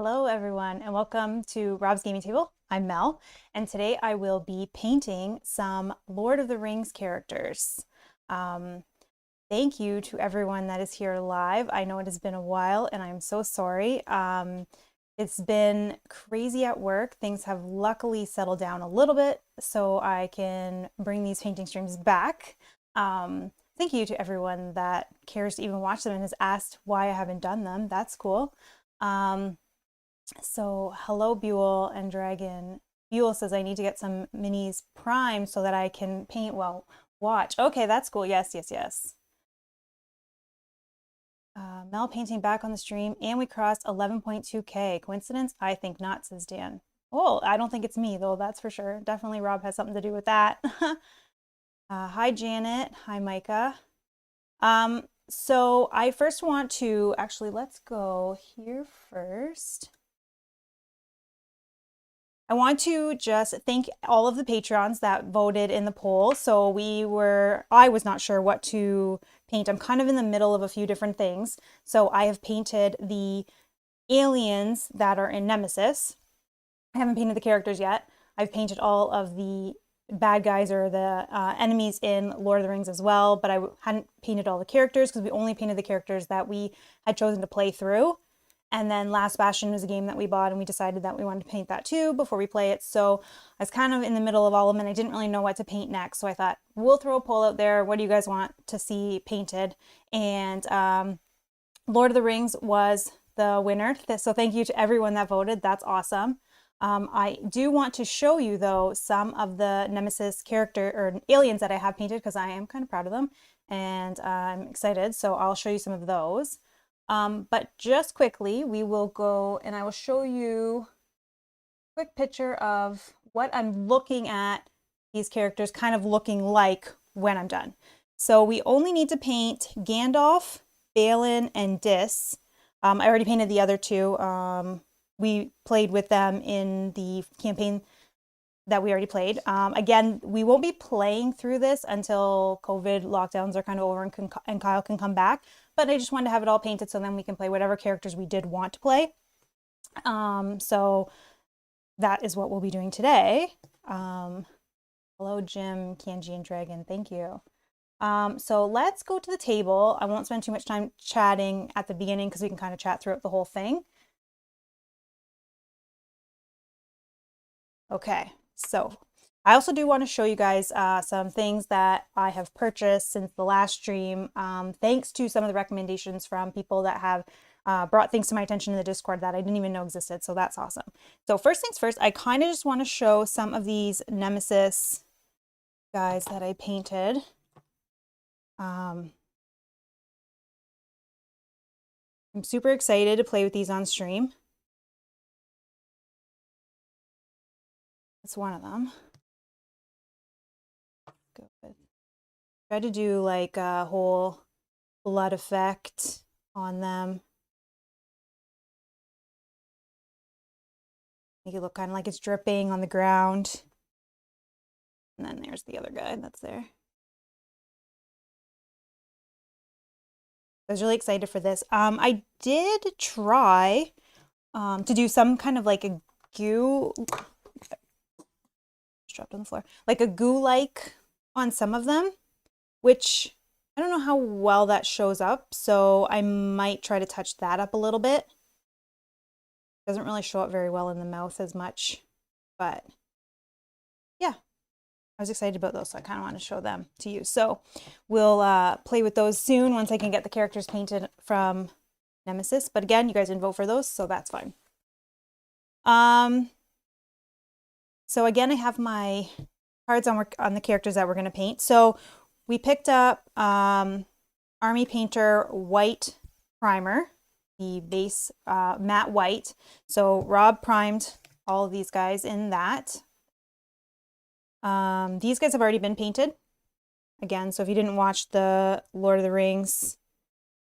Hello everyone and welcome to Rob's Gaming Table. I'm Mel and today I will be painting some Lord of the Rings characters. Thank you to everyone that is here live. I know it has been a while and I'm so sorry. It's been crazy at work. Things have luckily settled down a little bit so I can bring these painting streams back. Thank you to everyone that cares to even watch them and has asked why I haven't done them. That's cool. So hello Buell and Dragon. Buell says I need to get some minis primed so that I can paint well. Watch. Okay, that's cool. Yes. Mel painting back on the stream and we crossed 11.2K. Coincidence? I think not, says Dan. Oh, I don't think it's me though, that's for sure. Definitely Rob has something to do with that. Hi Janet. Hi Micah. So I first want to, actually let's go here first. I want to just thank all of the Patreons that voted in the poll. So I was not sure what to paint. I'm kind of in the middle of a few different things. So I have painted the aliens that are in Nemesis. I haven't painted the characters yet. I've painted all of the bad guys or the enemies in Lord of the Rings as well, but I hadn't painted all the characters because we only painted the characters that we had chosen to play through. And then Last Bastion was a game that we bought and we decided that we wanted to paint that too before we play it. So I was kind of in the middle of all of them and I didn't really know what to paint next. So I thought, we'll throw a poll out there. What do you guys want to see painted? And Lord of the Rings was the winner. So thank you to everyone that voted. That's awesome. I do want to show you though some of the Nemesis character or aliens that I have painted because I am kind of proud of them and I'm excited. So I'll show you some of those. But just quickly, we will go and I will show you a quick picture of what I'm looking at these characters kind of looking like when I'm done. So we only need to paint Gandalf, Balin, and Dis. I already painted the other two. We played with them in the campaign that we already played. Again, we won't be playing through this until COVID lockdowns are kind of over and Kyle can come back. But I just wanted to have it all painted so then we can play whatever characters we did want to play. So that is what we'll be doing today. Hello, Jim, Kanji, and Dragon. Thank you. So let's go to the table. I won't spend too much time chatting at the beginning because we can kind of chat throughout the whole thing. Okay, so I also do want to show you guys some things that I have purchased since the last stream, thanks to some of the recommendations from people that have brought things to my attention in the Discord that I didn't even know existed, so that's awesome. So first things first, I kind of just want to show some of these Nemesis guys that I painted. I'm super excited to play with these on stream. That's one of them. Good. Try to do like a whole blood effect on them. Make it look kind of like it's dripping on the ground. And then there's the other guy that's there. I was really excited for this. I did try to do some kind of like a goo, dropped on the floor, like a goo-like on some of them, which I don't know how well that shows up, so I might try to touch that up a little bit. Doesn't really show up very well in the mouth as much, but yeah, I was excited about those, so I kind of want to show them to you. So we'll play with those soon once I can get the characters painted from Nemesis. But again, you guys didn't vote for those, so that's fine. So again, I have my cards on the characters that we're going to paint. So we picked up Army Painter White Primer, the base matte white. So Rob primed all of these guys in that. These guys have already been painted. Again, so if you didn't watch the Lord of the Rings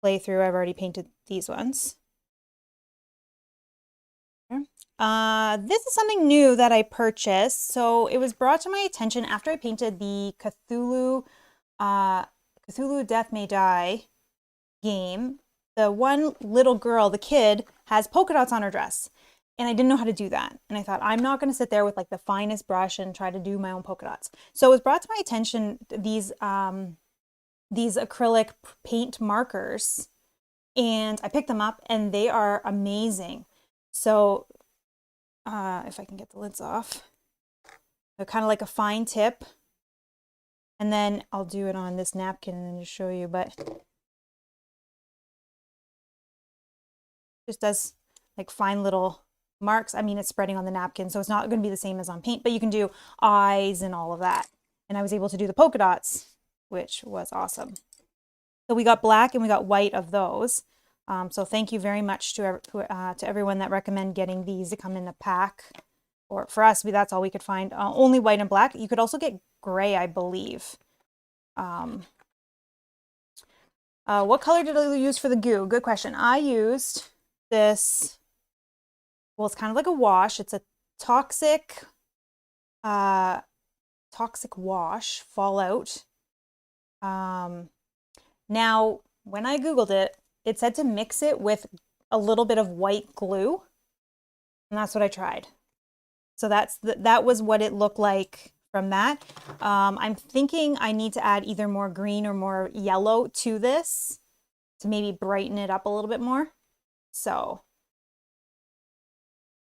playthrough, I've already painted these ones. This is something new that I purchased. So it was brought to my attention after I painted the Cthulhu Death May Die game. the one little girl, the kid, has polka dots on her dress. And I didn't know how to do that. And I thought, I'm not going to sit there with like the finest brush and try to do my own polka dots. So it was brought to my attention these acrylic paint markers, and I picked them up and they are amazing. So if I can get the lids off, they're kind of like a fine tip. And then I'll do it on this napkin and then just show you, but just does like fine little marks. I mean, it's spreading on the napkin, so it's not going to be the same as on paint, but you can do eyes and all of that. And I was able to do the polka dots, which was awesome. So we got black and we got white of those. So thank you very much to everyone that recommend getting these to come in a pack. Or for us, that's all we could find. Only white and black. You could also get gray, I believe. What color did I use for the goo? Good question. I used this, well, it's kind of like a wash. It's a toxic wash, Fallout. Now, when I Googled it, it said to mix it with a little bit of white glue, and that's what I tried. So that was what it looked like from that. I'm thinking I need to add either more green or more yellow to this to maybe brighten it up a little bit more. So,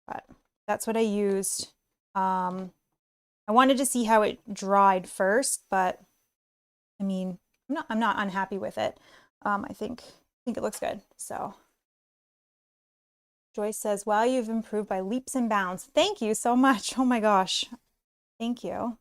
but that's what I used. I wanted to see how it dried first, but I mean, I'm not unhappy with it. I think it looks good. So Joyce says, wow, you've improved by leaps and bounds. Thank you so much. Oh my gosh. Thank you.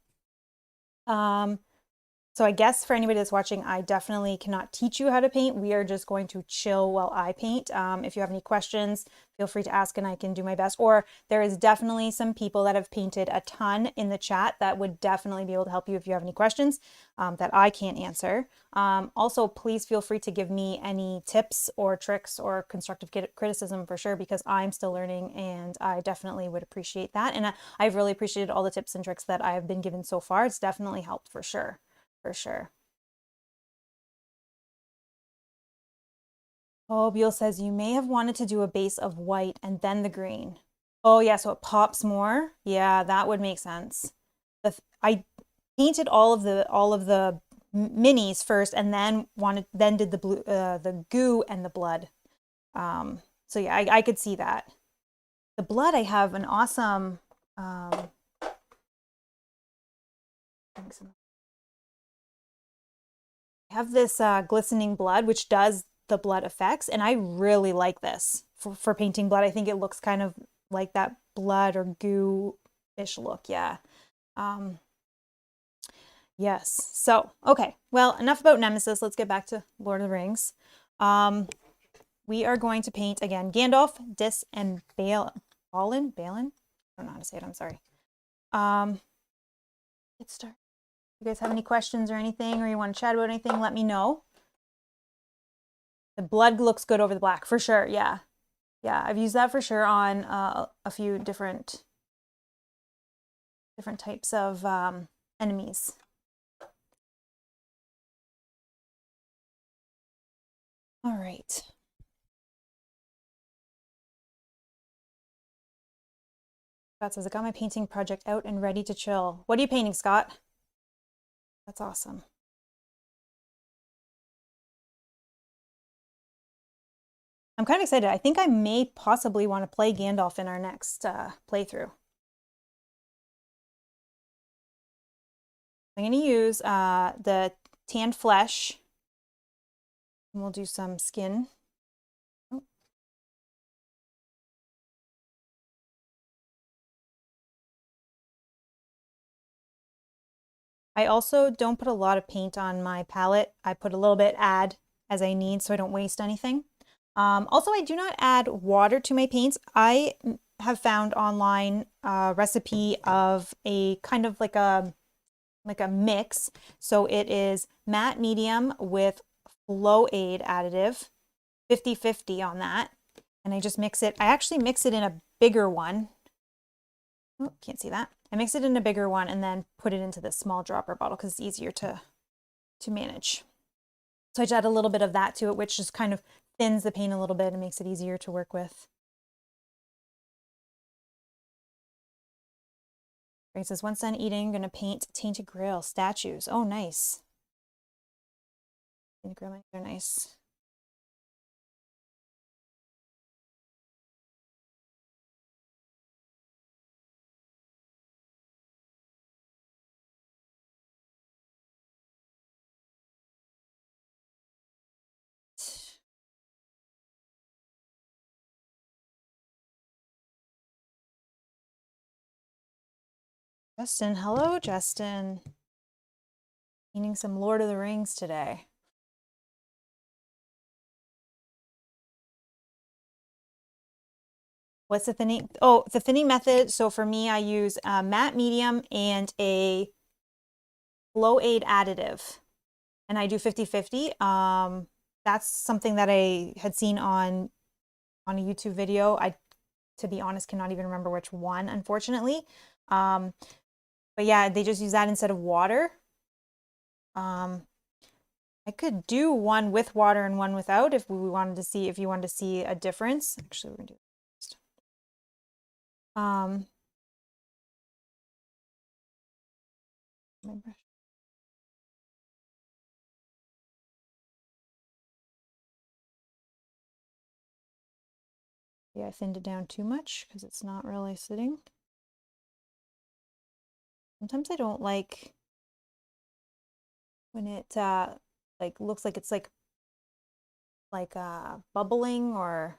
So I guess for anybody that's watching, I definitely cannot teach you how to paint. We are just going to chill while I paint. If you have any questions, feel free to ask and I can do my best. Or there is definitely some people that have painted a ton in the chat that would definitely be able to help you if you have any questions that I can't answer. Also, please feel free to give me any tips or tricks or constructive criticism for sure, because I'm still learning and I definitely would appreciate that. And I've really appreciated all the tips and tricks that I have been given so far. It's definitely helped for sure. For sure. Oh, Beal says you may have wanted to do a base of white and then the green. Oh yeah, so it pops more. Yeah, that would make sense. I painted all of the minis first, and then did the blue, the goo and the blood. So yeah, I could see that. The blood, I have an awesome. I have this glistening blood, which does the blood effects, and I really like this for painting blood. I think it looks kind of like that blood or goo-ish look. Yeah. Yes. So, okay. Well, enough about Nemesis. Let's get back to Lord of the Rings. We are going to paint again Gandalf, Dis, and Balin. Balin? I don't know how to say it. I'm sorry. Let's start. You guys have any questions or anything, or you want to chat about anything, let me know. The blood looks good over the black, for sure. Yeah. Yeah, I've used that for sure on a few different types of enemies. All right. Scott says, I got my painting project out and ready to chill. What are you painting, Scott? That's awesome. I'm kind of excited. I think I may possibly want to play Gandalf in our next playthrough. I'm going to use the tanned flesh, and we'll do some skin. Oh. I also don't put a lot of paint on my palette. I put a little bit as I need so I don't waste anything. Also, I do not add water to my paints. I have found online a recipe of a kind of like a mix. So it is matte medium with flow aid additive, 50-50 on that. And I just mix it. I actually mix it in a bigger one. Oh, can't see that. I mix it in a bigger one and then put it into this small dropper bottle because it's easier to manage. So I just add a little bit of that to it, which just kind of thins the paint a little bit and makes it easier to work with. It says, once done eating, I'm going to paint Tainted Grail statues. Oh, nice. Tainted Grail, they're nice. Justin, hello, Justin. Painting some Lord of the Rings today. What's the thinning? Oh, the thinning method. So for me, I use a matte medium and a glow aid additive. And I do 50-50. That's something that I had seen on a YouTube video. I, to be honest, cannot even remember which one, unfortunately. But yeah, they just use that instead of water. I could do one with water and one without if we wanted to see, if you wanted to see a difference. Actually, we're gonna do it first. My brush. Yeah, I thinned it down too much because it's not really sitting. Sometimes I don't like when it like looks like it's like bubbling or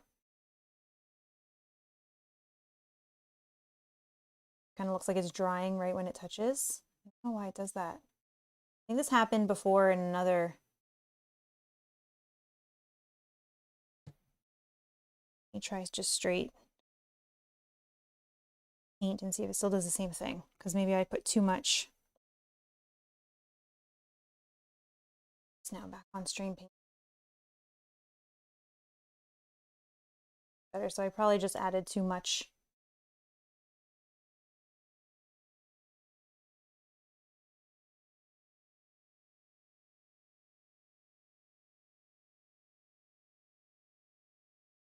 kind of looks like it's drying right when it touches. I don't know why it does that. I think this happened before in another. Let me try just straight paint and see if it still does the same thing, because maybe I put too much. It's now back on stream paint. Better, so I probably just added too much.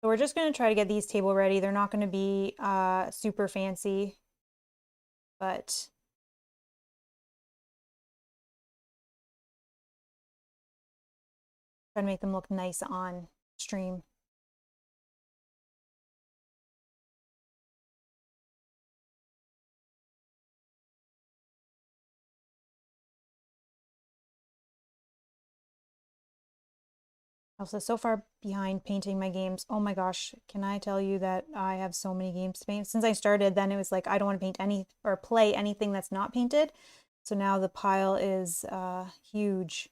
So we're just going to try to get these table ready. They're not going to be super fancy, but try to make them look nice on stream. Also, so far behind painting my games. Oh my gosh, can I tell you that I have so many games to paint? Since I started, then it was like, I don't want to paint any or play anything that's not painted. So now the pile is huge.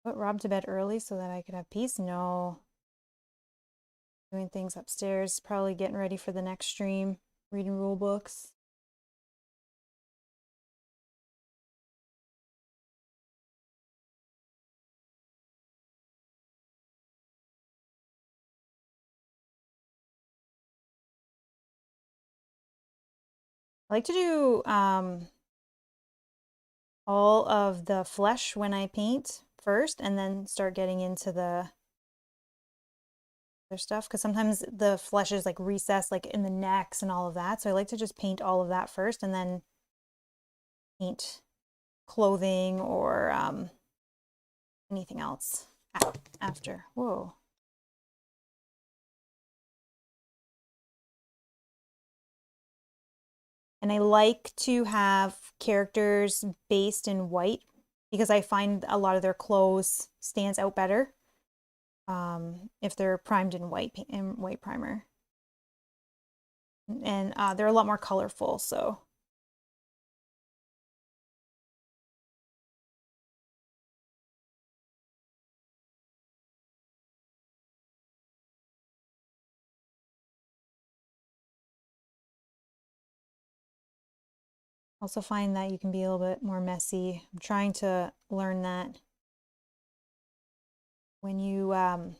Put Rob to bed early so that I could have peace? No. Doing things upstairs, probably getting ready for the next stream, reading rule books. I like to do all of the flesh when I paint first and then start getting into the other stuff, because sometimes the flesh is like recessed like in the necks and all of that. So I like to just paint all of that first and then paint clothing or anything else after. Whoa. And I like to have characters based in white because I find a lot of their clothes stands out better if they're primed in white primer. And they're a lot more colorful, so. Also find that you can be a little bit more messy. I'm trying to learn that when you are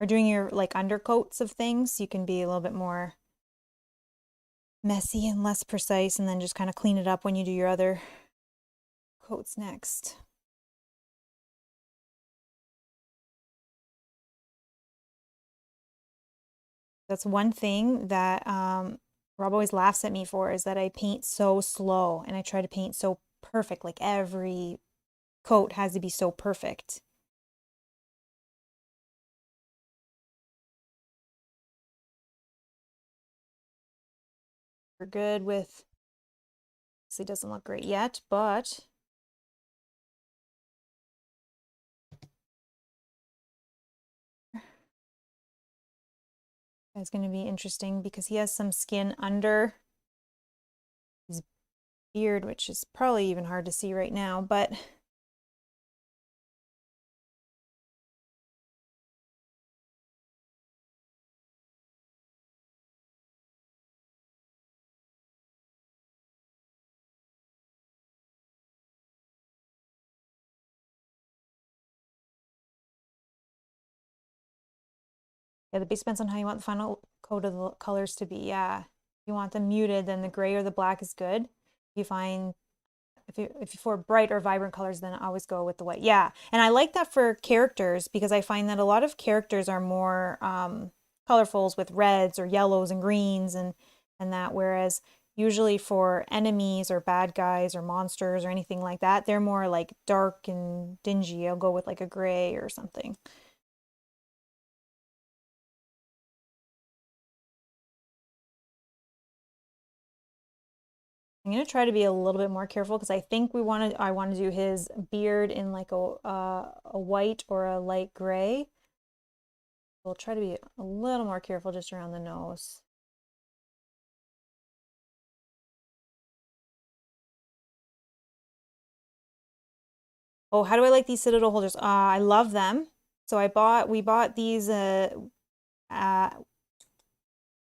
doing your like undercoats of things, you can be a little bit more messy and less precise, and then just kind of clean it up when you do your other coats next. That's one thing that Rob always laughs at me for, is that I paint so slow and I try to paint so perfect. Like every coat has to be so perfect. We're good with, this. It doesn't look great yet, but it's going to be interesting because he has some skin under his beard, which is probably even hard to see right now, but yeah, the base depends on how you want the final coat of the colors to be. Yeah, if you want them muted, then the gray or the black is good. If you find, if you for bright or vibrant colors, then I always go with the white. Yeah, and I like that for characters because I find that a lot of characters are more colorfuls with reds or yellows and greens and that, whereas usually for enemies or bad guys or monsters or anything like that, they're more like dark and dingy. I'll go with like a gray or something. I'm gonna try to be a little bit more careful because I think I want to do his beard in like a white or a light gray. We'll try to be a little more careful just around the nose. Oh, how do I like these citadel holders? I love them. So we bought these uh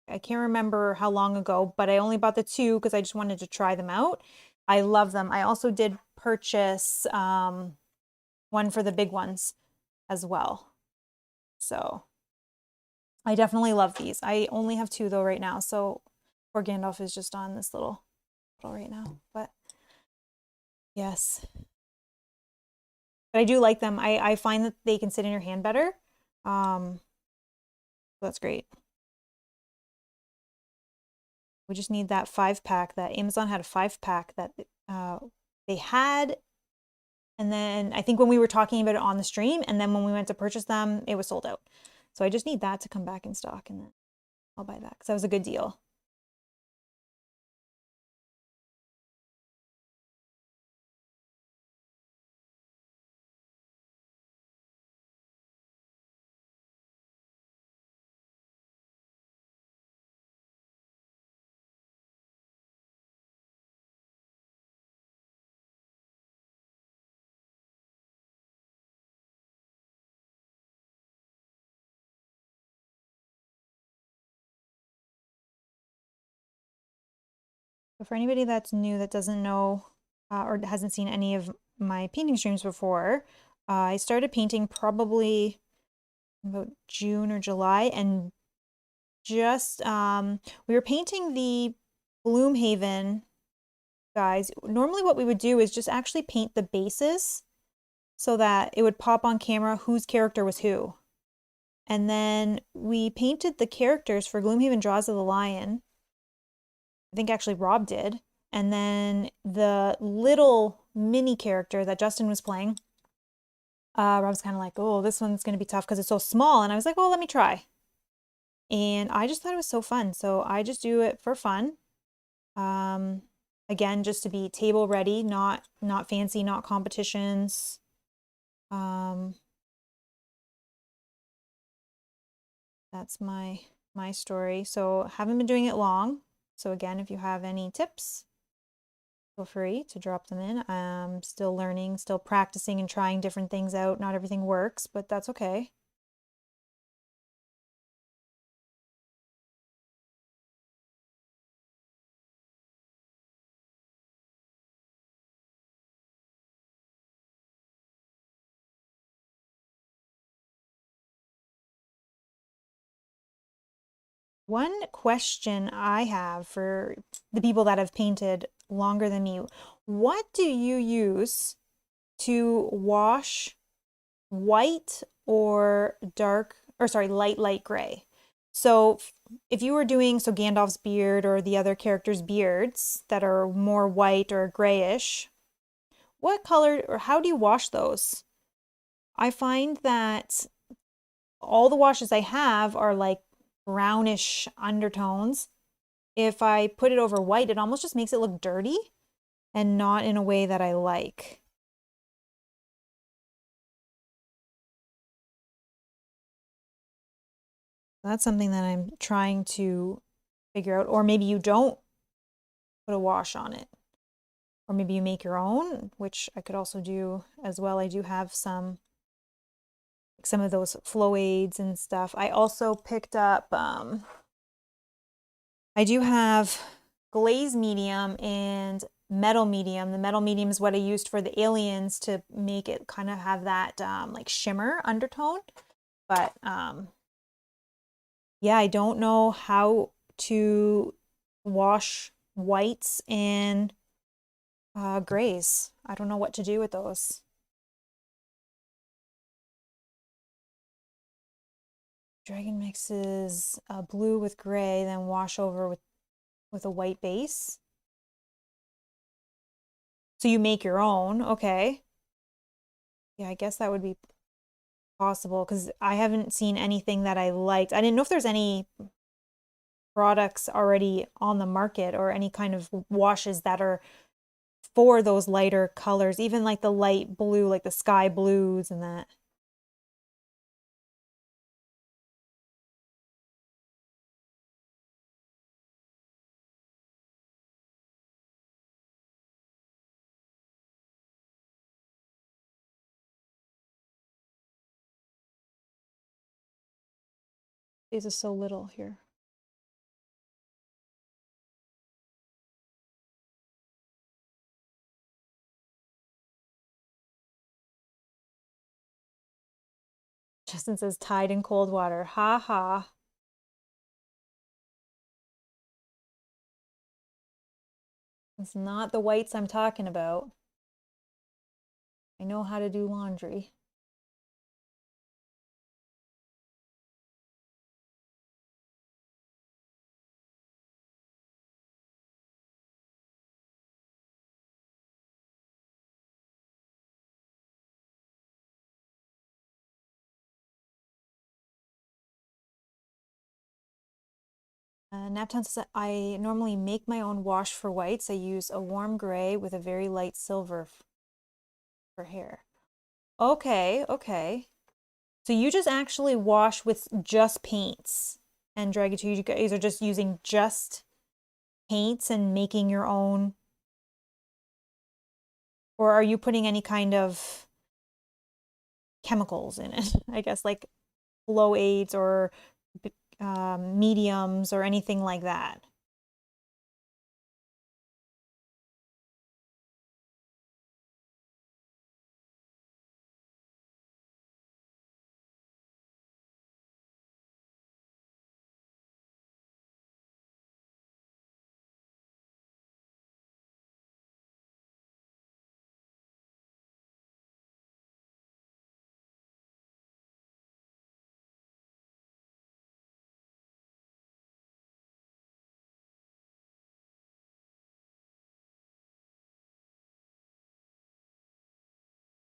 I can't remember how long ago, but I only bought the two because I just wanted to try them out. I love them. I also did purchase one for the big ones as well. So I definitely love these. I only have two though right now. So poor Gandalf is just on this little right now. But yes. But I do like them. I find that they can sit in your hand better. That's great. We just need that 5-pack that Amazon had, a 5-pack that they had. And then I think when we were talking about it on the stream, and then when we went to purchase them, it was sold out. So I just need that to come back in stock, and then I'll buy that because that was a good deal. But for anybody that's new that doesn't know or hasn't seen any of my painting streams before, I started painting probably about June or July, and just we were painting the Gloomhaven guys. Normally what we would do is just actually paint the bases so that it would pop on camera whose character was who. And then we painted the characters for Gloomhaven Jaws of the Lion. I think actually Rob did. And then the little mini character that Justin was playing, Rob's kind of like, oh, this one's going to be tough because it's so small. And I was like, well, let me try. And I just thought it was so fun. So I just do it for fun. Again, just to be table ready, not fancy, not competitions. That's my story. So haven't been doing it long. So again, if you have any tips, feel free to drop them in. I'm still learning, still practicing and trying different things out. Not everything works, but that's okay. One question I have for the people that have painted longer than me, what do you use to wash white or dark, or sorry, light gray? So if you were doing, so Gandalf's beard or the other characters' beards that are more white or grayish, what color or how do you wash those? I find that all the washes I have are like brownish undertones. If I put it over white, it almost just makes it look dirty and not in a way that I like. That's something that I'm trying to figure out. Or maybe you don't put a wash on it. Or maybe you make your own, which I could also do as well. I do have some of those flow aids and stuff. I also picked up, I do have glaze medium and metal medium. The metal medium is what I used for the aliens to make it kind of have that like shimmer undertone. But yeah, I don't know how to wash whites and grays. I don't know what to do with those. Dragon mixes blue with gray, then wash over with a white base. So you make your own, okay. Yeah, I guess that would be possible because I haven't seen anything that I liked. I didn't know if there's any products already on the market or any kind of washes that are for those lighter colors, even like the light blue, like the sky blues and that. This is so little here. Justin says Tide in cold water. Ha ha. It's not the whites I'm talking about. I know how to do laundry. Naptown says I normally make my own wash for whites. I use a warm gray with a very light silver for hair. Okay, okay. So you just actually wash with just paints and drag it to you guys are just using just paints and making your own, or are you putting any kind of chemicals in it? I guess like flow aids or mediums or anything like that.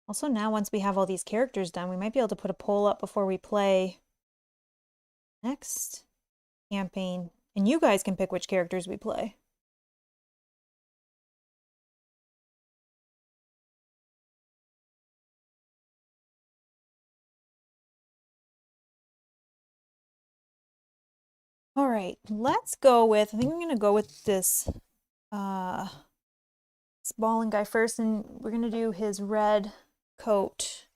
Also now, once we have all these characters done, we might be able to put a poll up before we play next campaign. And you guys can pick which characters we play. All right, let's go with, I think I'm gonna go with this Ballin guy first, and we're gonna do his red coat.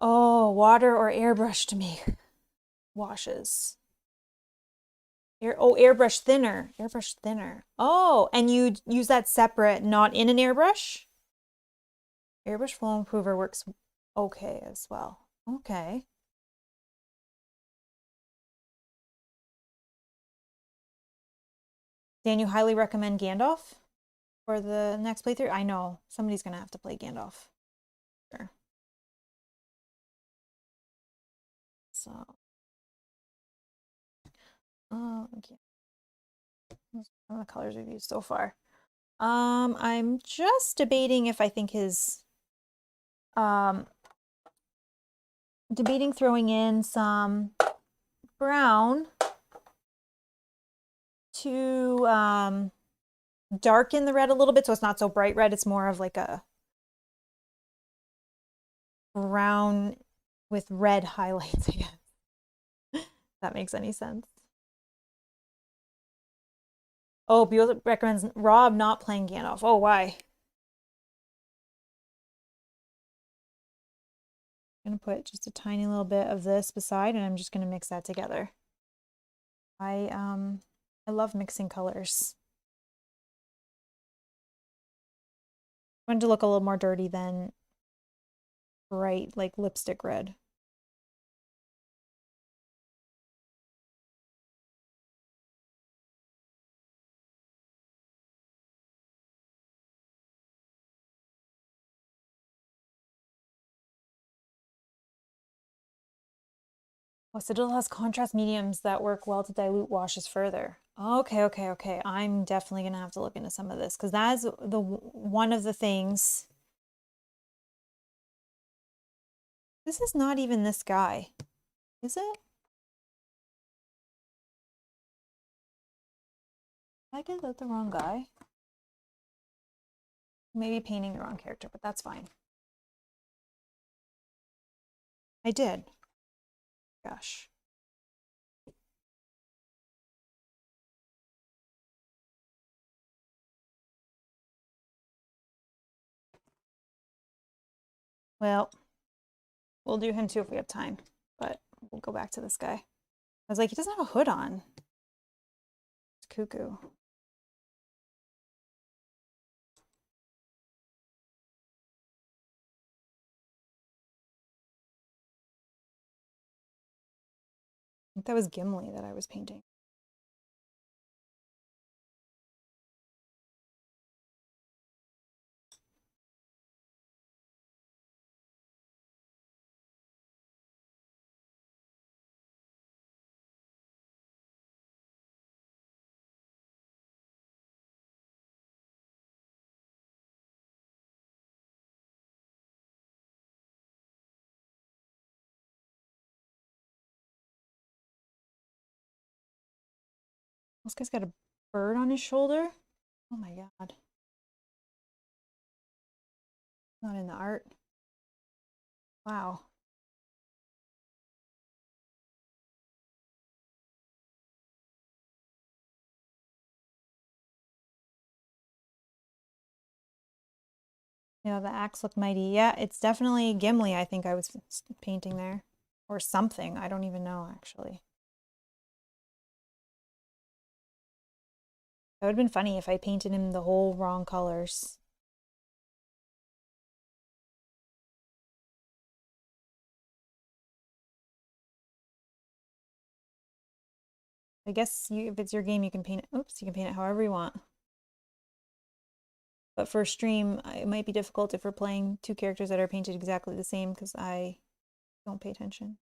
Oh, water or airbrush to make washes. Airbrush thinner. Airbrush thinner. Oh, and you use that separate, not in an airbrush? Airbrush Flow Improver works okay as well. Okay. Dan, you highly recommend Gandalf for the next playthrough? I know. Somebody's going to have to play Gandalf. Sure. So, okay. Those are the colors we've used so far. I'm just debating if I think his, debating throwing in some brown to darken the red a little bit so it's not so bright red. It's more of like a brown with red highlights, I guess. If that makes any sense. Oh, Buell recommends Rob not playing Gandalf. Oh, why? I'm gonna put just a tiny little bit of this beside, and I'm just gonna mix that together. I love mixing colors. I want it to look a little more dirty than bright, like lipstick red. Oh, Citadel has contrast mediums that work well to dilute washes further. Okay, okay, okay. I'm definitely gonna have to look into some of this because that is the one of the things. This is not even this guy, is it? Did I get that the wrong guy? Maybe painting the wrong character, but that's fine. I did. Gosh. Well, we'll do him too if we have time, but we'll go back to this guy. I was like, he doesn't have a hood on. It's cuckoo. I think that was Gimli that I was painting. This guy's got a bird on his shoulder. Oh my God. Not in the art. Wow. Yeah, the axe looked mighty. Yeah, it's definitely Gimli, I think I was painting there. Or something. I don't even know, actually. That would have been funny if I painted him the whole wrong colors. I guess if it's your game, you can paint it. Oops, you can paint it however you want. But for stream, it might be difficult if we're playing two characters that are painted exactly the same because I don't pay attention.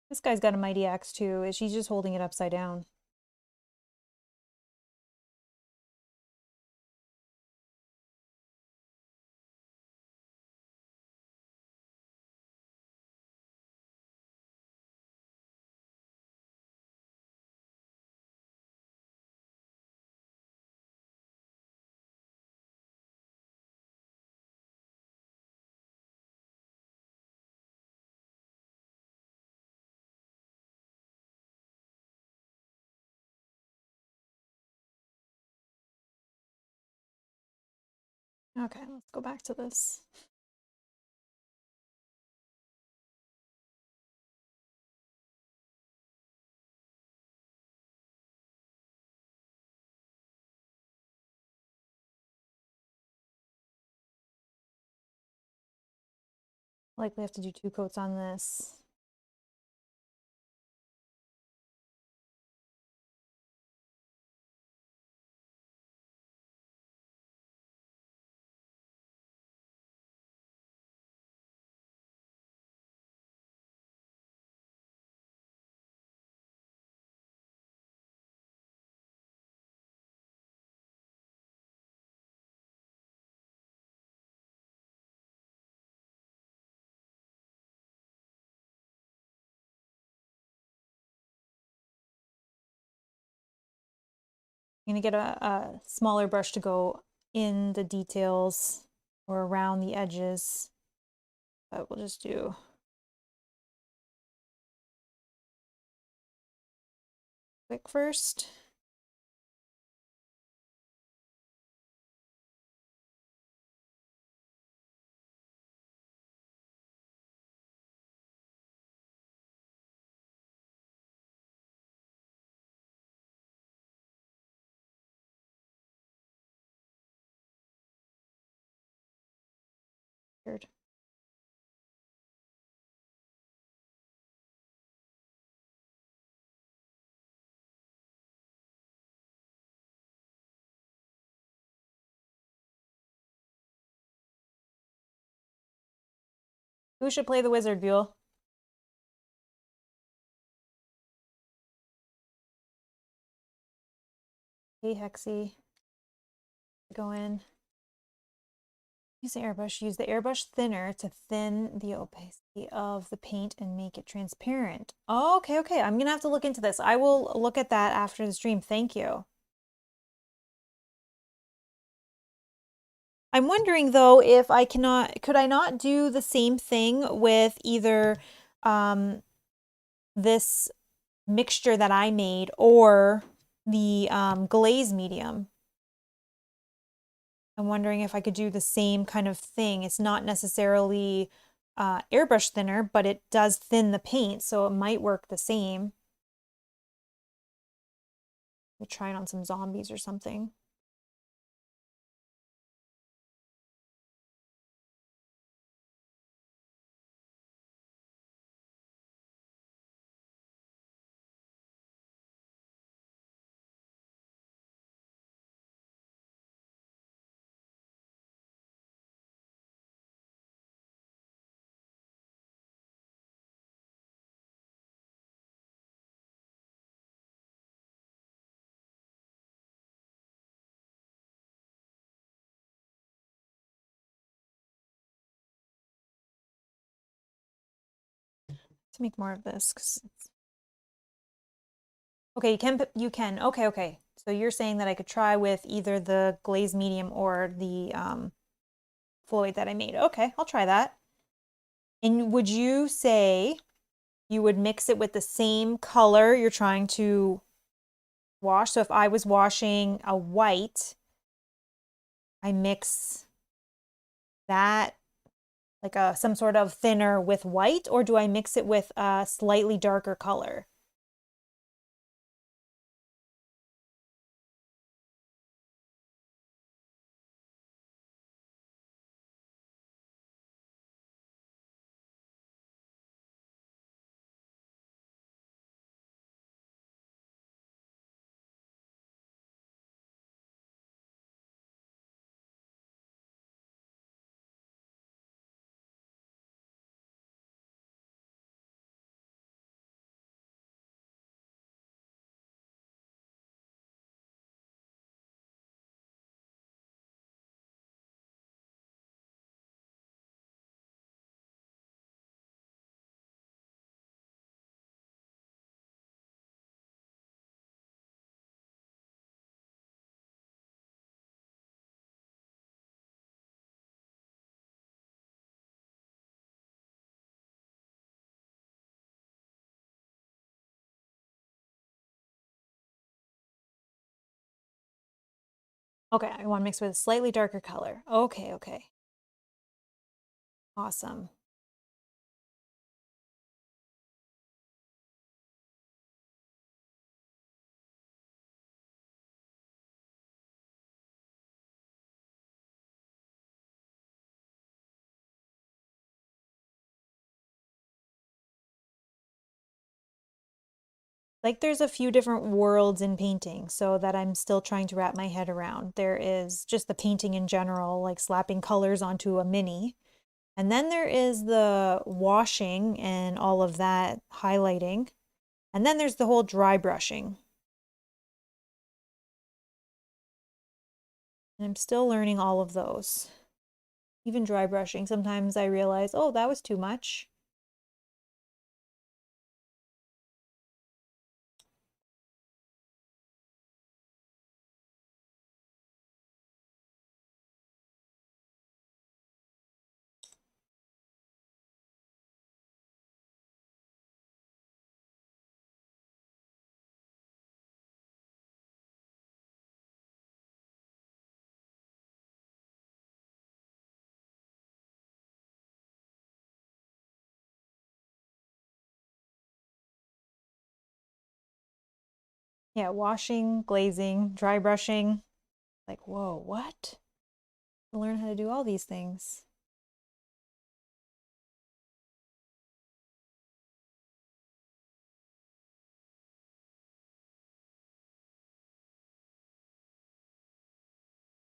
This guy's got a mighty axe too. Is she just holding it upside down? Okay, let's go back to this. Likely have to do 2 coats on this. I'm gonna get a smaller brush to go in the details or around the edges, but we'll just do quick first. Weird. Who should play the wizard, Buell? Hey, Hexy. Go in. Use the airbrush. Use the airbrush thinner to thin the opacity of the paint and make it transparent. Oh, okay, okay. I'm gonna have to look into this. I will look at that after the stream. Thank you. I'm wondering though if I could I not do the same thing with either this mixture that I made or the glaze medium? I'm wondering if I could do the same kind of thing. It's not necessarily airbrush thinner, but it does thin the paint, so it might work the same. We'll try it on some zombies or something. Let's make more of this. Okay, you can. Okay, okay. So you're saying that I could try with either the glaze medium or the Floyd that I made. Okay, I'll try that. And would you say you would mix it with the same color you're trying to wash? So if I was washing a white, I mix that like some sort of thinner with white, or do I mix it with a slightly darker color? Okay, I want to mix with a slightly darker color. Okay, okay. Awesome. Like there's a few different worlds in painting, so that I'm still trying to wrap my head around. There is just the painting in general, like slapping colors onto a mini. And then there is the washing and all of that highlighting. And then there's the whole dry brushing. And I'm still learning all of those. Even dry brushing, sometimes I realize, oh, that was too much. Yeah, washing, glazing, dry brushing. Like, whoa, what? Learn how to do all these things.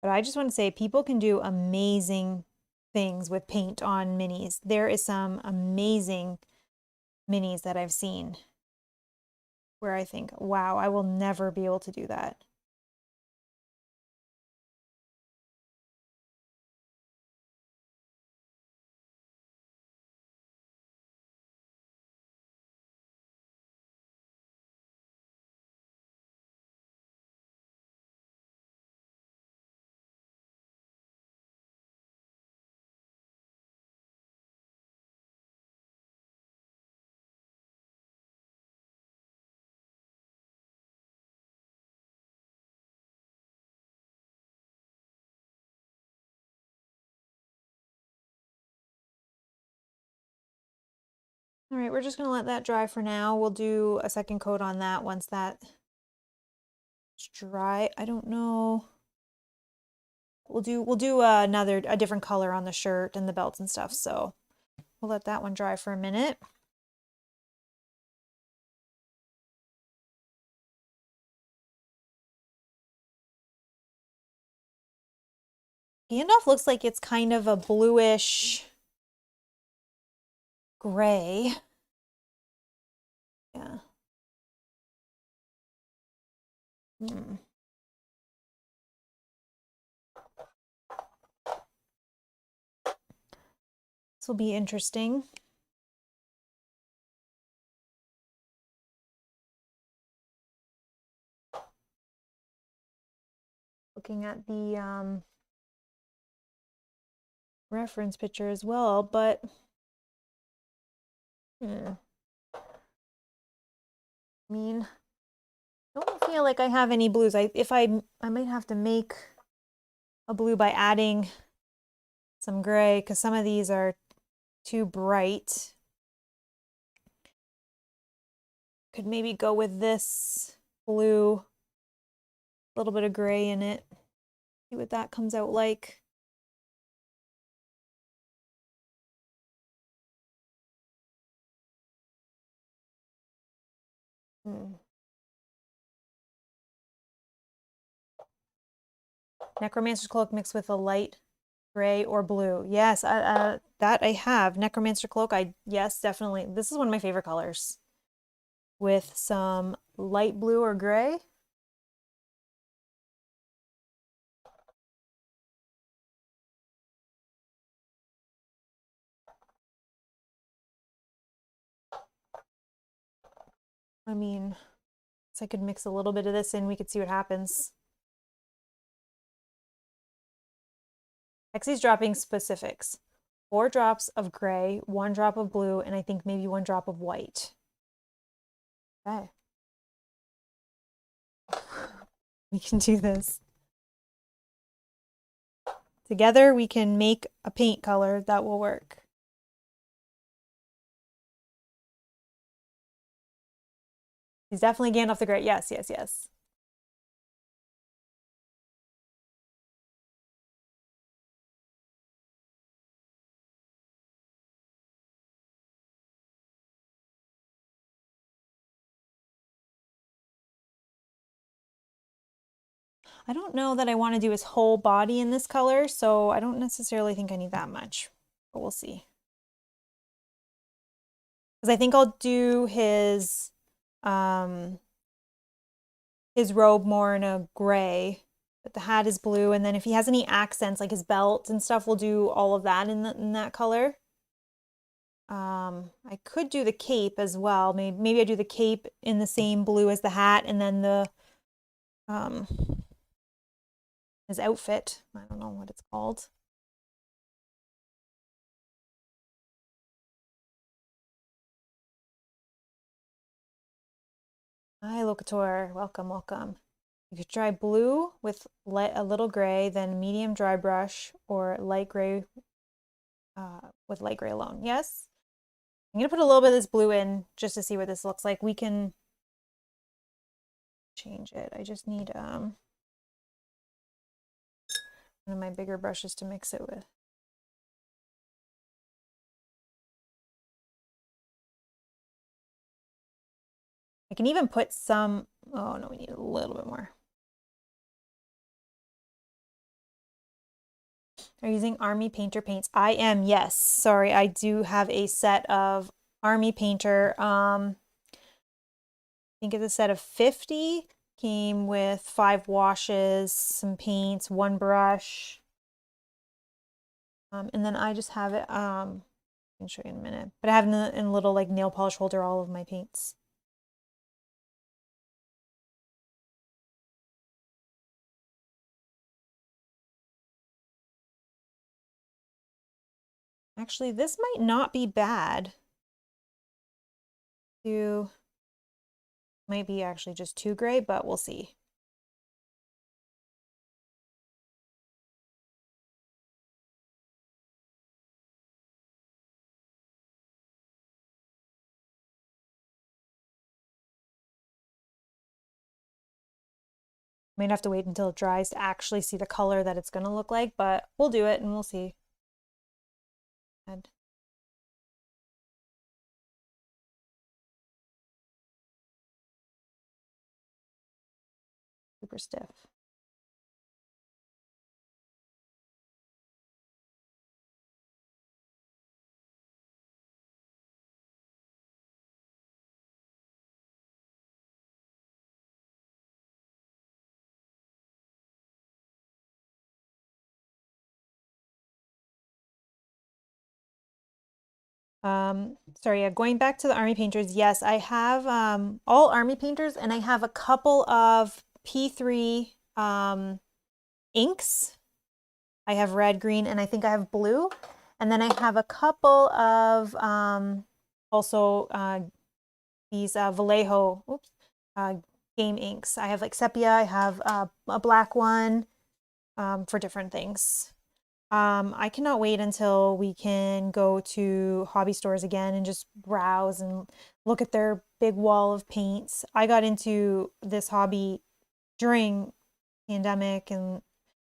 But I just want to say people can do amazing things with paint on minis. There is some amazing minis that I've seen where I think, wow, I will never be able to do that. All right, we're just gonna let that dry for now. We'll do a second coat on that once that's dry. I don't know. We'll do a different color on the shirt and the belts and stuff. So we'll let that one dry for a minute. Gandalf looks like it's kind of a bluish gray. Yeah. Hmm. This will be interesting. Looking at the reference picture as well, but I mean, I don't feel like I have any blues. I might have to make a blue by adding some gray because some of these are too bright. Could maybe go with this blue, a little bit of gray in it. See what that comes out like. Necromancer's Cloak mixed with a light gray or blue. Yes, that I have. Necromancer Cloak, yes, definitely. This is one of my favorite colors. With some light blue or gray. I mean, so I could mix a little bit of this in, we could see what happens. Exie's dropping specifics. 4 drops of gray, 1 drop of blue, and I think maybe 1 drop of white. Okay. We can do this. Together we can make a paint color that will work. He's definitely Gandalf the Grey. Yes, yes, yes. I don't know that I want to do his whole body in this color, so I don't necessarily think I need that much, but we'll see. Because I think I'll do his robe more in a gray, but the hat is blue, and then if he has any accents like his belt and stuff, we'll do all of that in that color. I could do the cape as well. Maybe I do the cape in the same blue as the hat, and then um his outfit. I don't know what it's called. Hi, LOTR. Welcome, welcome. You could try blue with a little gray, then medium dry brush, or light gray with light gray alone. Yes? I'm gonna put a little bit of this blue in just to see what this looks like. We can change it. I just need one of my bigger brushes to mix it with. I can even put some, oh no, we need a little bit more. Are you using Army Painter paints? I am, yes. Sorry, I do have a set of Army Painter. I think it's a set of 50. Came with 5 washes, some paints, 1 brush. And then I just have it, I can show you in a minute, but I have in a little like nail polish holder all of my paints. Actually, this might not be bad. Might be actually just too gray, but we'll see. Might have to wait until it dries to actually see the color that it's gonna look like, but we'll do it and we'll see. Super stiff. Sorry, yeah, going back to the Army Painters, yes, I have all Army Painters, and I have a couple of P3 inks. I have red, green, and I think I have blue. And then I have a couple of also these Vallejo game inks. I have like sepia, I have a black one for different things. I cannot wait until we can go to hobby stores again and just browse and look at their big wall of paints. I got into this hobby during pandemic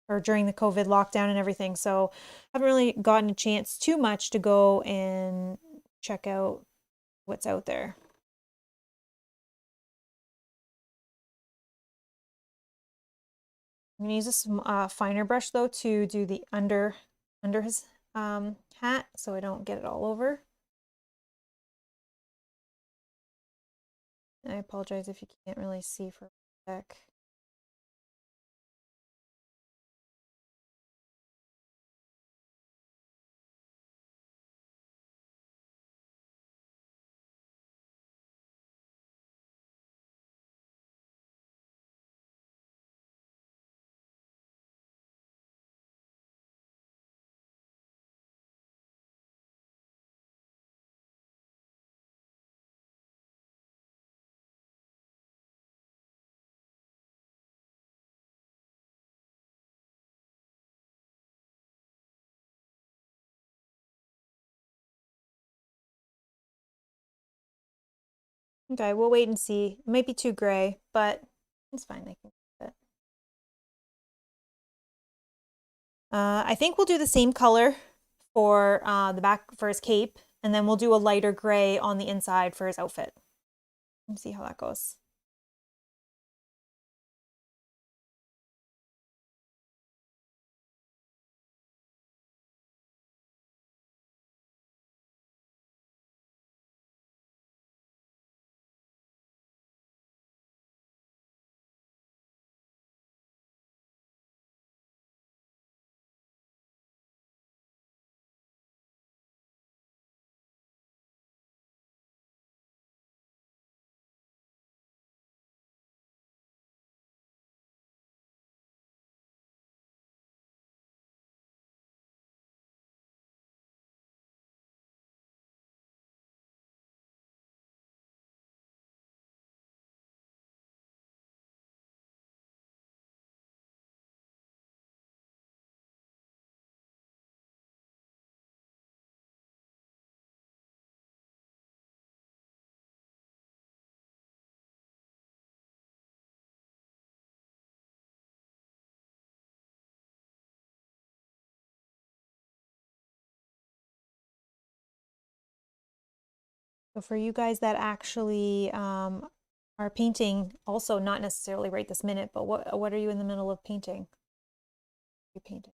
or during the COVID lockdown and everything, so I haven't really gotten a chance too much to go and check out what's out there. I'm gonna use a finer brush though to do the under his hat so I don't get it all over. I apologize if you can't really see for a sec. Okay, we'll wait and see. It might be too gray, but it's fine. I can do it. I think we'll do the same color for the back for his cape, and then we'll do a lighter gray on the inside for his outfit. Let's see how that goes. So for you guys that actually are painting, also not necessarily right this minute, but what are you in the middle of painting? You painting.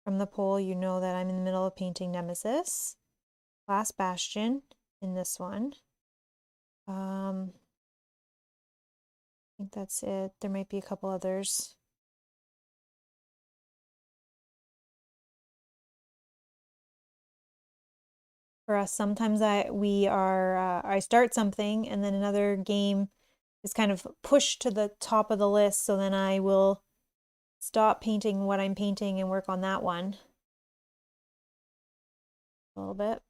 From the pole, you know that I'm in the middle of painting Nemesis, Last Bastion in this one. I think that's it. There might be a couple others. For us, sometimes I start something and then another game is kind of pushed to the top of the list, so then I will stop painting what I'm painting and work on that one a little bit.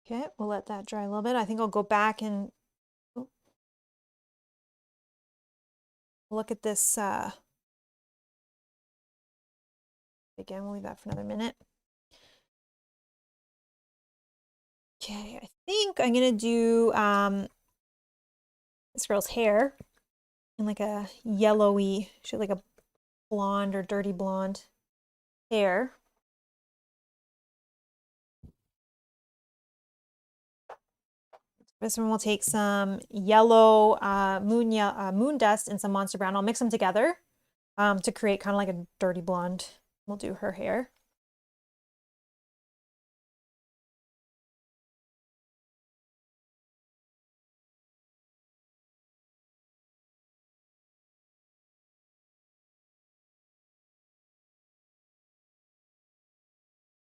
Okay, we'll let that dry a little bit. I think I'll go back and look at this again. We'll leave that for another minute. Okay, I think I'm gonna do this girl's hair in like a yellowy, she had like a blonde or dirty blonde hair. This one will take some yellow moon dust and some Monster Brown. I'll mix them together to create kind of like a dirty blonde. We'll do her hair.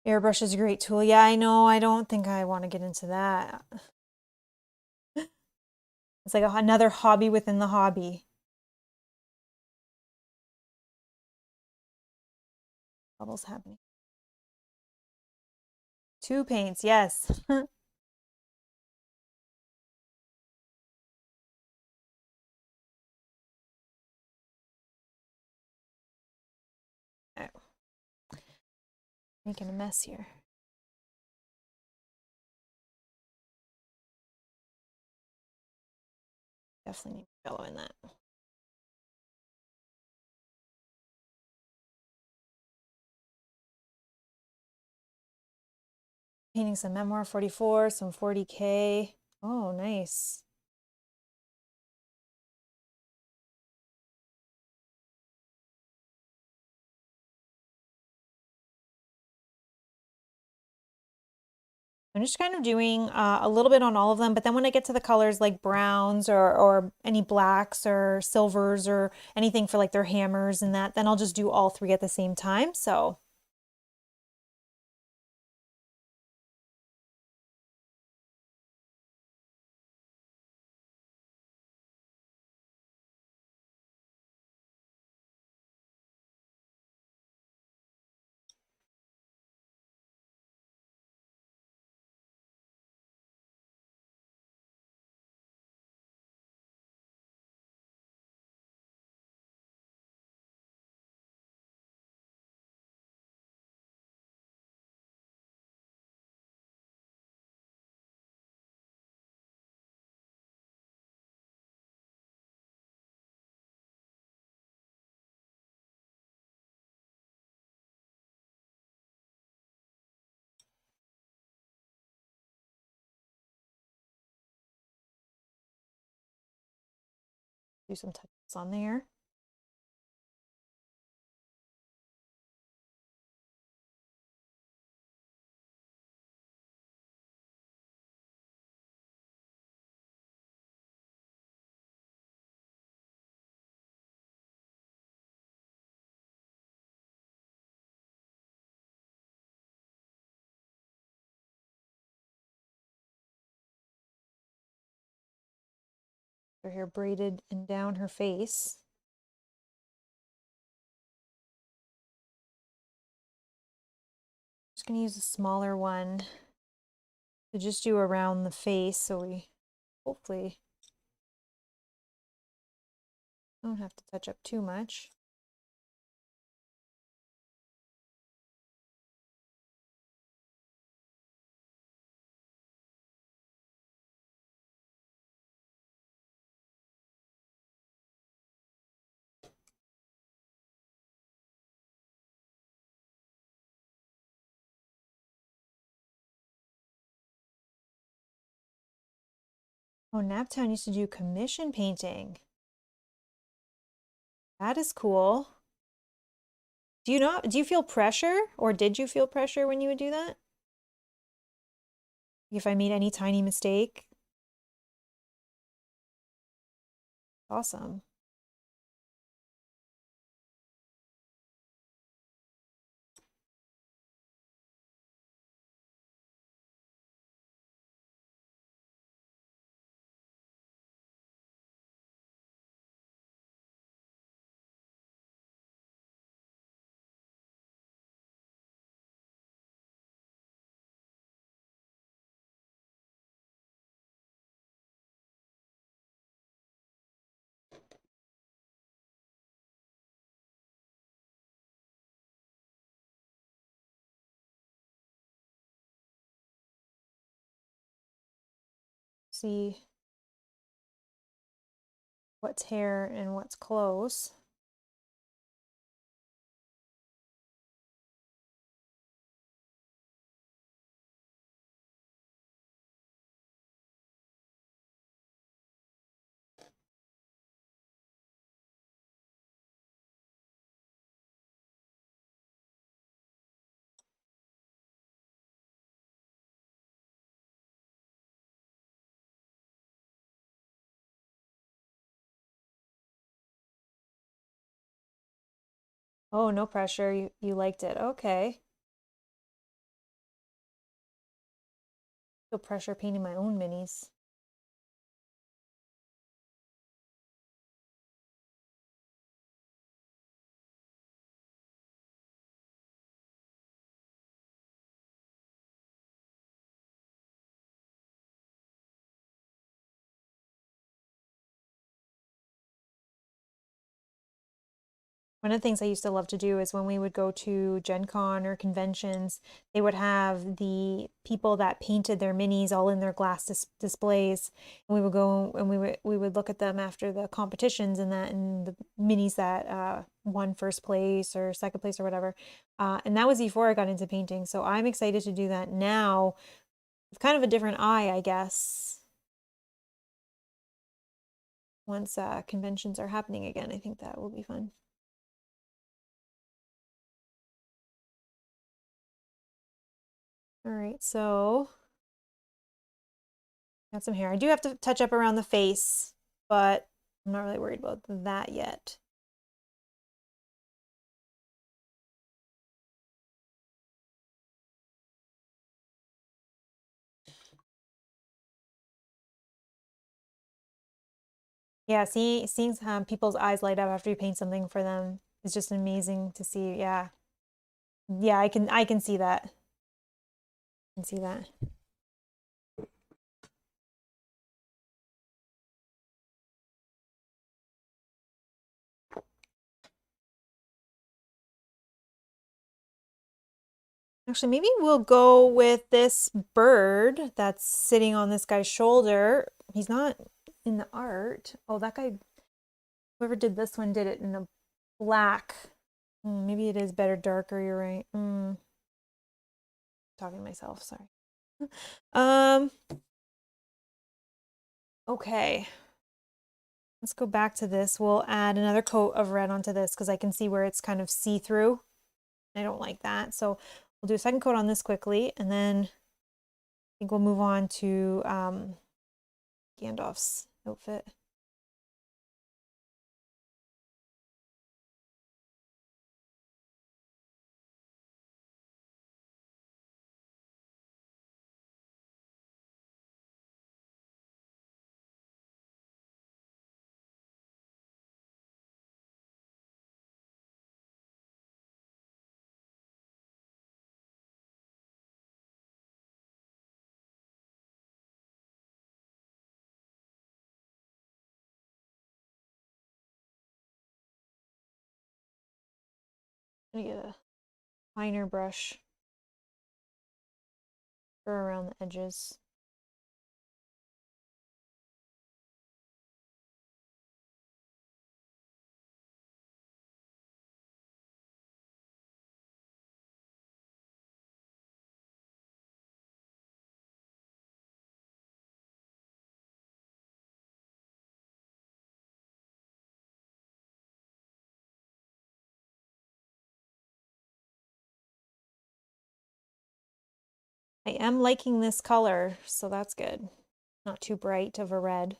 Airbrush is a great tool. Yeah, I know. I don't think I want to get into that. It's like another hobby within the hobby. Bubbles happening. Two paints, yes. Oh, making a mess here. Definitely need yellow in that. Painting some Memoir 44, some 40K. Oh, nice. I'm just kind of doing a little bit on all of them, but then when I get to the colors like browns or any blacks or silvers or anything for like their hammers and that, then I'll just do all three at the same time. So do some touches on there. Her hair braided and down her face. Just gonna use a smaller one to just do around the face so we hopefully don't have to touch up too much. Oh, Naptown used to do commission painting. That is cool. Do you feel pressure or did you feel pressure when you would do that? If I made any tiny mistake? Awesome. See what's hair and what's clothes. Oh, no pressure. You liked it. Okay. Feel pressure painting my own minis. One of the things I used to love to do is when we would go to Gen Con or conventions, they would have the people that painted their minis all in their glass displays. And we would go and we would look at them after the competitions and that and the minis that won first place or second place or whatever. And that was before I got into painting. So I'm excited to do that now with kind of a different eye, I guess. Once conventions are happening again, I think that will be fun. All right, so Got some hair. I do have to touch up around the face, but I'm not really worried about that yet. Yeah, seeing people's eyes light up after you paint something for them is just amazing to see. Yeah. Yeah, I can see that. I can see that. Actually, maybe we'll go with this bird that's sitting on this guy's shoulder. He's not in the art. Oh, that guy, whoever did this one did it in a black. Maybe it is better darker, you're right. Talking to myself, sorry. Um, okay. Let's go back to this. We'll add another coat of red onto this because I can see where it's kind of see-through. I don't like that. So we'll do a second coat on this quickly, and then I think we'll move on to Gandalf's outfit. I'm gonna get a finer brush for around the edges. I am liking this color, so that's good. Not too bright of a red.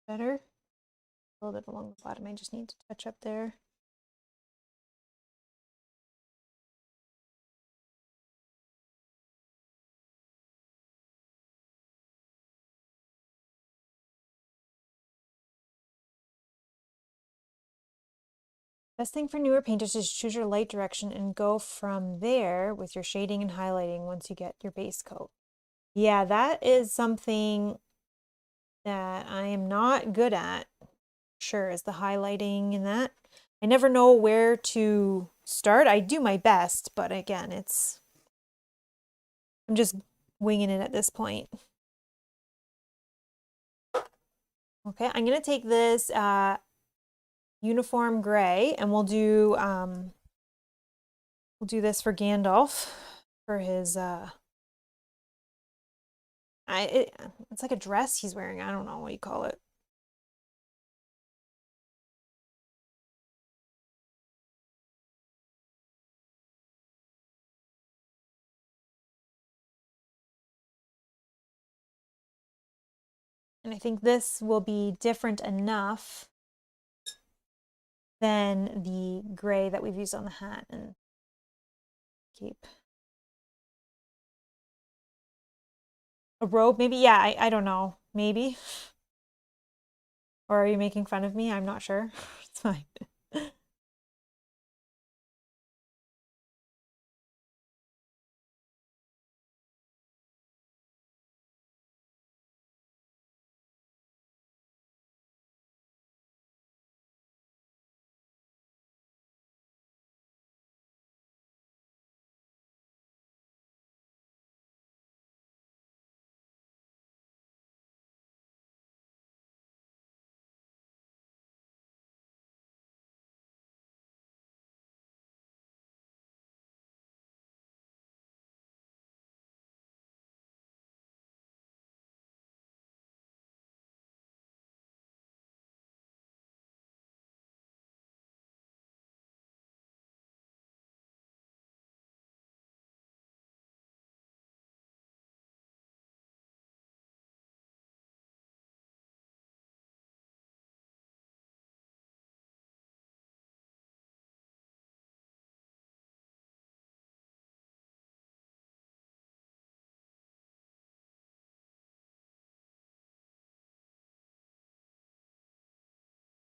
Better. A little bit along the bottom. I just need to touch up there. Best thing for newer painters is choose your light direction and go from there with your shading and highlighting once you get your base coat. Yeah, that is something that I am not good at. Sure, is the highlighting and that. I never know where to start. I do my best, but again, I'm just winging it at this point. Okay, I'm gonna take this uniform gray and we'll do this for Gandalf for his it's like a dress he's wearing. I don't know what you call it. And I think this will be different enough than the gray that we've used on the hat and cape. A robe, maybe? Yeah, I don't know. Maybe. Or are you making fun of me? I'm not sure. It's fine.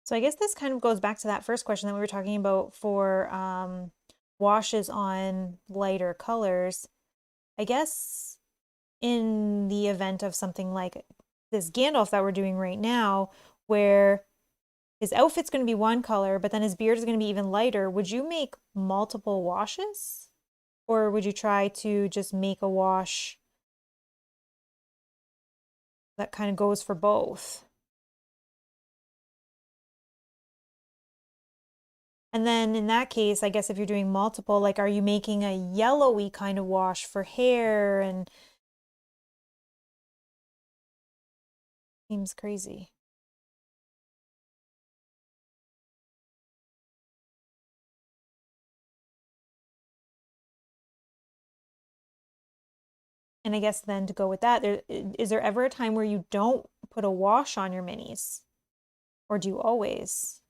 So I guess this kind of goes back to that first question that we were talking about for washes on lighter colors. I guess in the event of something like this Gandalf that we're doing right now, where his outfit's going to be one color, but then his beard is going to be even lighter, would you make multiple washes? Or would you try to just make a wash that kind of goes for both? And then in that case, I guess if you're doing multiple, like are you making a yellowy kind of wash for hair and seems crazy. And I guess then to go with that, is there ever a time where you don't put a wash on your minis? Or do you always?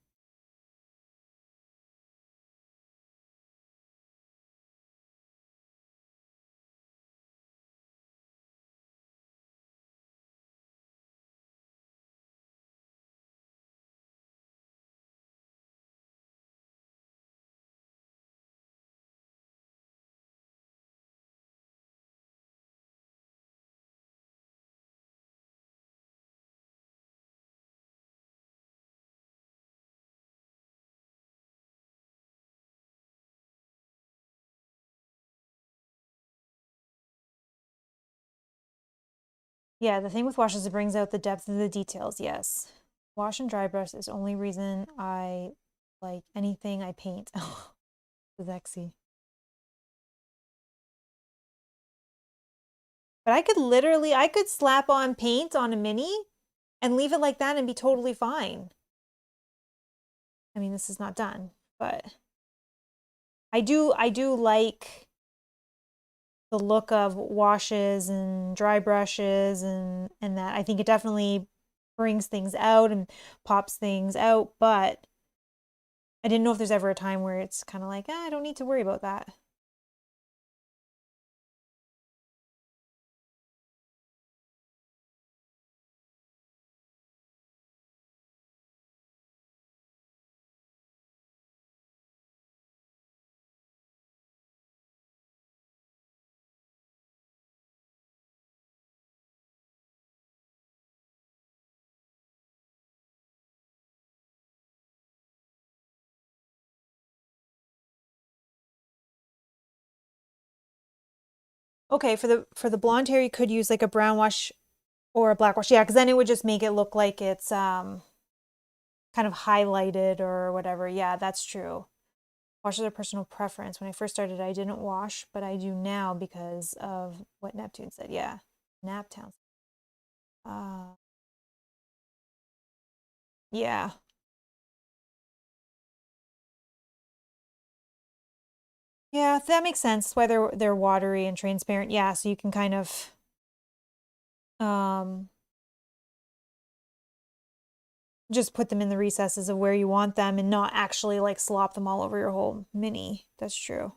Yeah, the thing with washes, it brings out the depth of the details, yes. Wash and dry brush is the only reason I like anything I paint. Sexy. But I could slap on paint on a mini and leave it like that and be totally fine. I mean, this is not done, but I do like the look of washes and dry brushes and that. I think it definitely brings things out and pops things out, but I didn't know if there's ever a time where it's kind of like, I don't need to worry about that. Okay, for the blonde hair, you could use like a brown wash or a black wash. Yeah, because then it would just make it look like it's kind of highlighted or whatever. Yeah, that's true. Washes are personal preference. When I first started, I didn't wash, but I do now because of what Neptune said. Yeah, Naptown. Uh, yeah. Yeah, that makes sense. Why they're watery and transparent. Yeah, so you can kind of um just put them in the recesses of where you want them and not actually like slop them all over your whole mini. That's true.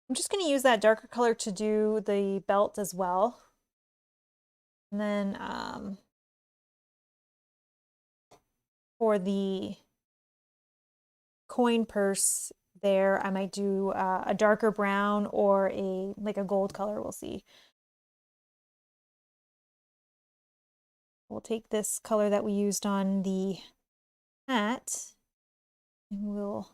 I'm just going to use that darker color to do the belt as well. And then for the coin purse there, I might do a darker brown or like a gold color. We'll see. We'll take this color that we used on the hat and we'll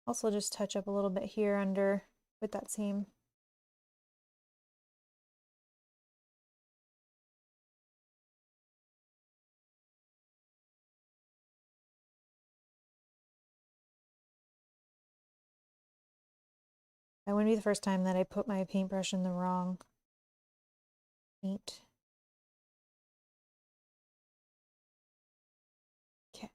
also just touch up a little bit here under with that same. That wouldn't be the first time that I put my paintbrush in the wrong paint. Okay.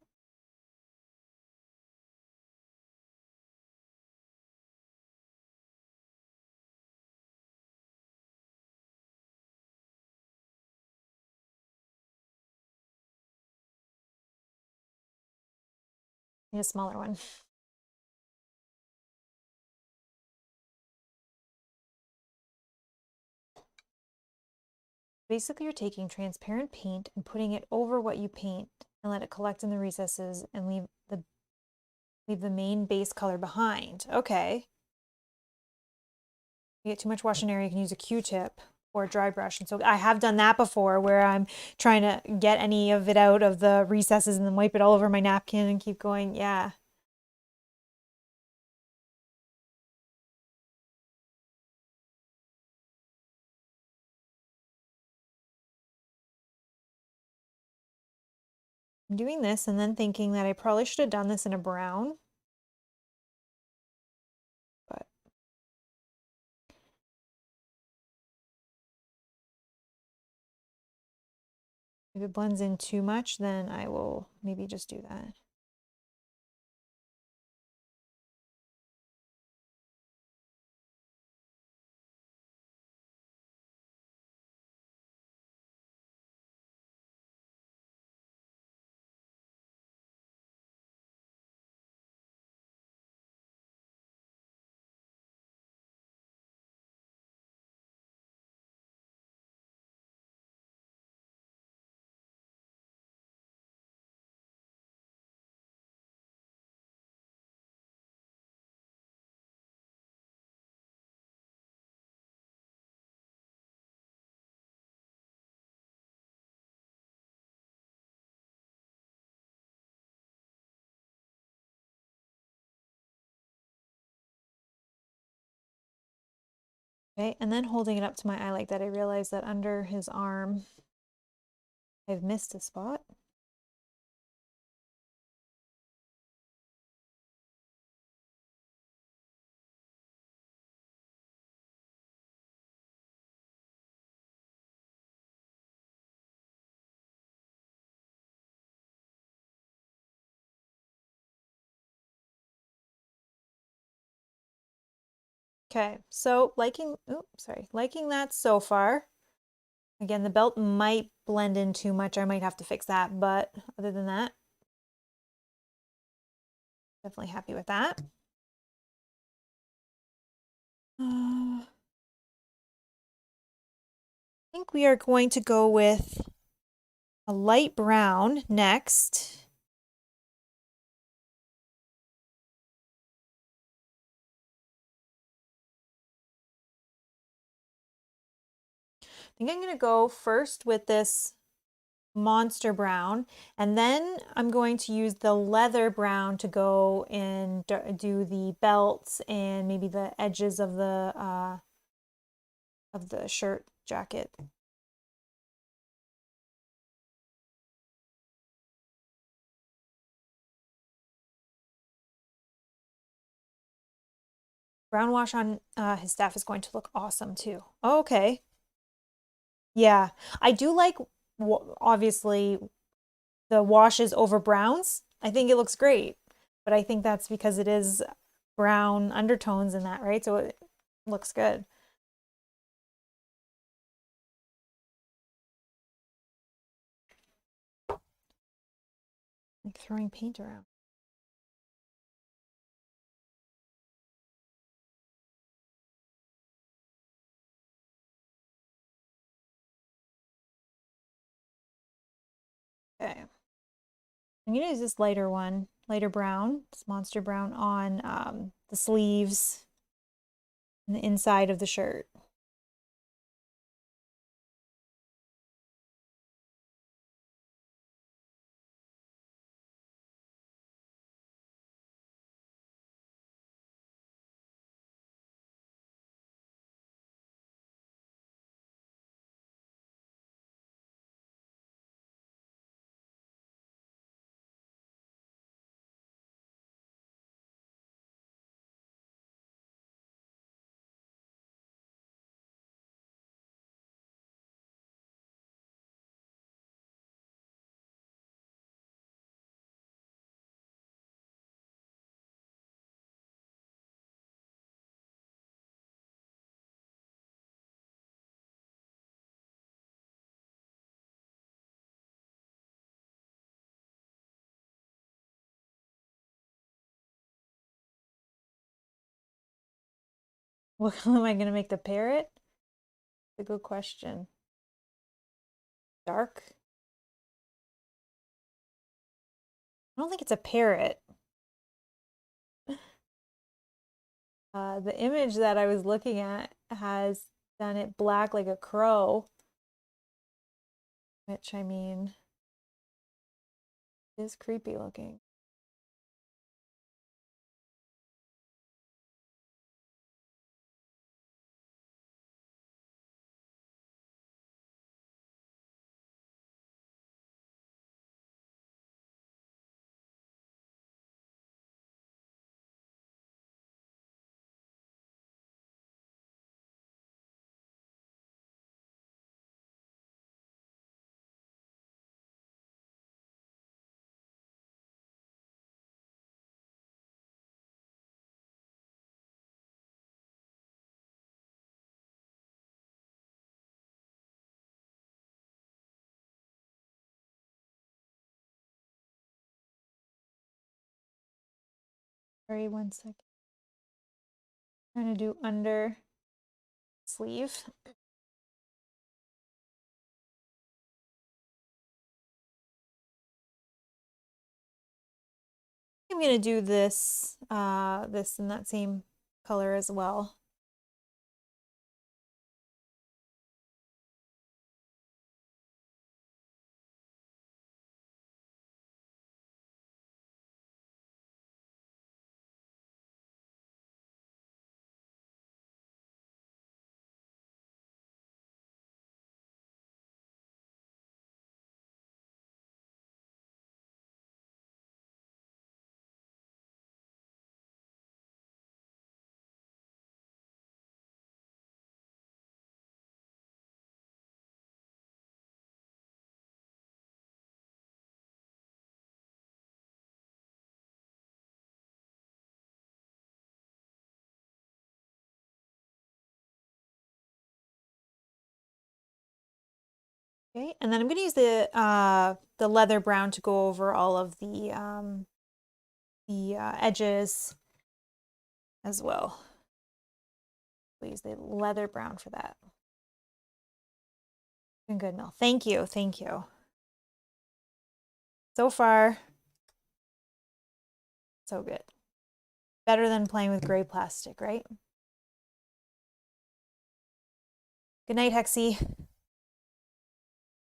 Need a smaller one. Basically, you're taking transparent paint and putting it over what you paint and let it collect in the recesses and leave the main base color behind. Okay. If you get too much wash and air, you can use a Q-tip or a dry brush. And so I have done that before where I'm trying to get any of it out of the recesses and then wipe it all over my napkin and keep going. Yeah. I'm doing this and then thinking that I probably should have done this in a brown. But if it blends in too much, then I will maybe just do that. Okay, and then holding it up to my eye like that, I realized that under his arm, I've missed a spot. Okay, so liking that so far. Again, the belt might blend in too much. I might have to fix that, but other than that, definitely happy with that. I think we are going to go with a light brown next. I think I'm going to go first with this monster brown, and then I'm going to use the leather brown to go and do the belts and maybe the edges of the shirt jacket. Brown wash on his staff is going to look awesome too. Okay. Yeah, I do like obviously the washes over browns. I think it looks great, but I think that's because it is brown undertones in that, right? So it looks good. Like throwing paint around. Okay. I'm gonna use this lighter one, lighter brown, this monster brown on the sleeves and the inside of the shirt. What color am I gonna make the parrot? That's a good question. Dark? I don't think it's a parrot. The image that I was looking at has done it black like a crow, which I mean is creepy looking. Sorry, 1 second. Trying to do under sleeve. I'm gonna do this, this in that same color as well. Okay, and then I'm gonna use the leather brown to go over all of the edges as well. We'll use the leather brown for that. Been good, Mel. Thank you, thank you. So far, so good. Better than playing with gray plastic, right? Good night, Hexie.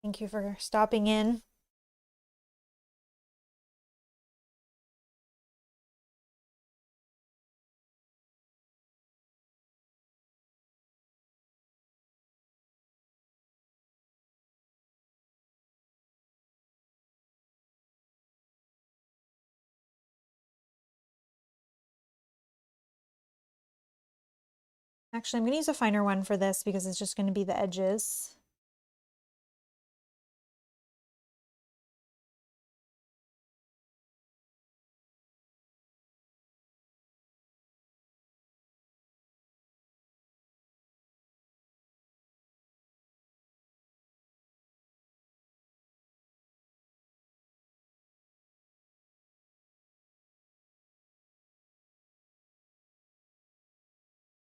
Thank you for stopping in. Actually, I'm going to use a finer one for this because it's just going to be the edges.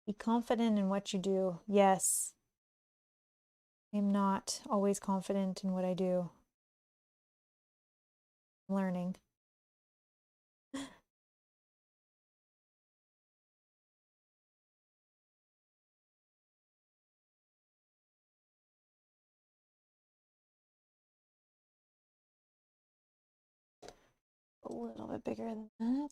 Be confident in what you do. Yes. I'm not always confident in what I do. I'm learning. A little bit bigger than that.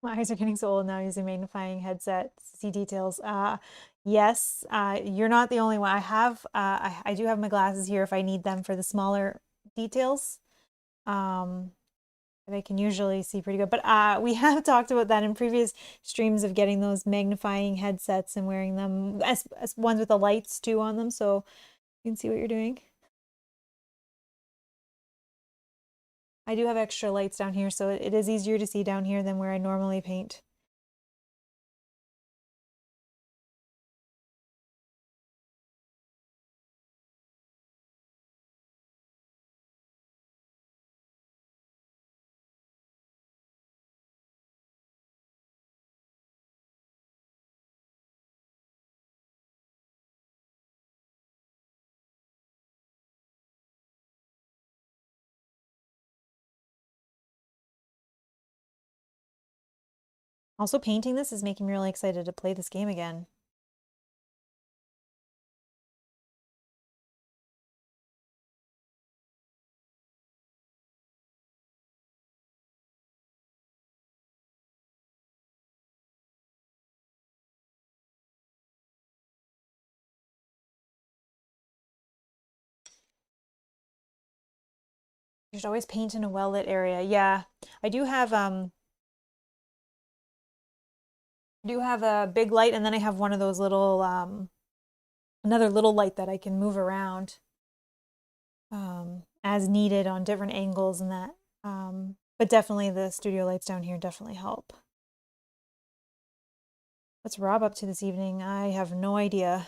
My eyes are getting so old now using magnifying headsets to see details. Yes, you're not the only one. I do have my glasses here if I need them for the smaller details. But I can usually see pretty good. But we have talked about that in previous streams of getting those magnifying headsets and wearing them as ones with the lights too on them, so you can see what you're doing. I do have extra lights down here, so it is easier to see down here than where I normally paint. Also, painting this is making me really excited to play this game again. You should always paint in a well-lit area. Yeah, I do have a big light, and then I have one of those little another little light that I can move around as needed on different angles and that. But definitely the studio lights down here definitely help. What's Rob up to this evening? I have no idea.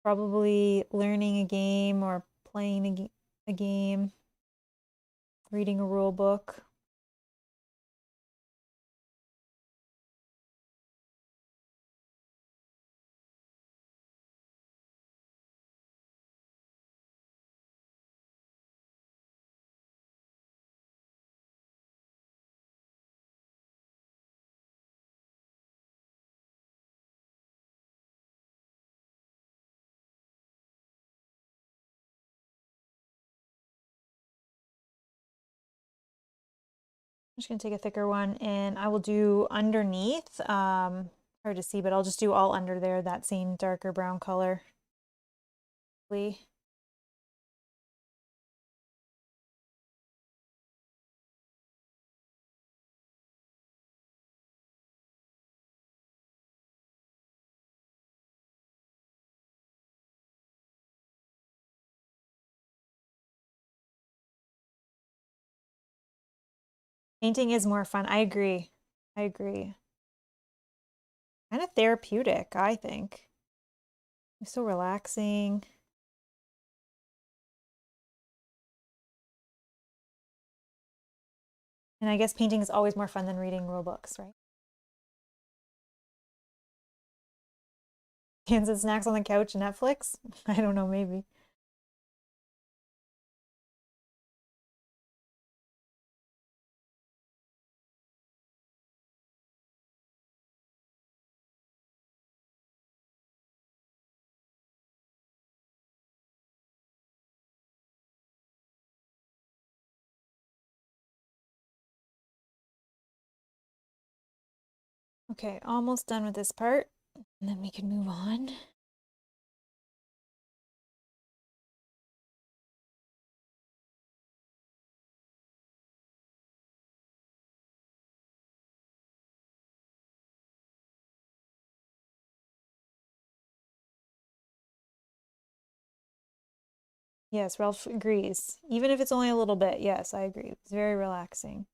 Probably learning a game or playing a game, reading a rule book. just gonna take a thicker one and I will do underneath. Hard to see, but I'll just do all under there, that same darker brown color. Painting is more fun. I agree. I agree. Kind of therapeutic, I think. It's so relaxing. And I guess painting is always more fun than reading rule books, right? Kansas snacks on the couch, Netflix? I don't know, maybe. Okay, almost done with this part. And then we can move on. Yes, Ralph agrees. Even if it's only a little bit, yes, I agree. It's very relaxing.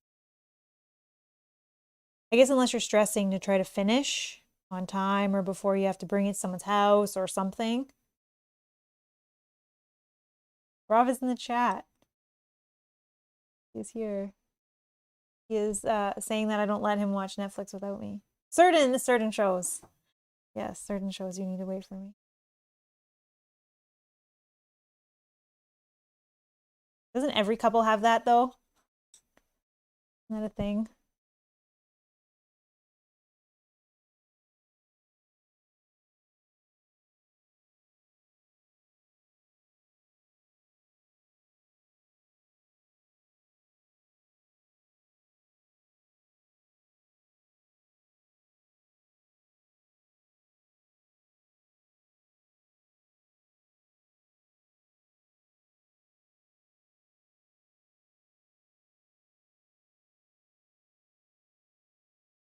I guess unless you're stressing to try to finish on time or before you have to bring it to someone's house or something. Rob is in the chat. He's here. He is saying that I don't let him watch Netflix without me. Certain shows. Yes, certain shows you need to wait for me. Doesn't every couple have that though? Isn't that a thing?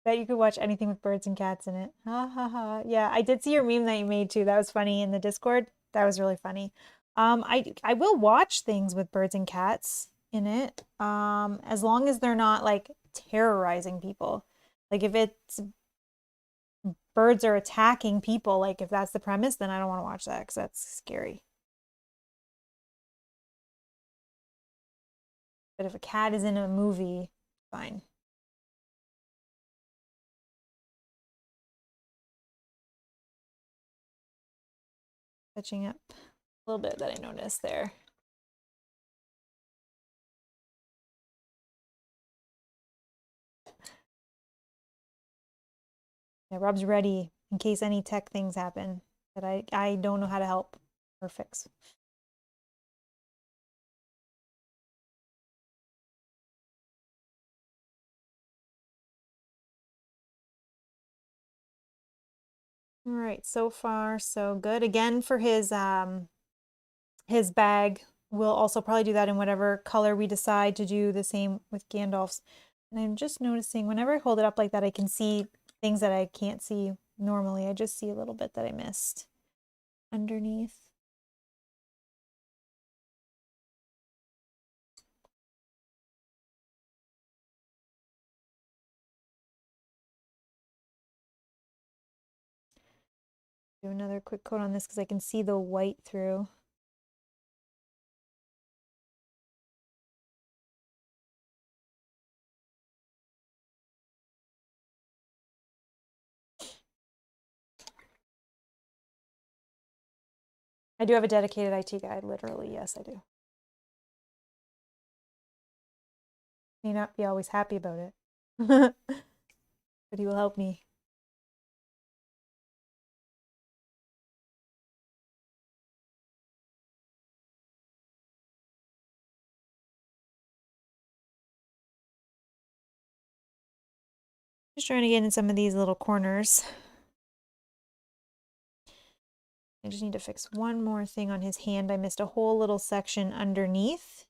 Bet you could watch anything with birds and cats in it. Ha ha ha. Yeah, I did see your meme that you made too. That was funny in the Discord. That was really funny. I will watch things with birds and cats in it. As long as they're not like terrorizing people. Like if it's birds are attacking people, like if that's the premise, then I don't want to watch that because that's scary. But if a cat is in a movie, fine. Touching up a little bit that I noticed there. Yeah, Rob's ready in case any tech things happen that I don't know how to help or fix. All right, so far so good. Again, for his bag, we'll also probably do that in whatever color we decide to do. The same with Gandalf's. And I'm just noticing whenever I hold it up like that, I can see things that I can't see normally. I just see a little bit that I missed underneath. Do another quick coat on this because I can see the white through. I do have a dedicated IT guide, literally. Yes, I do. May not be always happy about it, but he will help me. Just trying to get in some of these little corners. I just need to fix one more thing on his hand. I missed a whole little section underneath.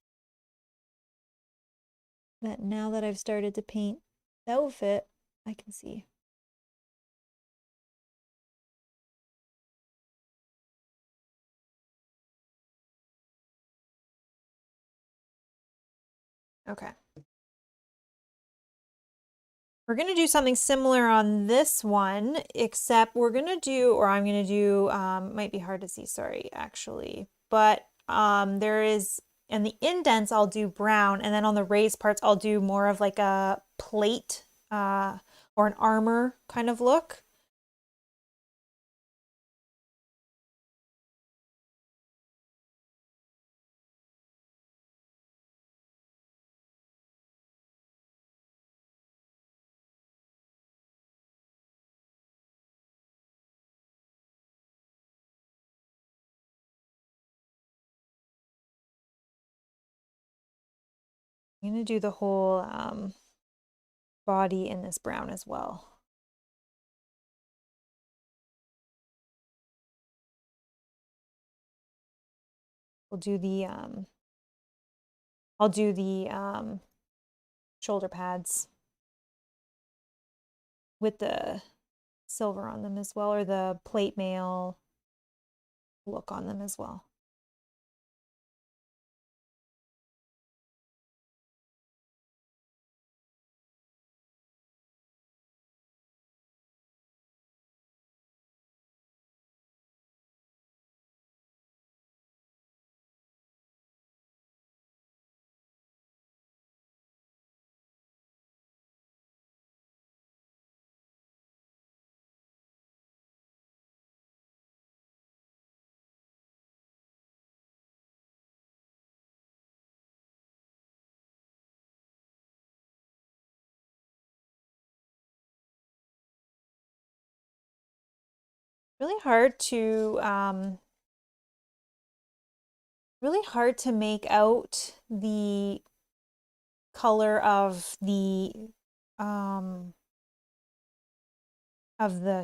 That now that I've started to paint the outfit, I can see. Okay. We're going to do something similar on this one, except we're going to do, or I'm going to do, might be hard to see, sorry, actually. But there is, in the indents, I'll do brown, and then on the raised parts, I'll do more of like a plate or an armor kind of look. I'm going to do the whole body in this brown as well. We'll do the, I'll do the shoulder pads with the silver on them as well, or the plate mail look on them as well. Really hard to make out the color of the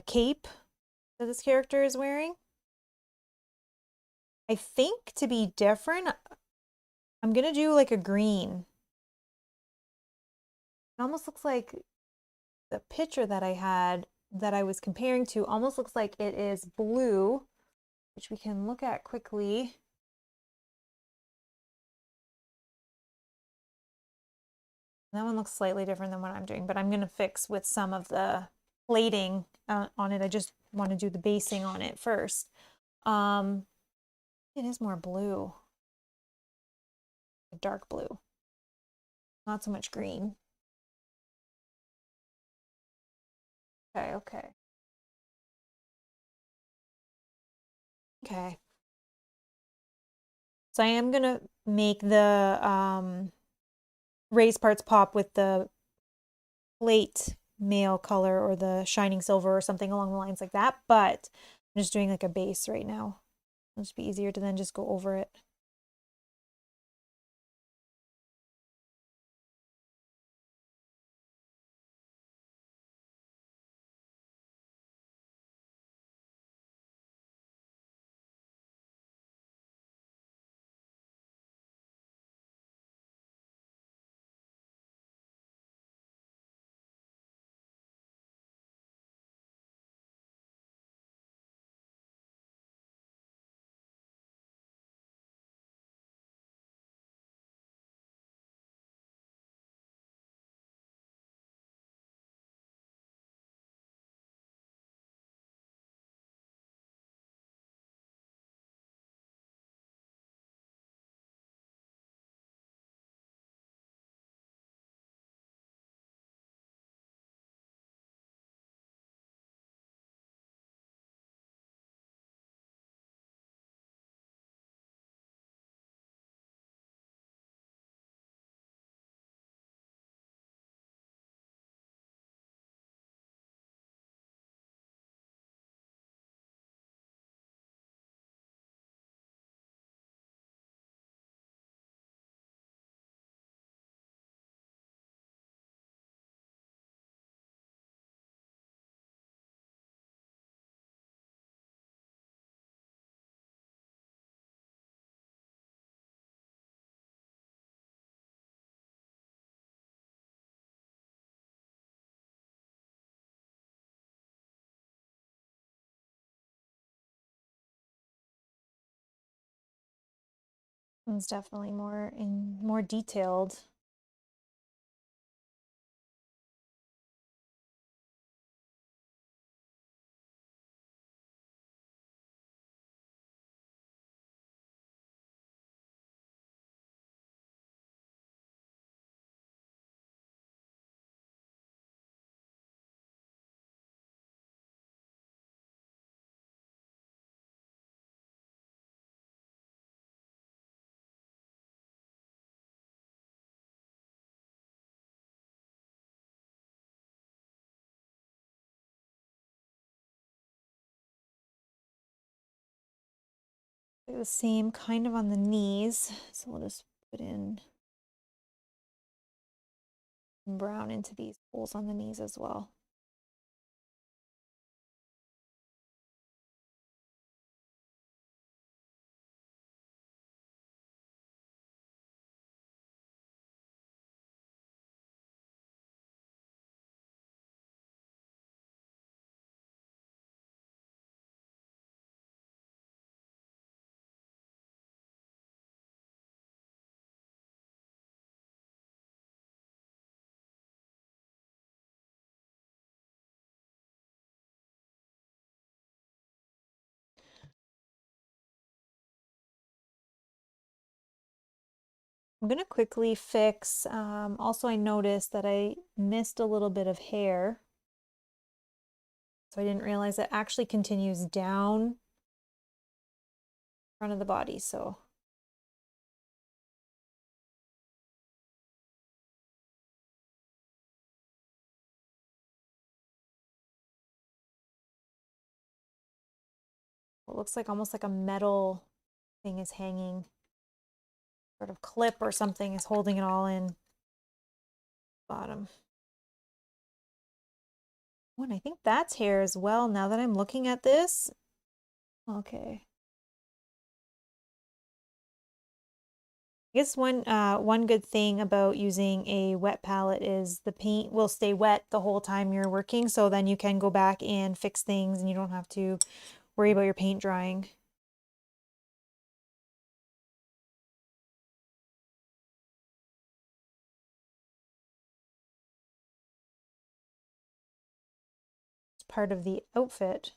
cape that this character is wearing. I think to be different, I'm gonna do like a green. It almost looks like the picture that I had that I was comparing to almost looks like it is blue, which we can look at quickly. That one looks slightly different than what I'm doing, but I'm going to fix with some of the plating on it. I just want to do the basing on it first. It is more blue, dark blue, not so much green. Okay, okay. Okay. So I am going to make the raised parts pop with the plate mail color or the shining silver or something along the lines like that, but I'm just doing like a base right now. It'll just be easier to then just go over it. It's definitely more detailed. The same kind of on the knees, so we'll just put in brown into these holes on the knees as well. I'm gonna quickly fix, also I noticed that I missed a little bit of hair. So I didn't realize it actually continues down front of the body, so. It looks like almost like a metal thing is hanging, sort of clip or something is holding it all in bottom. Oh, and I think that's hair as well now that I'm looking at this. Okay. I guess one good thing about using a wet palette is the paint will stay wet the whole time you're working, so then you can go back and fix things and you don't have to worry about your paint drying. It's part of the outfit.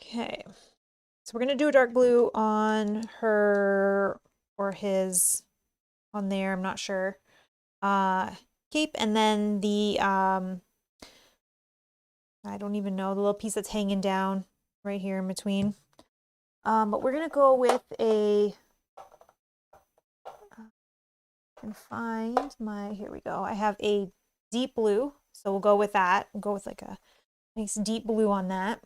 Okay, so we're gonna do a dark blue on her or his on there, I'm not sure. Cape, and then the I don't even know, the little piece that's hanging down right here in between. But we're gonna go with a and find my, here we go. I have a deep blue, so we'll go with that. We'll go with like a nice deep blue on that.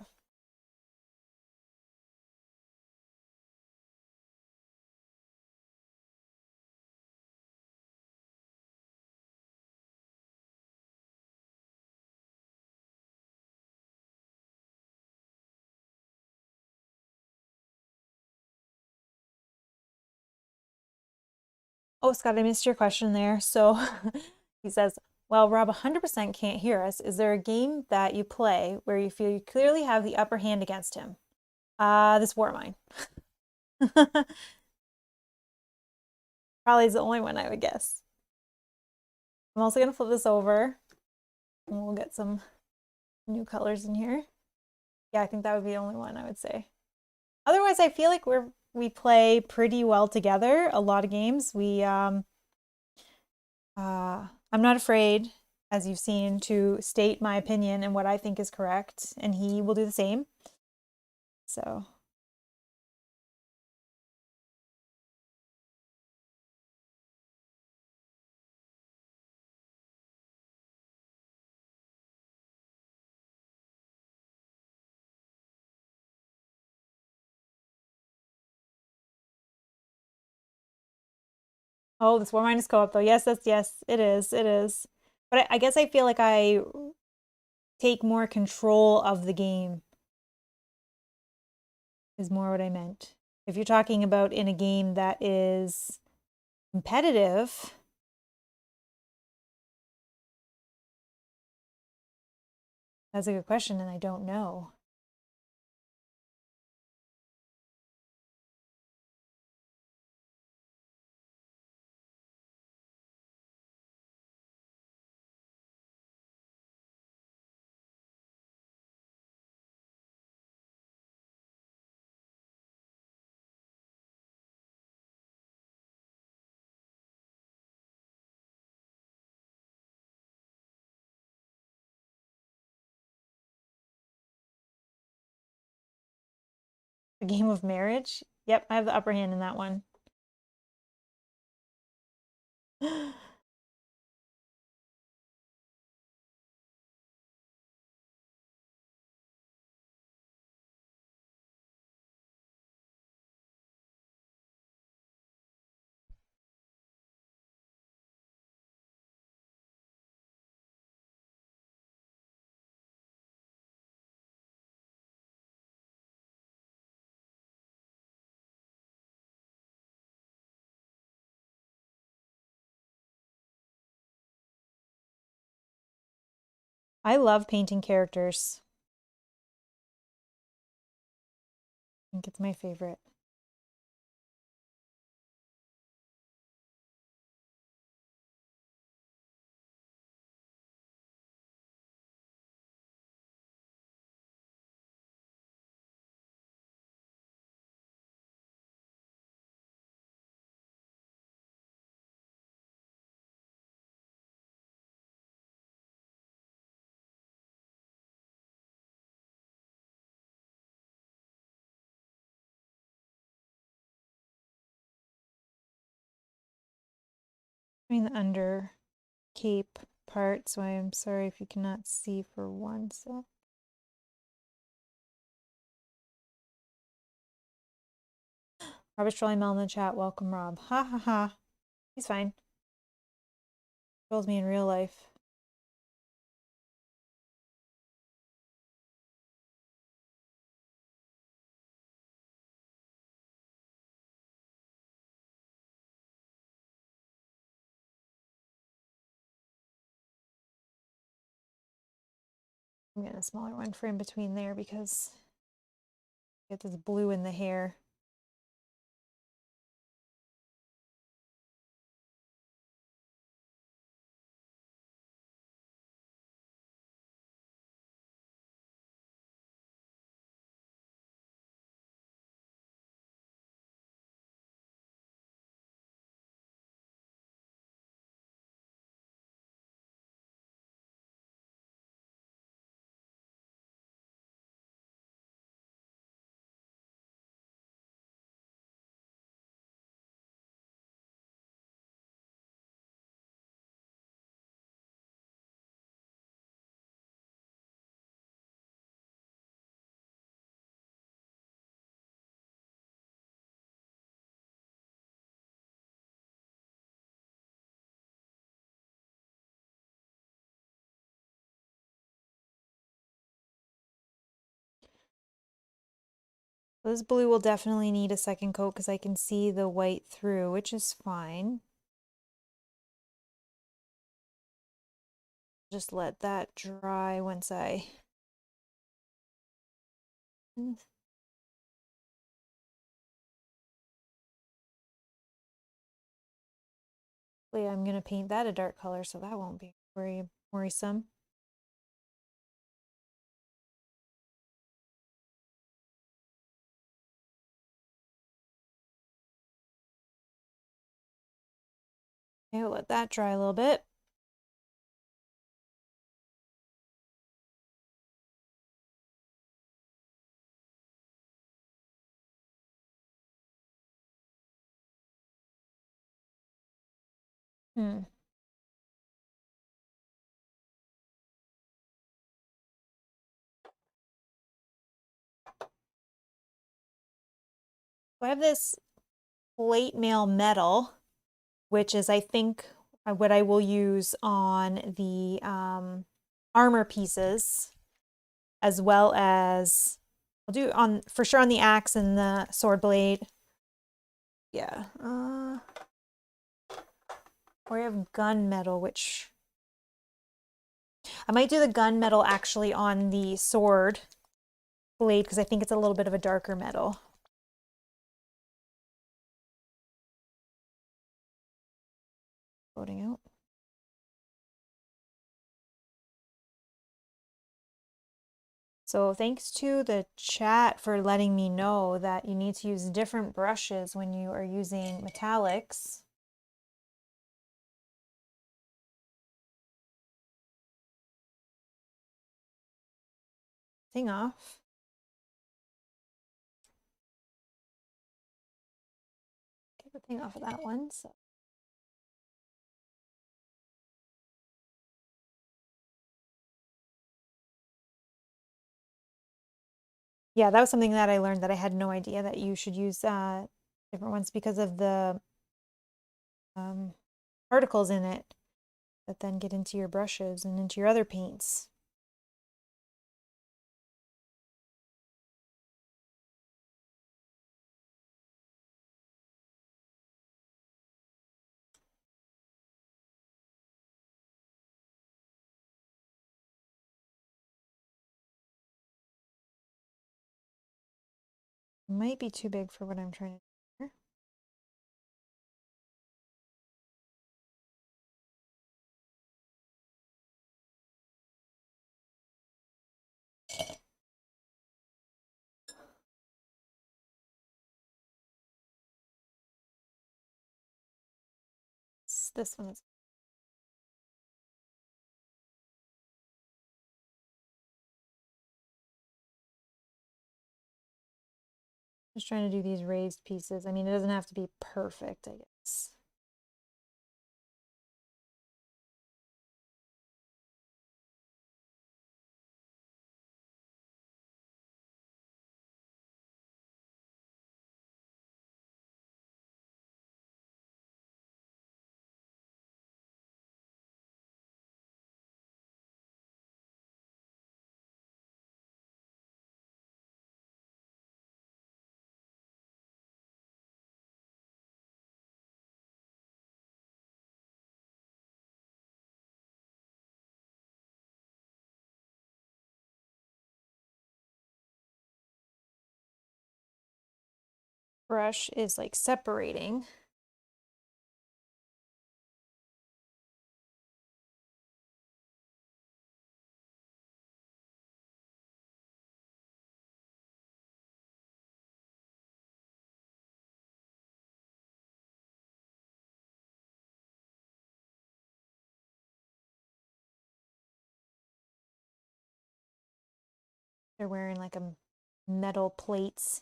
Oh, Scott, I missed your question there. So he says, well, Rob 100% can't hear us. Is there a game that you play where you feel you clearly have the upper hand against him? This War Mine. Probably is the only one I would guess. I'm also gonna flip this over and we'll get some new colors in here. Yeah, I think that would be the only one I would say. Otherwise, I feel like we play pretty well together. A lot of games. I'm not afraid, as you've seen, to state my opinion and what I think is correct, and he will do the same. So. Oh, this 4 minus co-op though. Yes, yes, it is. It is. But I guess I feel like I take more control of the game is more what I meant. If you're talking about in a game that is competitive, that's a good question, and I don't know. A game of marriage? Yep, I have the upper hand in that one. I love painting characters. I think it's my favorite. I mean the under cape part, so I'm sorry if you cannot see for one sec. Robert's trolling Mel in the chat. Welcome, Rob. Ha ha ha. He's fine. Trolls me in real life. I'm getting a smaller one for in between there because I get this blue in the hair. This blue will definitely need a second coat because I can see the white through, which is fine. Just let that dry once I... I'm going to paint that a dark color, so that won't be very worrisome. Okay, we'll let that dry a little bit. Hmm. So I have this plate mail metal which is, I think, what I will use on the Armour pieces, as well as I'll do on for sure on the axe and the sword blade. Yeah. We have gunmetal, which I might do the gunmetal actually on the sword blade because I think it's a little bit of a darker metal. Loading out. So thanks to the chat for letting me know that you need to use different brushes when you are using metallics. Thing off. Get the thing off of that one. So. Yeah, that was something that I learned that I had no idea that you should use different ones because of the particles in it that then get into your brushes and into your other paints. Might be too big for what I'm trying to do here. This one is. Just trying to do these raised pieces. I mean, it doesn't have to be perfect, I guess. Brush is like separating. They're wearing like a metal plates.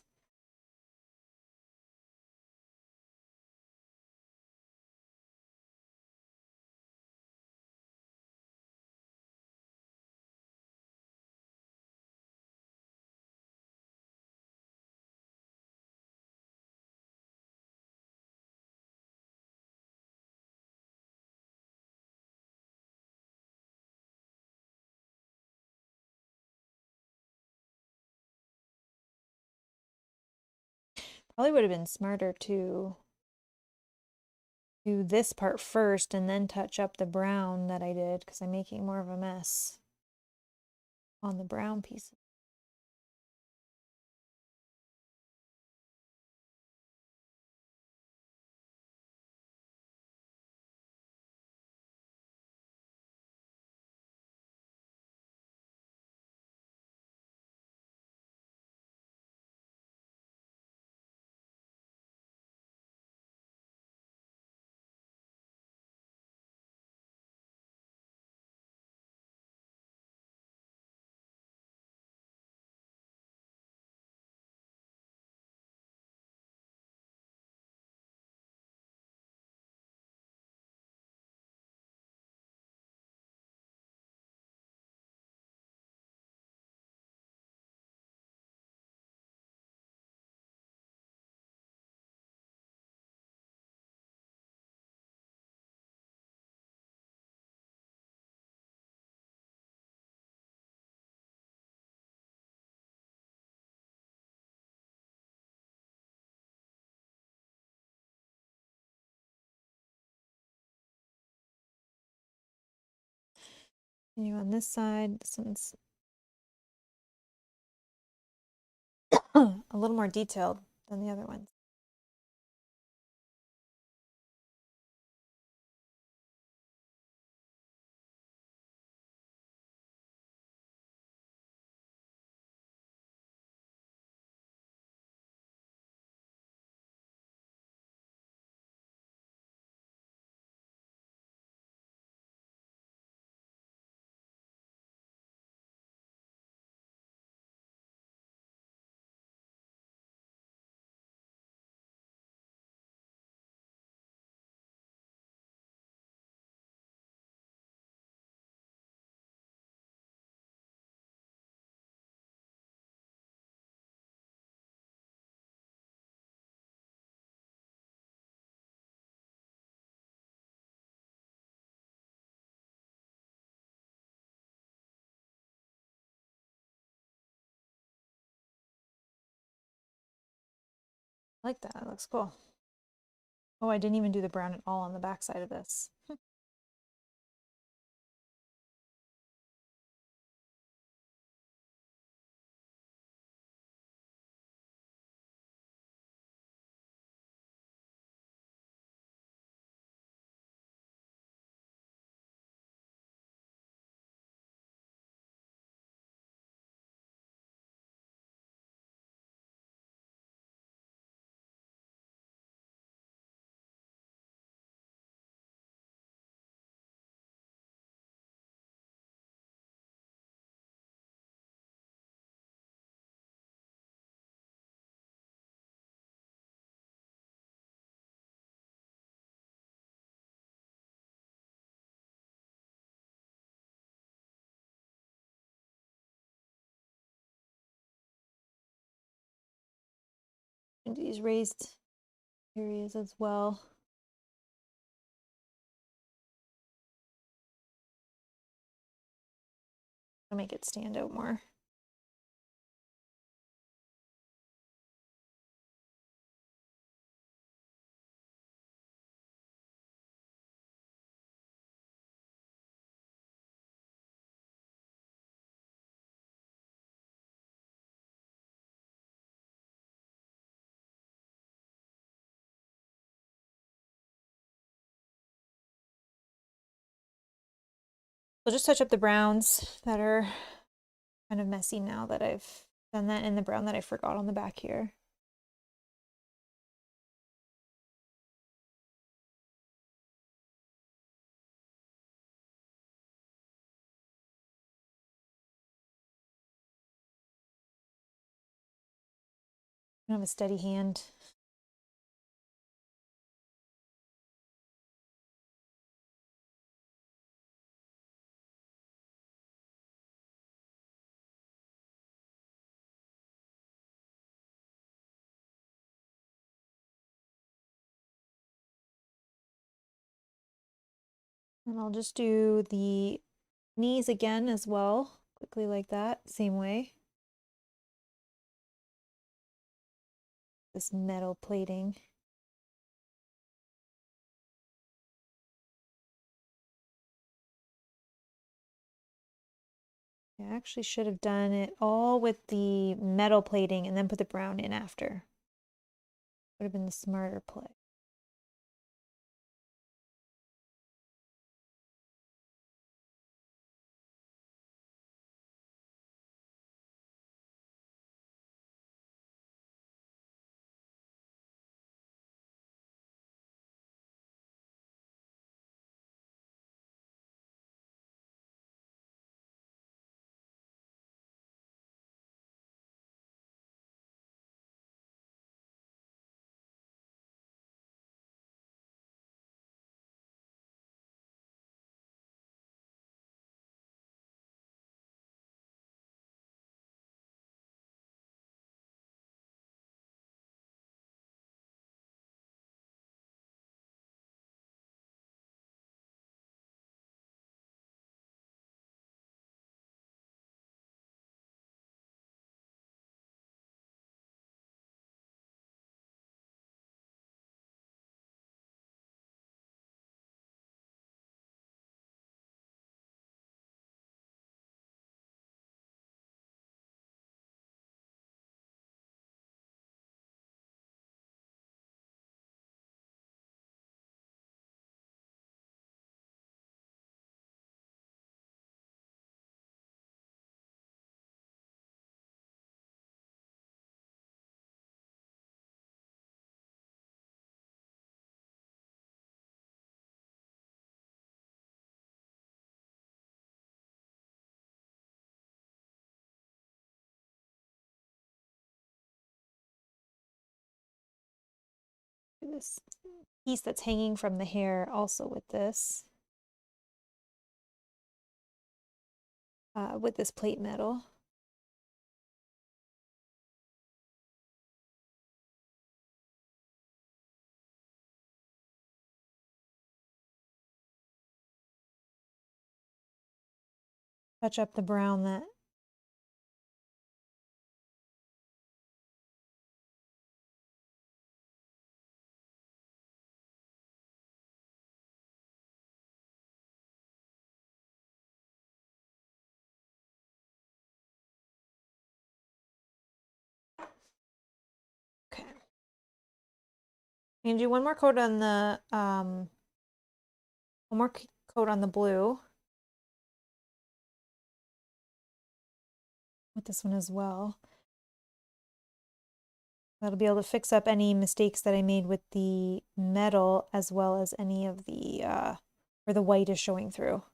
Probably would have been smarter to do this part first and then touch up the brown that I did because I'm making more of a mess on the brown pieces. Continue on this side. This one's a little more detailed than the other ones. I like that. That looks cool. Oh, I didn't even do the brown at all on the back side of this. And these raised areas as well. I'll make it stand out more. I'll just touch up the browns that are kind of messy now that I've done that, and the brown that I forgot on the back here. I don't have a steady hand. And I'll just do the knees again as well, quickly like that, same way. This metal plating. I actually should have done it all with the metal plating and then put the brown in after. Would have been the smarter play. do this piece that's hanging from the hair also with this plate metal. Touch up the brown that okay. I'm gonna do one more coat on the coat on the blue with this one as well. That'll be able to fix up any mistakes that I made with the metal, as well as any of the where the white is showing through.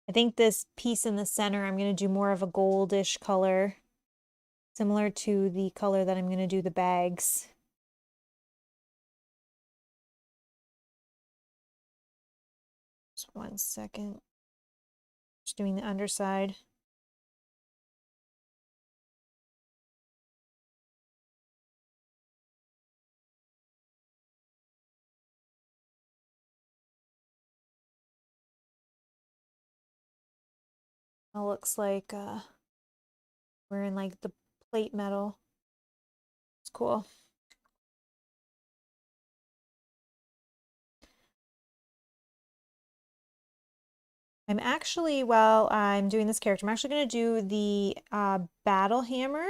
I think this piece in the center, I'm going to do more of a goldish color, similar to the color that I'm going to do the bags. Just 1 second. Just doing the underside. It looks like we're in like the plate metal. It's cool. I'm actually, while I'm doing this character, I'm actually going to do the battle hammer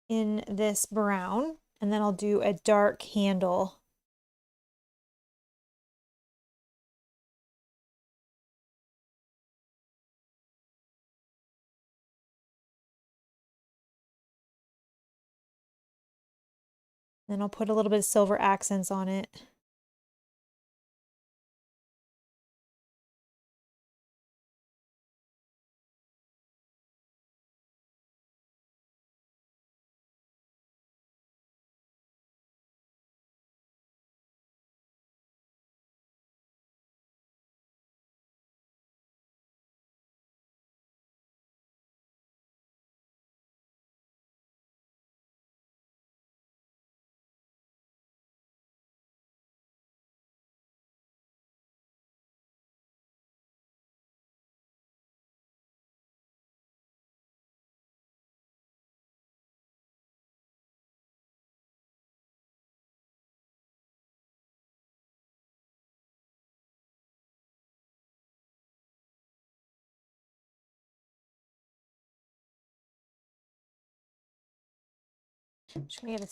in this brown, and then I'll do a dark handle. Then I'll put a little bit of silver accents on it. Just gonna get a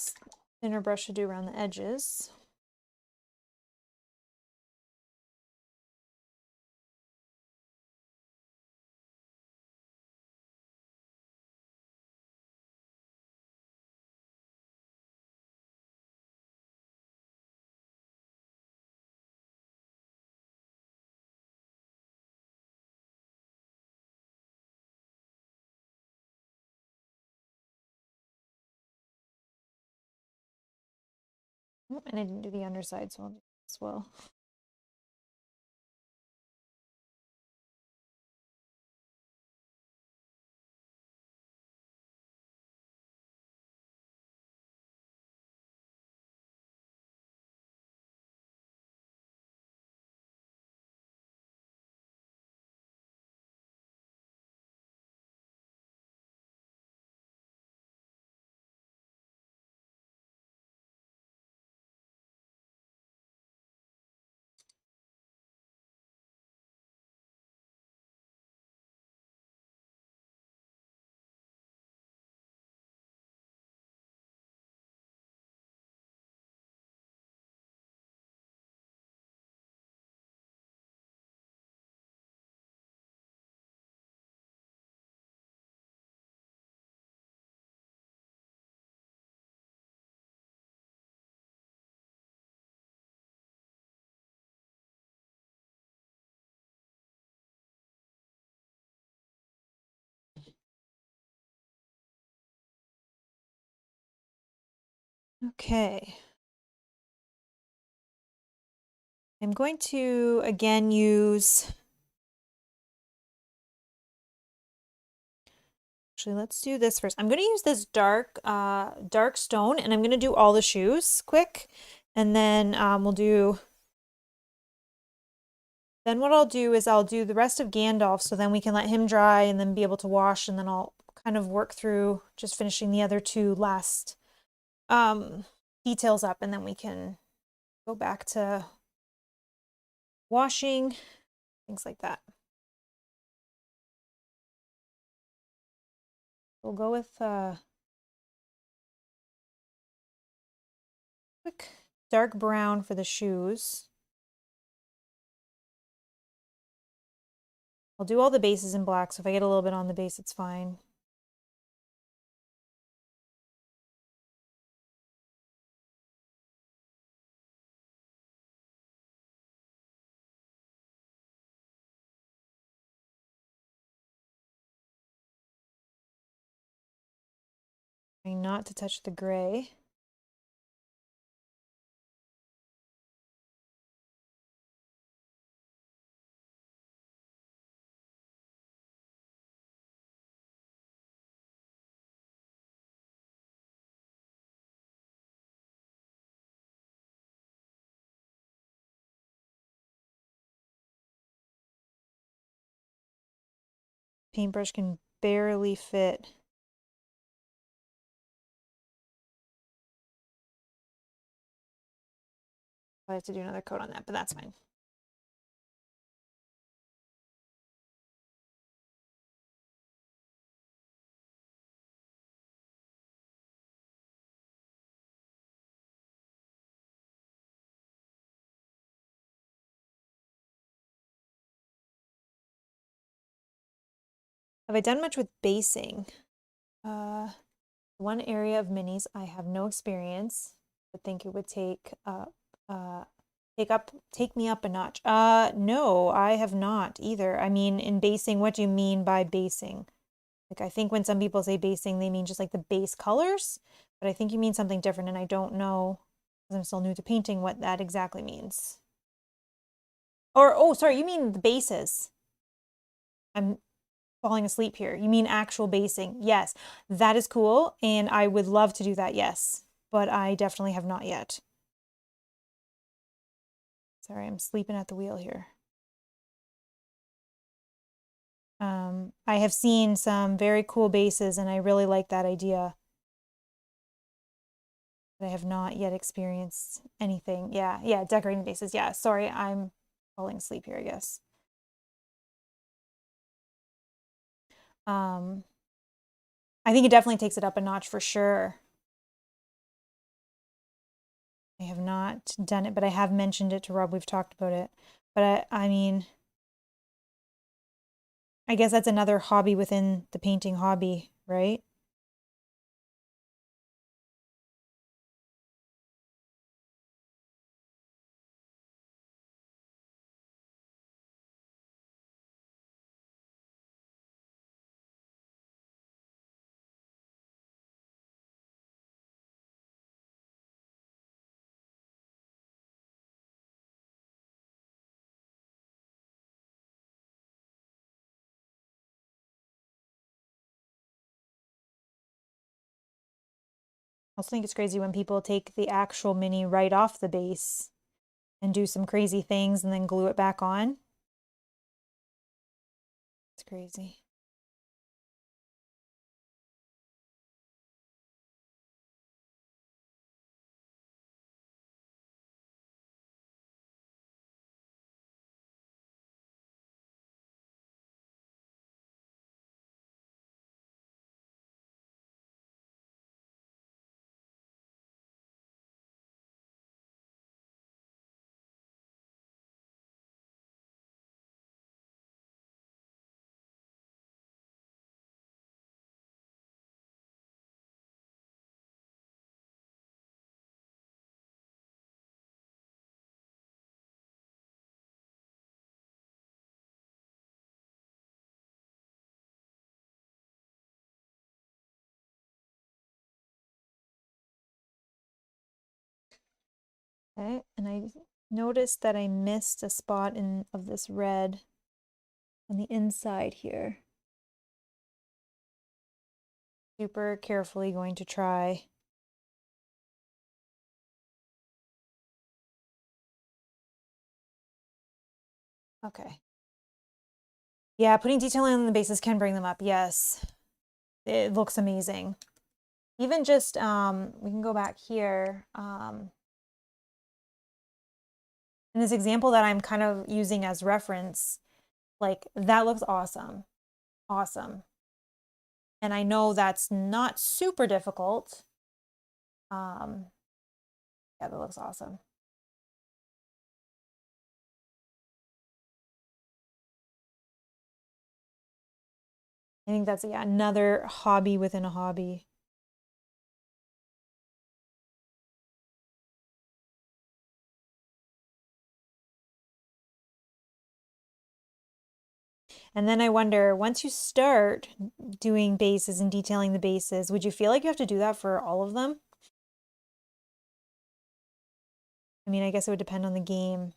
thinner brush to do around the edges. And I didn't do the underside, so I'll do this as well. Okay. I'm going to again use, actually let's do this first. I'm going to use this dark stone, and I'm going to do all the shoes quick, and then then what I'll do is I'll do the rest of Gandalf, so then we can let him dry and then be able to wash, and then I'll kind of work through just finishing the other two last details up, and then we can go back to washing, things like that. We'll go with quick dark brown for the shoes. I'll do all the bases in black, so if I get a little bit on the base, it's fine. Trying not to touch the gray. Paintbrush can barely fit. I have to do another coat on that, but that's fine. Have I done much with basing? One area of minis I have no experience, but think it would take me up a notch. No, I have not either. I mean, in basing, what do you mean by basing? Like, I think when some people say basing, they mean just like the base colors, but I think you mean something different, and I don't know, because I'm still new to painting, what that exactly means. Or, oh, sorry, you mean the bases. I'm falling asleep here. You mean actual basing? Yes, that is cool, and I would love to do that, yes, but I definitely have not yet. Sorry, I'm sleeping at the wheel here. I have seen some very cool bases, and I really like that idea. But I have not yet experienced anything. Yeah, decorating bases. Yeah, sorry, I'm falling asleep here, I guess. I think it definitely takes it up a notch for sure. I have not done it, but I have mentioned it to Rob. We've talked about it. But I mean, I guess that's another hobby within the painting hobby, right? I also think it's crazy when people take the actual mini right off the base and do some crazy things and then glue it back on. It's crazy. Okay, and I noticed that I missed a spot of this red on the inside here. Super carefully going to try. Okay. Yeah, putting detailing on the bases can bring them up. Yes. It looks amazing. Even just, we can go back here. In this example that I'm kind of using as reference, like that looks awesome. Awesome. And I know that's not super difficult. Yeah, that looks awesome. I think that's, yeah, another hobby within a hobby. And then I wonder, once you start doing bases and detailing the bases, would you feel like you have to do that for all of them? I mean, I guess it would depend on the game.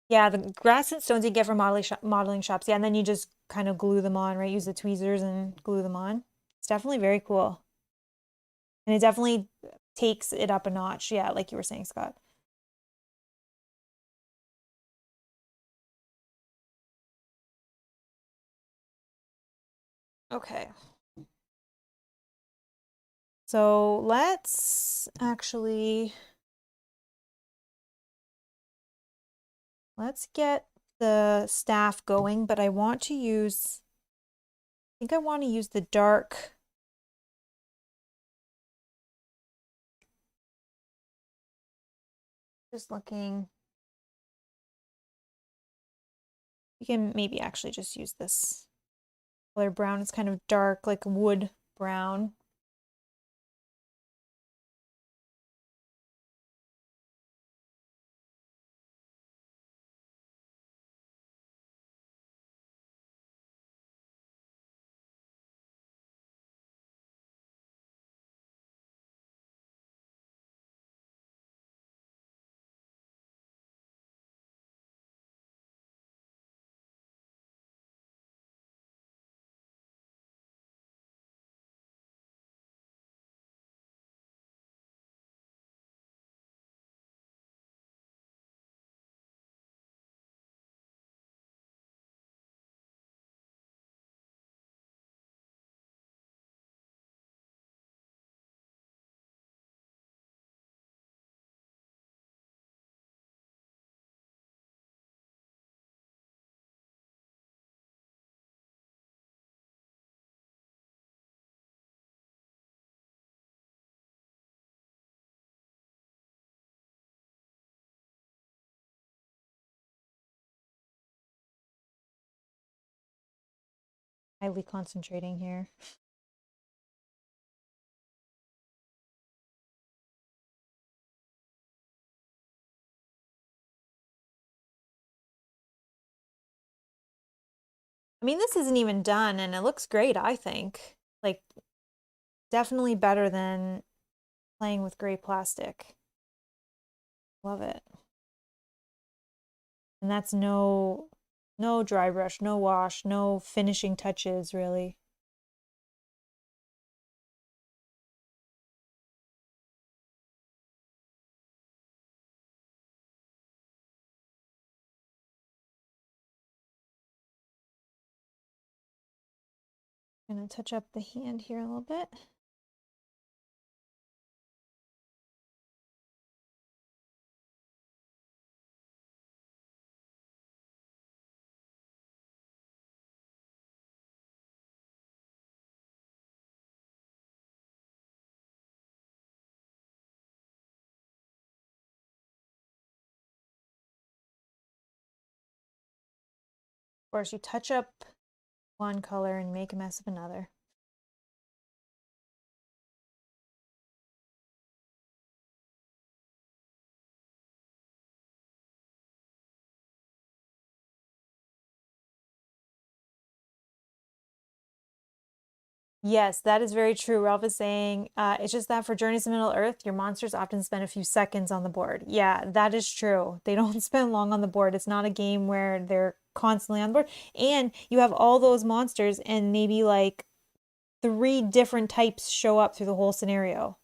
Yeah, the grass and stones you get from modeling shops. Yeah, and then you just kind of glue them on, right? Use the tweezers and glue them on. It's definitely very cool. And it definitely takes it up a notch. Yeah, like you were saying, Scott. Okay. So let's get the staff going, but I think I want to use the dark. Just looking. You can maybe actually just use this color brown. It's kind of dark, like wood brown. Highly concentrating here. I mean, this isn't even done and it looks great, I think. Like, definitely better than playing with gray plastic. Love it. And that's no dry brush, no wash, no finishing touches, really. Gonna touch up the hand here a little bit. Of course, you touch up one color and make a mess of another. Yes, that is very true. Ralph is saying, it's just that for Journeys to Middle-earth, your monsters often spend a few seconds on the board. Yeah, that is true. They don't spend long on the board. It's not a game where they're constantly on the board. And you have all those monsters and maybe like three different types show up through the whole scenario.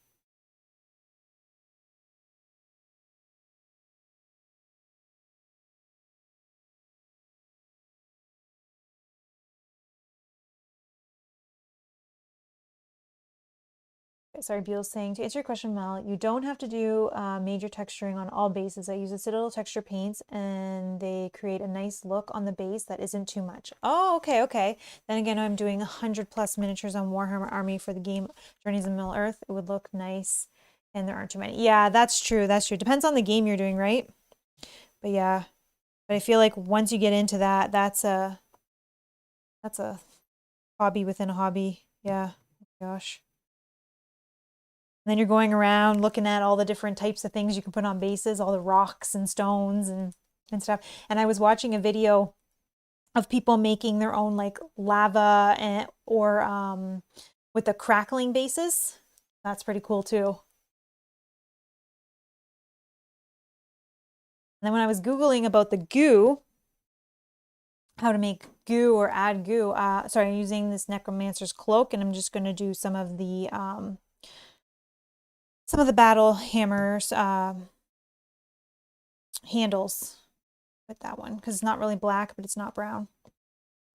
Sorry, Beal's saying, to answer your question, Mel, you don't have to do major texturing on all bases. I use a Citadel texture paints and they create a nice look on the base that isn't too much. Oh, okay, okay. Then again, I'm doing 100+ miniatures on Warhammer Army for the game Journeys in Middle-earth. It would look nice and there aren't too many. Yeah, that's true. That's true. Depends on the game you're doing, right? But yeah, but I feel like once you get into that, that's a hobby within a hobby. Yeah. Oh, gosh. And then you're going around looking at all the different types of things you can put on bases, all the rocks and stones and stuff. And I was watching a video of people making their own like lava and or with the crackling bases. That's pretty cool too. And then when I was Googling about the goo, how to make goo or add goo, sorry, I'm using this Necromancer's cloak and I'm just going to do some of the battle hammers handles with that one because it's not really black, but it's not brown.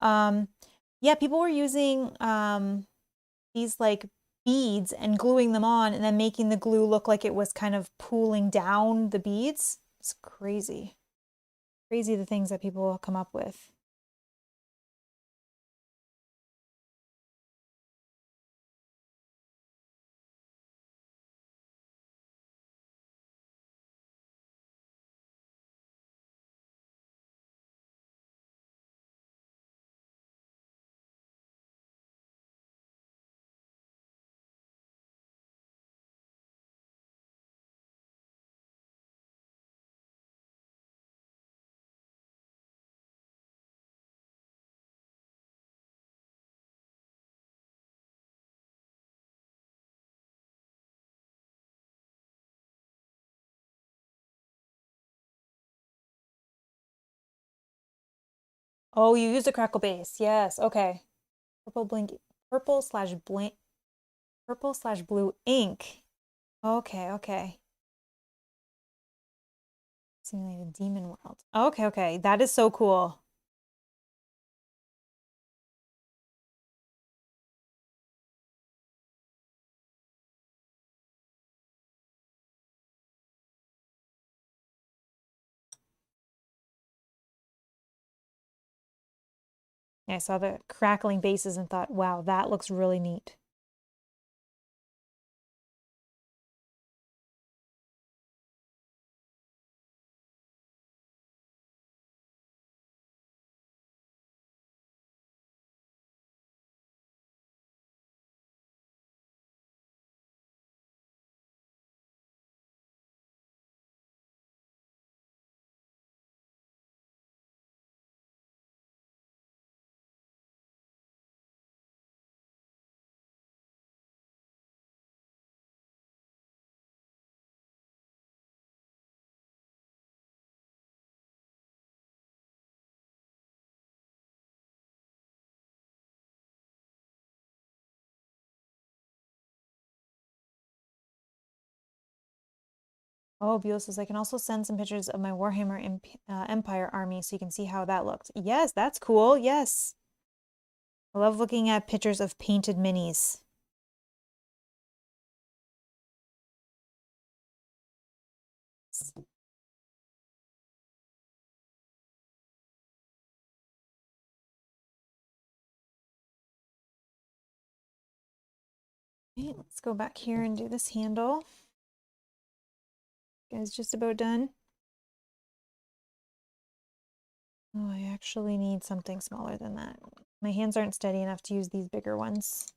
Yeah, people were using these like beads and gluing them on and then making the glue look like it was kind of pooling down the beads. It's crazy. Crazy the things that people come up with. Oh, you use a crackle base. Yes. Okay. Purple blink, purple slash blue ink. Okay. Okay. Simulated demon world. Okay. Okay. That is so cool. Yeah, I saw the crackling bases and thought, wow, that looks really neat. Oh, Beal says I can also send some pictures of my Warhammer Empire army so you can see how that looked. Yes, that's cool. Yes. I love looking at pictures of painted minis. Okay, let's go back here and do this handle. Guys, just about done. Oh, I actually need something smaller than that. My hands aren't steady enough to use these bigger ones.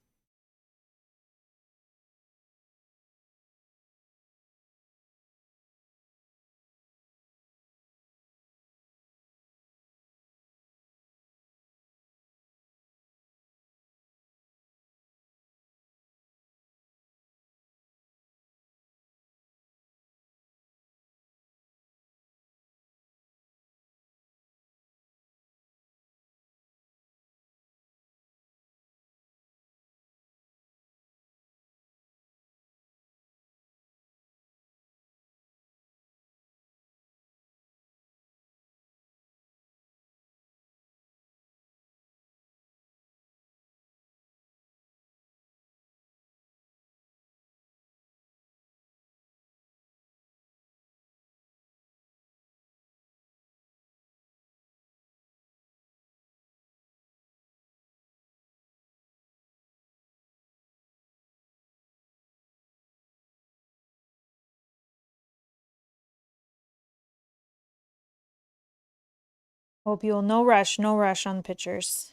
Hope you'll no rush on the pictures.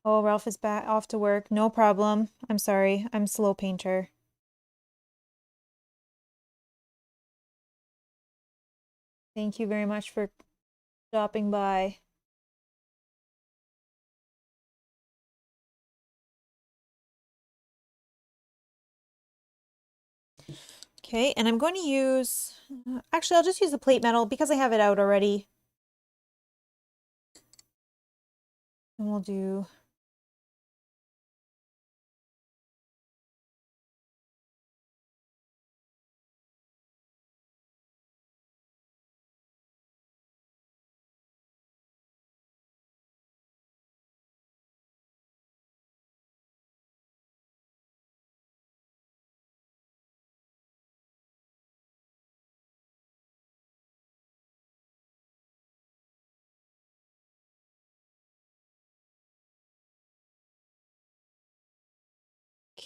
Oh, Ralph is back off to work. No problem. I'm sorry. I'm slow painter. Thank you very much for stopping by. Okay, and I'm going to use, actually, I'll just use the plate metal because I have it out already. And we'll do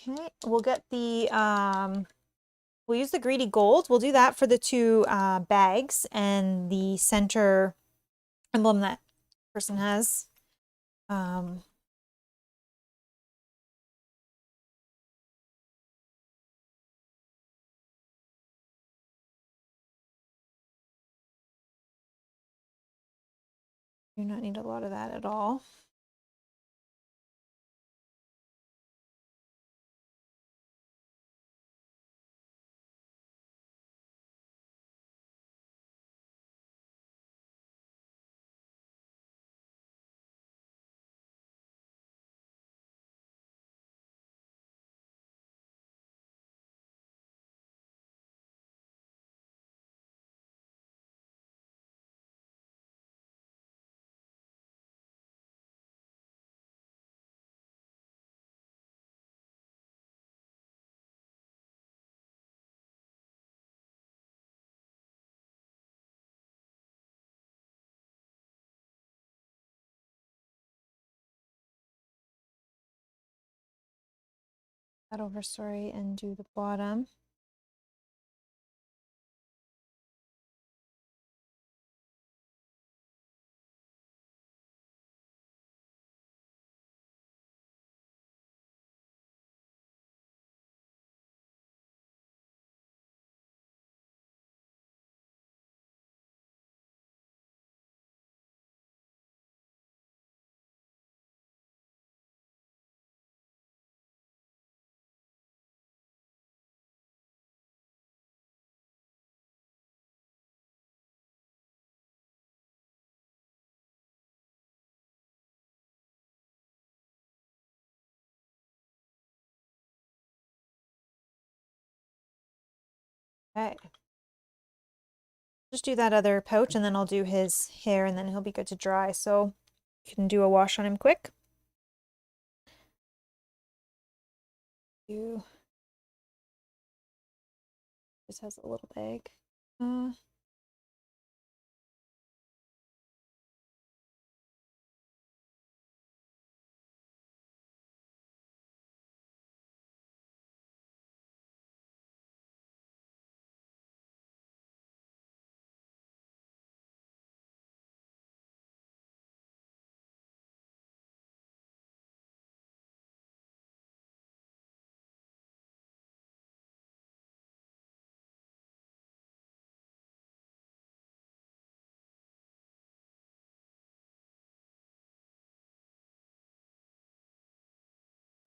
okay, we'll get the, we'll use the greedy gold. We'll do that for the two bags and the center emblem that person has. Do not need a lot of that at all. That over, sorry, and do the bottom. Okay. Just do that other pouch and then I'll do his hair and then he'll be good to dry. So you can do a wash on him quick. You just has a little bag.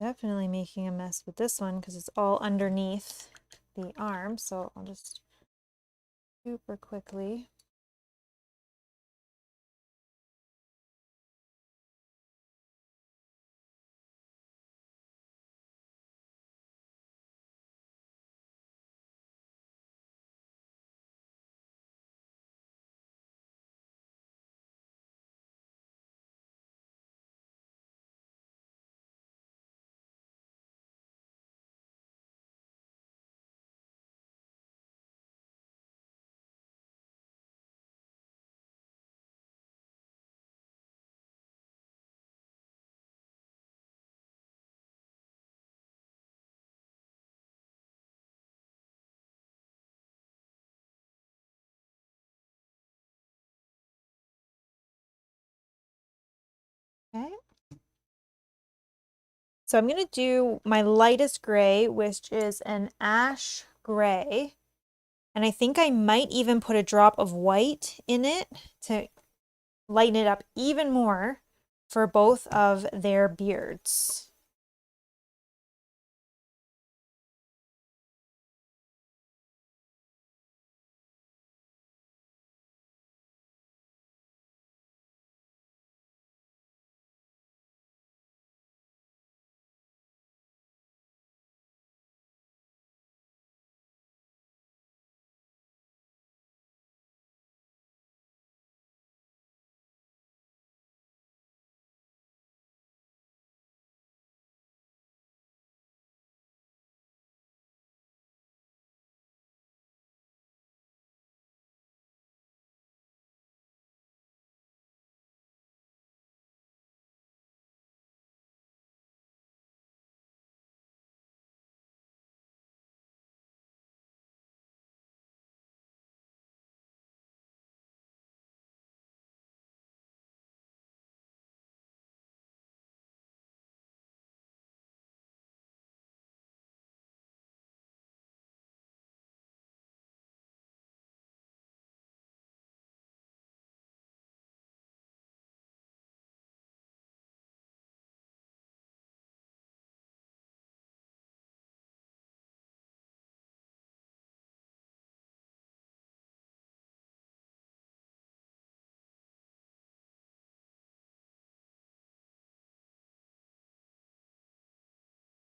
Definitely making a mess with this one because it's all underneath the arm. So I'll just super quickly. So I'm going to do my lightest gray, which is an ash gray. And I think I might even put a drop of white in it to lighten it up even more for both of their beards.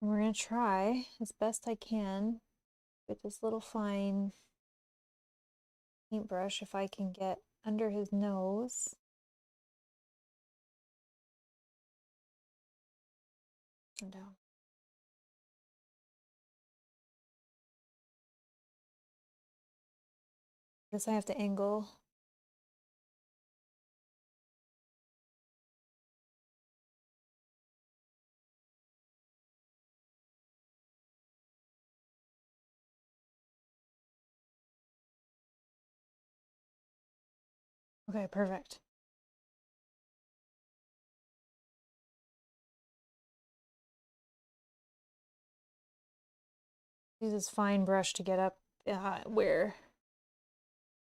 And we're going to try as best I can with this little fine paintbrush if I can get under his nose. And down. Guess I have to angle. Okay, perfect. Use this fine brush to get up where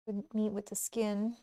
it would meet with the skin.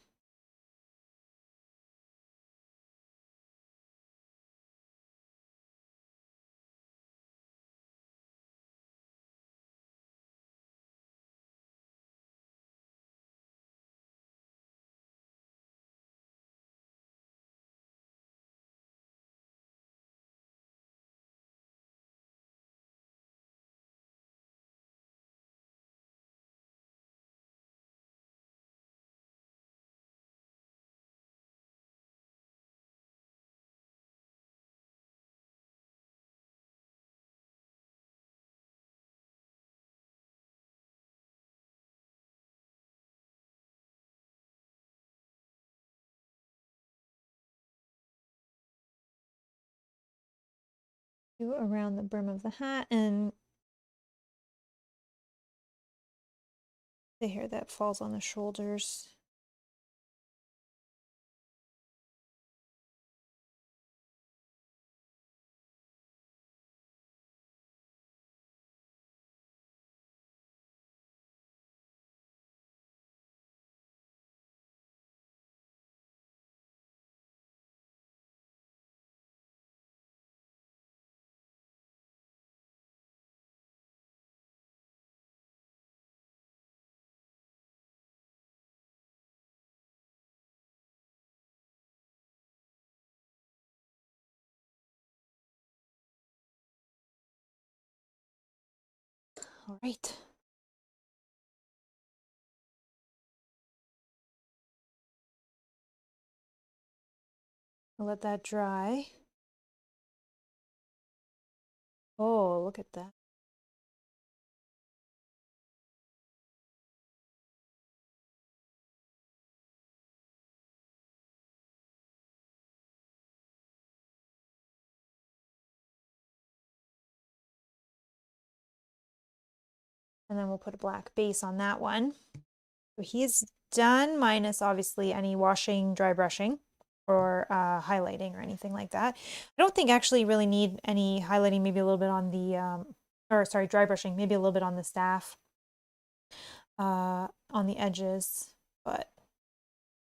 Do around the brim of the hat and the hair that falls on the shoulders. All right. I'll let that dry. Oh, look at that. And then we'll put a black base on that one. So he's done, minus obviously any washing, dry brushing. or highlighting or anything like that. I don't think actually really need any highlighting, maybe a little bit on the, or sorry, dry brushing, maybe a little bit on the staff, on the edges. But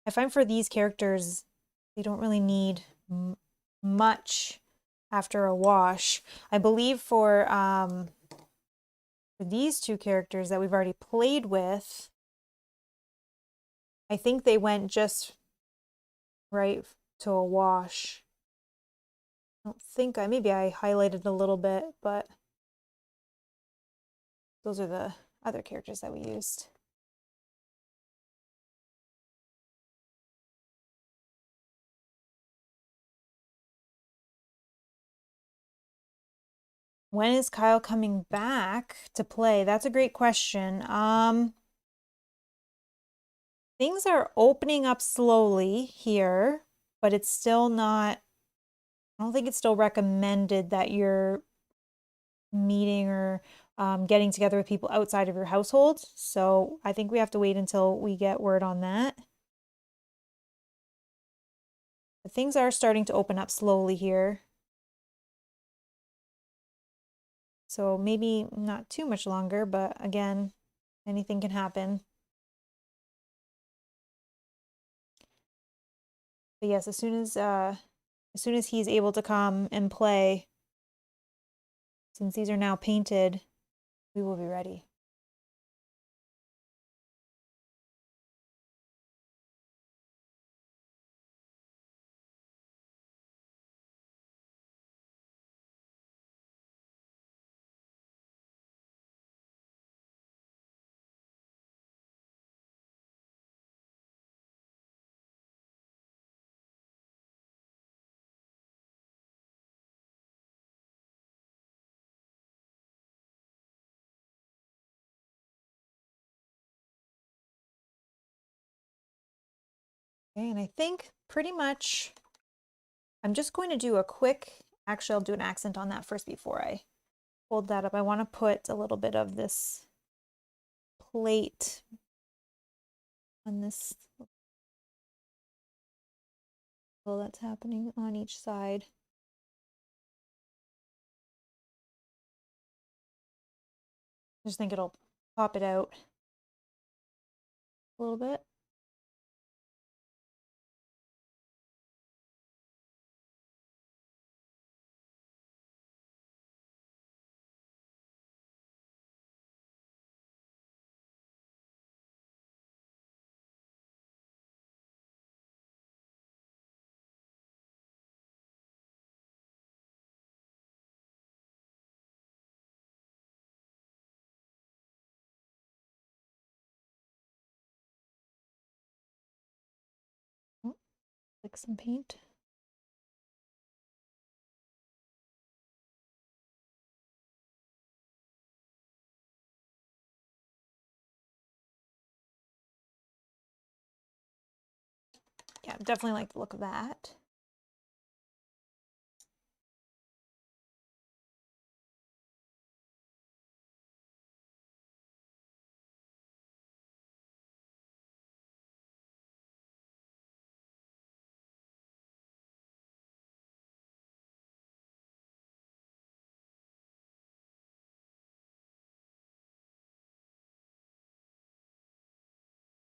I find for these characters, they don't really need much after a wash. I believe for these two characters that we've already played with, I think they went just right to a wash. I don't think maybe I highlighted a little bit, but those are the other characters that we used. When is Kyle coming back to play? That's a great question. Things are opening up slowly here, but it's still not, I don't think it's still recommended that you're meeting or getting together with people outside of your household. So I think we have to wait until we get word on that. But things are starting to open up slowly here. So maybe not too much longer, but again, anything can happen. But yes, as soon as he's able to come and play, since these are now painted, we will be ready. Okay, and I think pretty much I'm just going to do a quick, actually I'll do an accent on that first before I hold that up. I want to put a little bit of this plate on this that's happening on each side. I just think it'll pop it out a little bit. Oh, like some paint. Yeah, definitely like the look of that.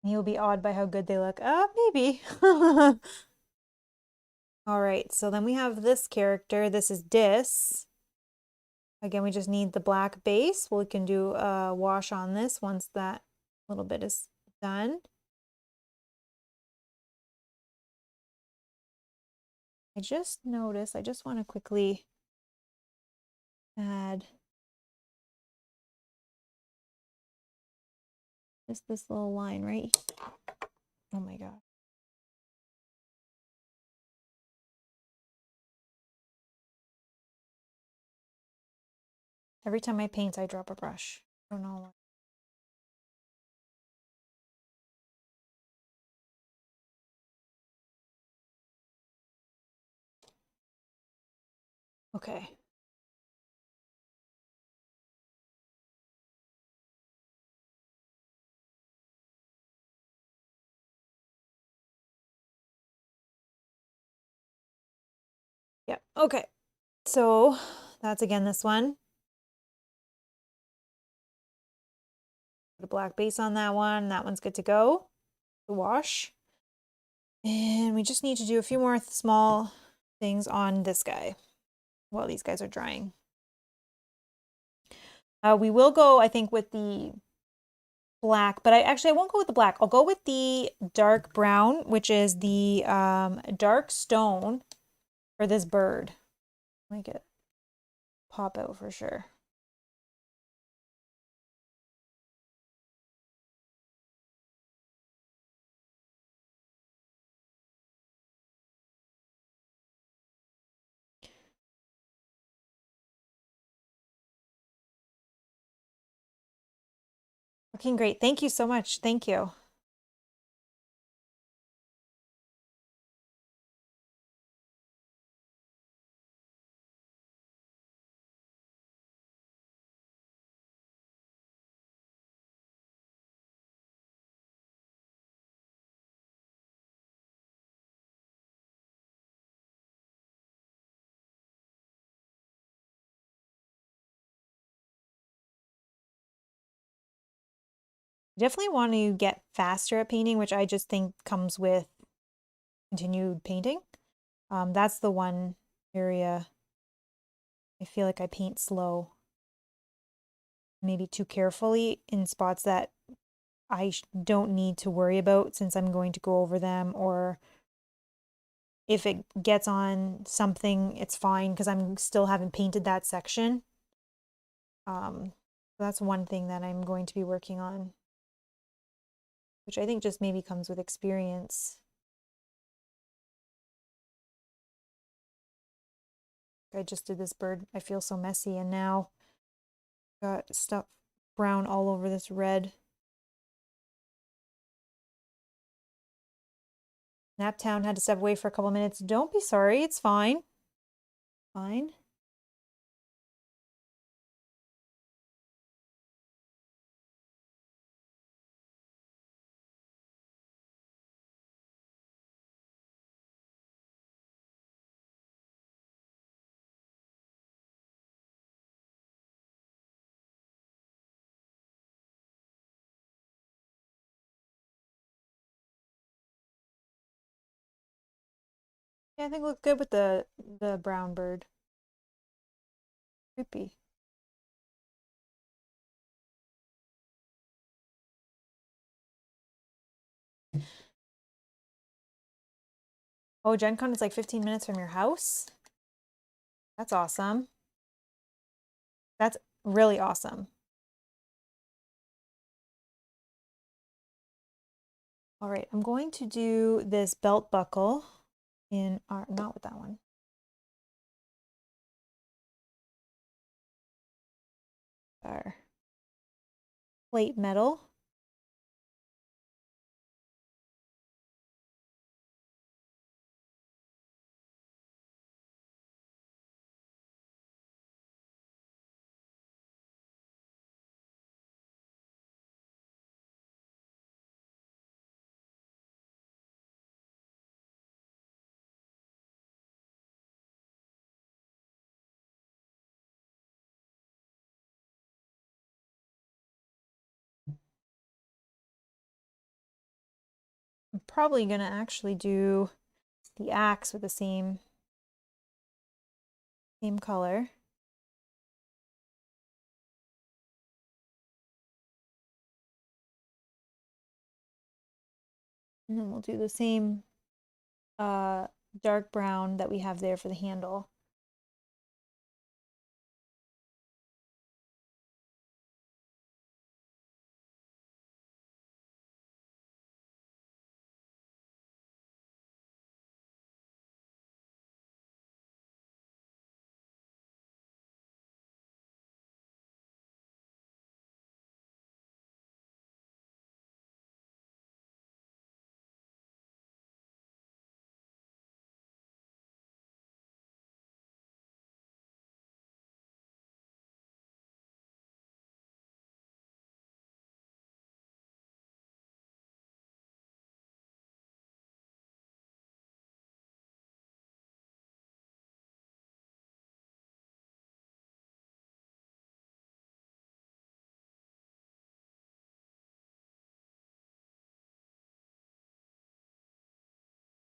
You'll be awed by how good they look. Maybe. All right, so then we have this character. This is Dis. Again, we just need the black base. We can do a wash on this once that little bit is done. I just noticed, I just want to quickly add just this little line right here. Oh my God. Every time I paint, I drop a brush. I don't know why. Okay. Okay, so that's again this one. Put a black base on that one. That one's good to go. The wash. And we just need to do a few more small things on this guy while these guys are drying. We will go, I think, with the black, but I won't go with the black. I'll go with the dark brown, which is the dark stone for this bird. Make it pop out for sure. Looking great. Thank you so much. Thank you. Definitely want to get faster at painting, which I just think comes with continued painting. That's the one area I feel like I paint slow, maybe too carefully in spots that I don't need to worry about since I'm going to go over them, or if it gets on something, it's fine because I'm still haven't painted that section. So that's one thing that I'm going to be working on, which I think just maybe comes with experience. I just did this bird. I feel so messy, and now got stuff brown all over this red. Naptown had to step away for a couple minutes. Don't be sorry. It's fine. Fine. Yeah, I think it looks good with the brown bird. Creepy. Oh, Gen Con is like 15 minutes from your house? That's awesome. That's really awesome. All right, I'm going to do this belt buckle in our, not with that one. Our plate metal. I'm probably gonna actually do the axe with the same color. And then we'll do the same dark brown that we have there for the handle.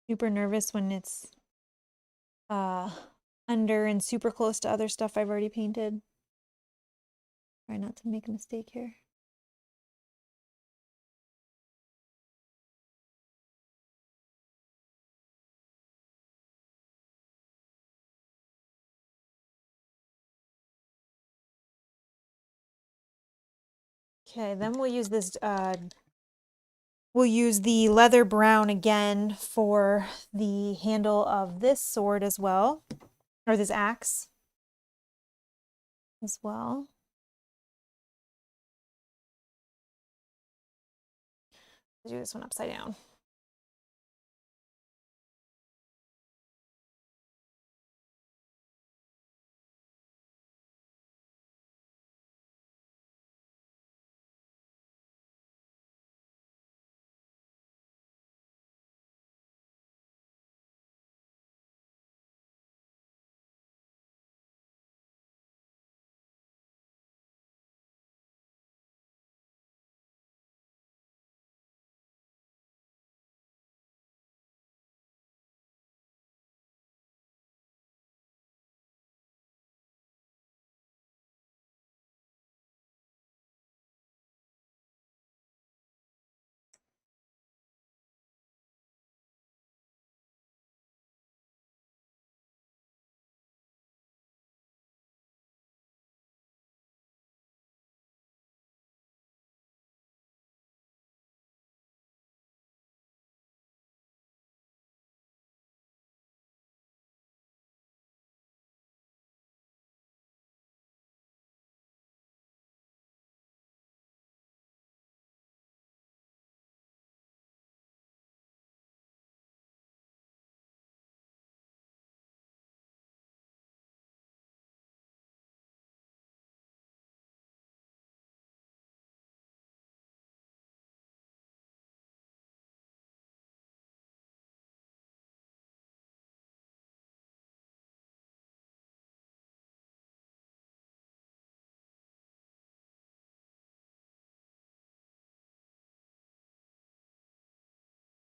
Super nervous when it's under and super close to other stuff I've already painted. Try not to make a mistake here. Okay, then we'll use this, we'll use the leather brown again for the handle of this sword as well, or this axe as well. Let's do this one upside down.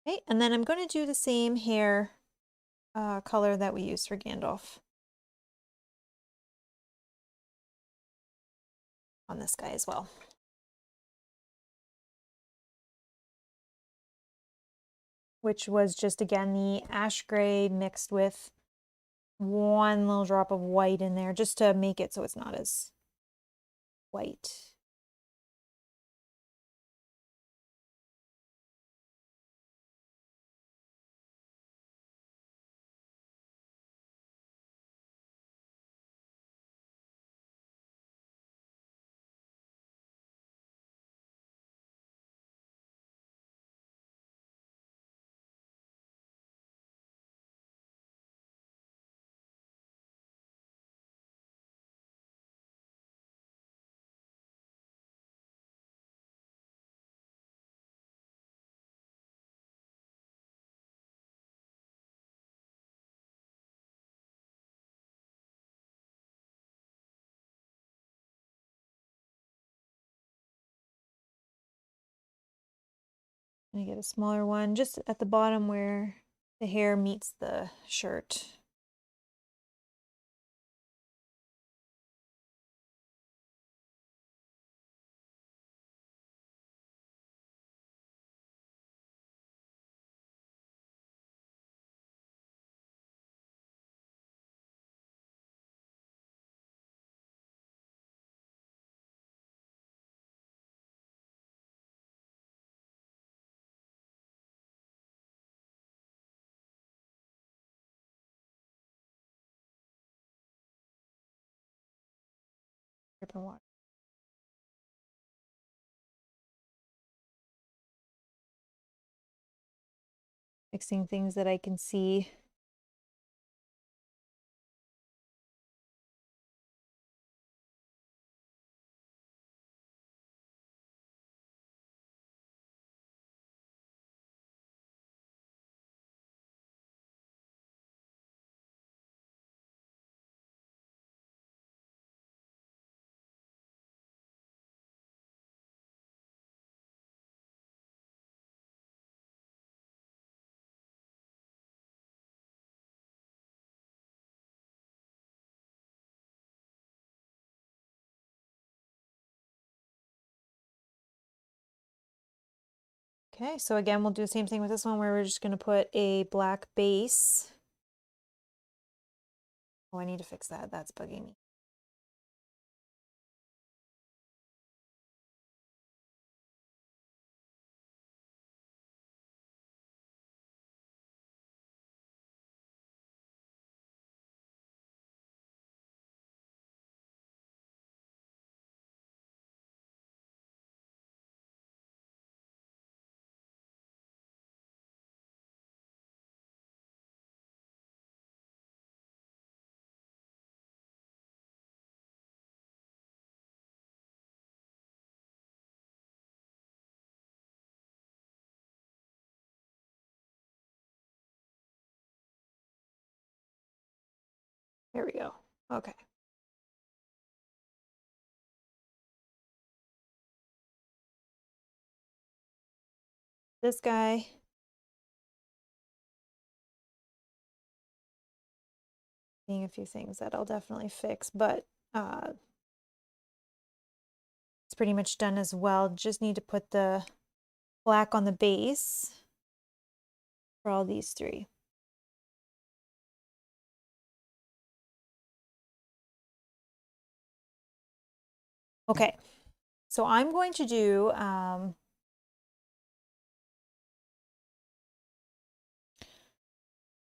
Okay, and then I'm going to do the same hair color that we used for Gandalf on this guy as well. Which was just, again, the ash gray mixed with one little drop of white in there just to make it so it's not as white. I'm gonna get a smaller one just at the bottom where the hair meets the shirt. Dripping water. Mixing things that I can see. Okay, so again, we'll do the same thing with this one where we're just going to put a black base. Oh, I need to fix that. That's bugging me. There we go. Okay. This guy. Seeing a few things that I'll definitely fix, but it's pretty much done as well. Just need to put the black on the base for all these three. Okay, so I'm going to do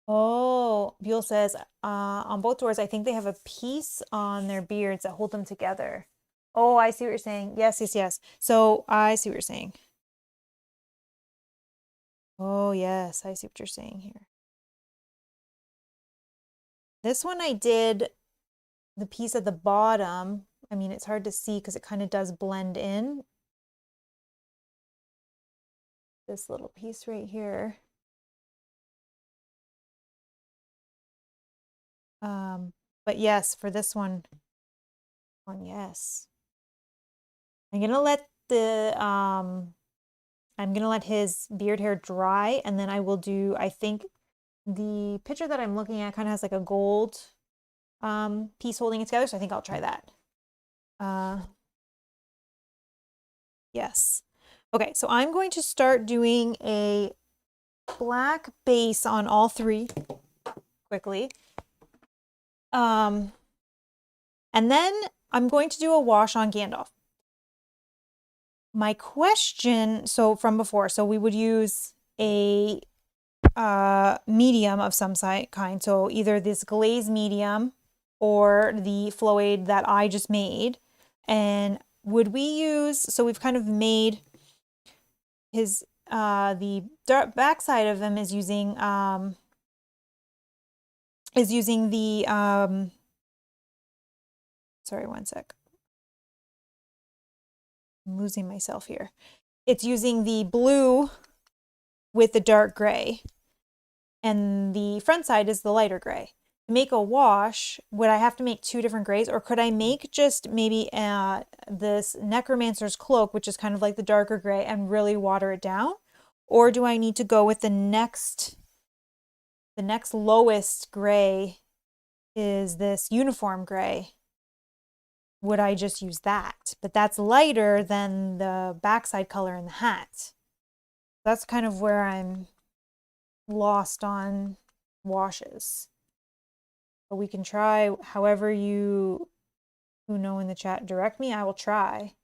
oh, Buell says on both doors, I think they have a piece on their beards that hold them together. Oh, I see what you're saying. Yes, yes, yes. So I see what you're saying. Oh, yes, I see what you're saying here. This one I did the piece at the bottom. I mean, it's hard to see because it kind of does blend in. This little piece right here. But yes, for this one, yes. I'm gonna let the I'm gonna let his beard hair dry, and then I will do, I think the picture that I'm looking at kind of has like a gold piece holding it together, so I think I'll try that. Yes. Okay, so I'm going to start doing a black base on all three quickly. And then I'm going to do a wash on Gandalf. My question, so from before, so we would use a medium of some kind. So either this glaze medium or the flow aid that I just made. And would we use, so we've kind of made his, the backside of him is using the, sorry, one sec. I'm losing myself here. It's using the blue with the dark gray, and the front side is the lighter gray. To make a wash, would I have to make two different grays, or could I make just maybe this Necromancer's Cloak, which is kind of like the darker gray, and really water it down? Or do I need to go with the next lowest gray is this Uniform Gray? Would I just use that? But that's lighter than the backside color in the hat. That's kind of where I'm lost on washes. But we can try however you who know in the chat direct me. I will try.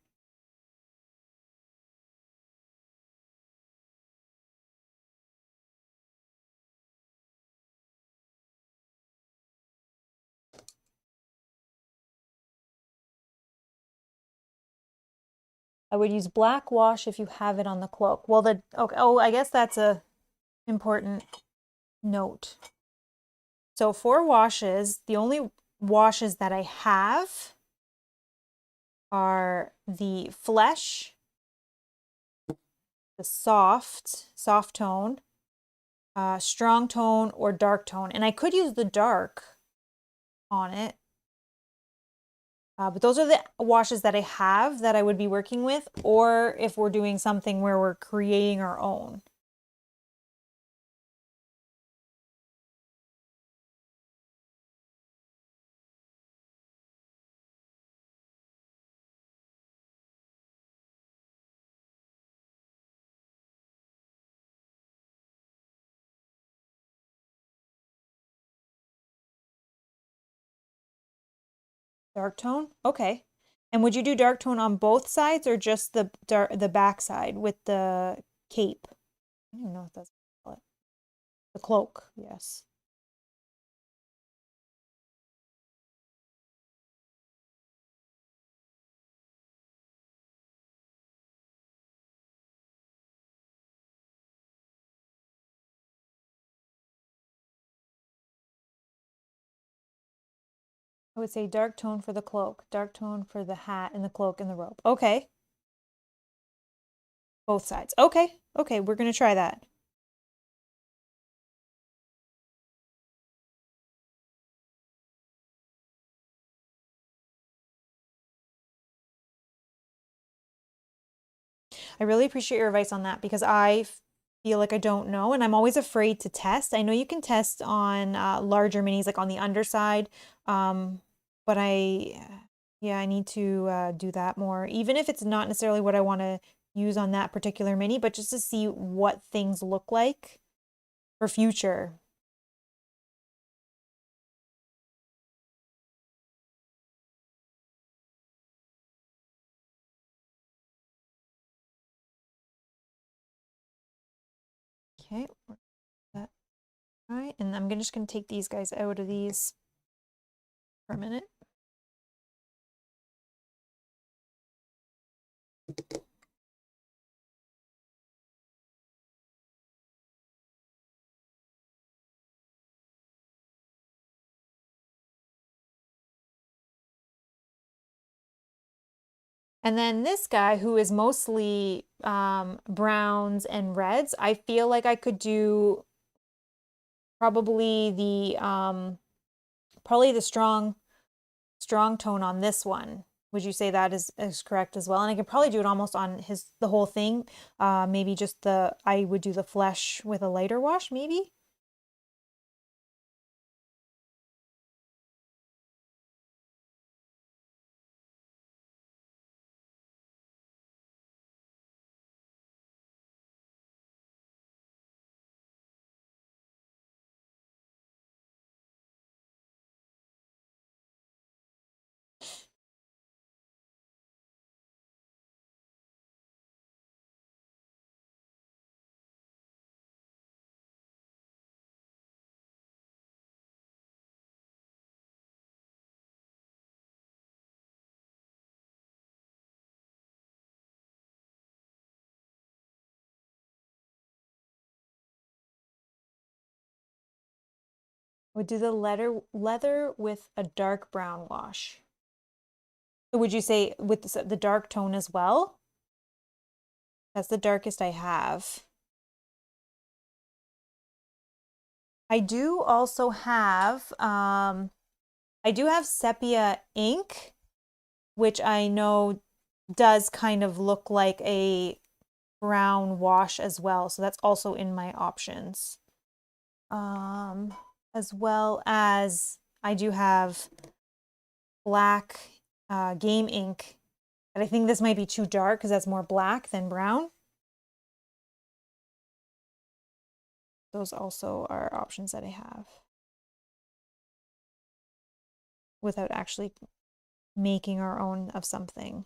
I would use black wash if you have it on the cloak. Well, okay, oh, I guess that's a important note. So for washes, the only washes that I have are the Flesh, the soft tone, strong tone, or dark tone. And I could use the dark on it. But those are the washes that I have that I would be working with, or if we're doing something where we're creating our own. Dark tone? Okay. And would you do dark tone on both sides or just the back side with the cape? I don't even know what that's called. The cloak, yes. I would say dark tone for the cloak, dark tone for the hat and the cloak and the robe. Okay. Both sides. Okay. Okay, we're gonna try that. I really appreciate your advice on that because I feel like I don't know and I'm always afraid to test. I know you can test on larger minis, like on the underside, but yeah, I need to do that more, even if it's not necessarily what I want to use on that particular mini, but just to see what things look like for future. Okay, that right, and I'm just gonna take these guys out of these for a minute. And then this guy who is mostly browns and reds, I feel like I could do probably the strong tone on this one. Would you say that is correct as well? And I could probably do it almost on the whole thing. Maybe just I would do the flesh with a lighter wash, maybe. Would do the leather with a dark brown wash. So would you say with the dark tone as well? That's the darkest I have. I do also have I do have sepia ink, which I know does kind of look like a brown wash as well. So that's also in my options. As well as I do have black game ink. And I think this might be too dark because that's more black than brown. Those also are options that I have without actually making our own of something.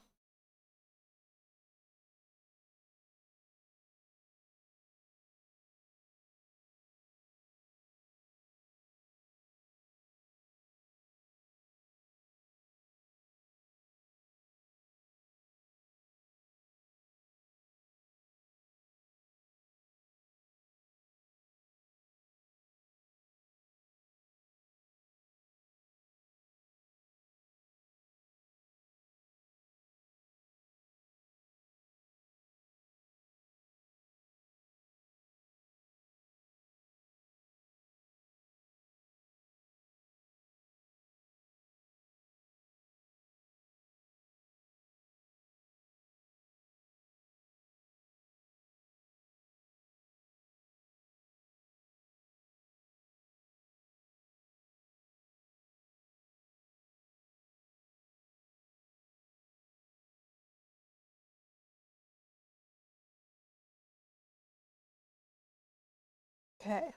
Okay.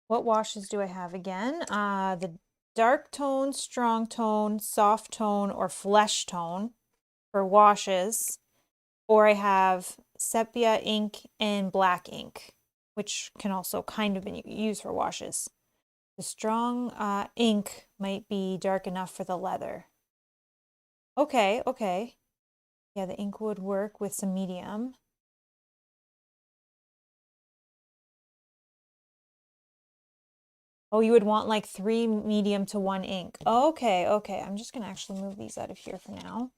What washes do I have again? The dark tone, strong tone, soft tone, or flesh tone for washes. Or I have sepia ink and black ink, which can also kind of be used for washes. The strong ink might be dark enough for the leather. Okay, okay. Yeah, the ink would work with some medium. Oh, you would want like 3 medium to 1 ink. Okay, okay. I'm just gonna actually move these out of here for now.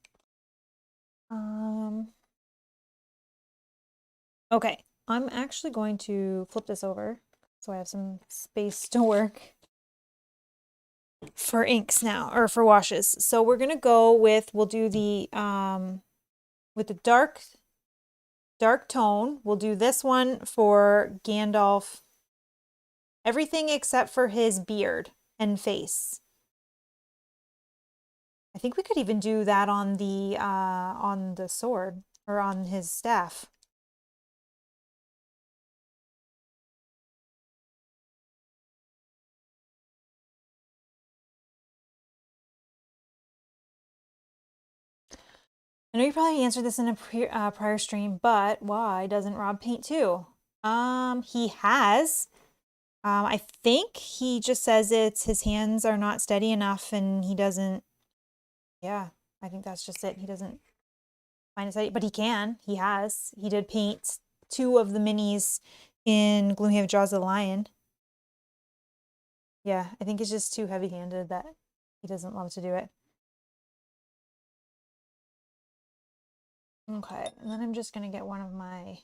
Okay, I'm actually going to flip this over so I have some space to work for inks now, or for washes. So we're gonna go with, we'll do the with the dark tone. We'll do this one for Gandalf. Everything except for his beard and face. I think we could even do that on the sword or on his staff. I know you probably answered this in a prior stream, but why doesn't Rob paint too? He has. I think he just says it's his hands are not steady enough and he doesn't, yeah, I think that's just it. He doesn't find it steady, but he can. He has. He did paint 2 of the minis in Gloomhaven Jaws of the Lion. Yeah, I think it's just too heavy-handed that he doesn't love to do it. Okay, and then I'm just gonna get one of my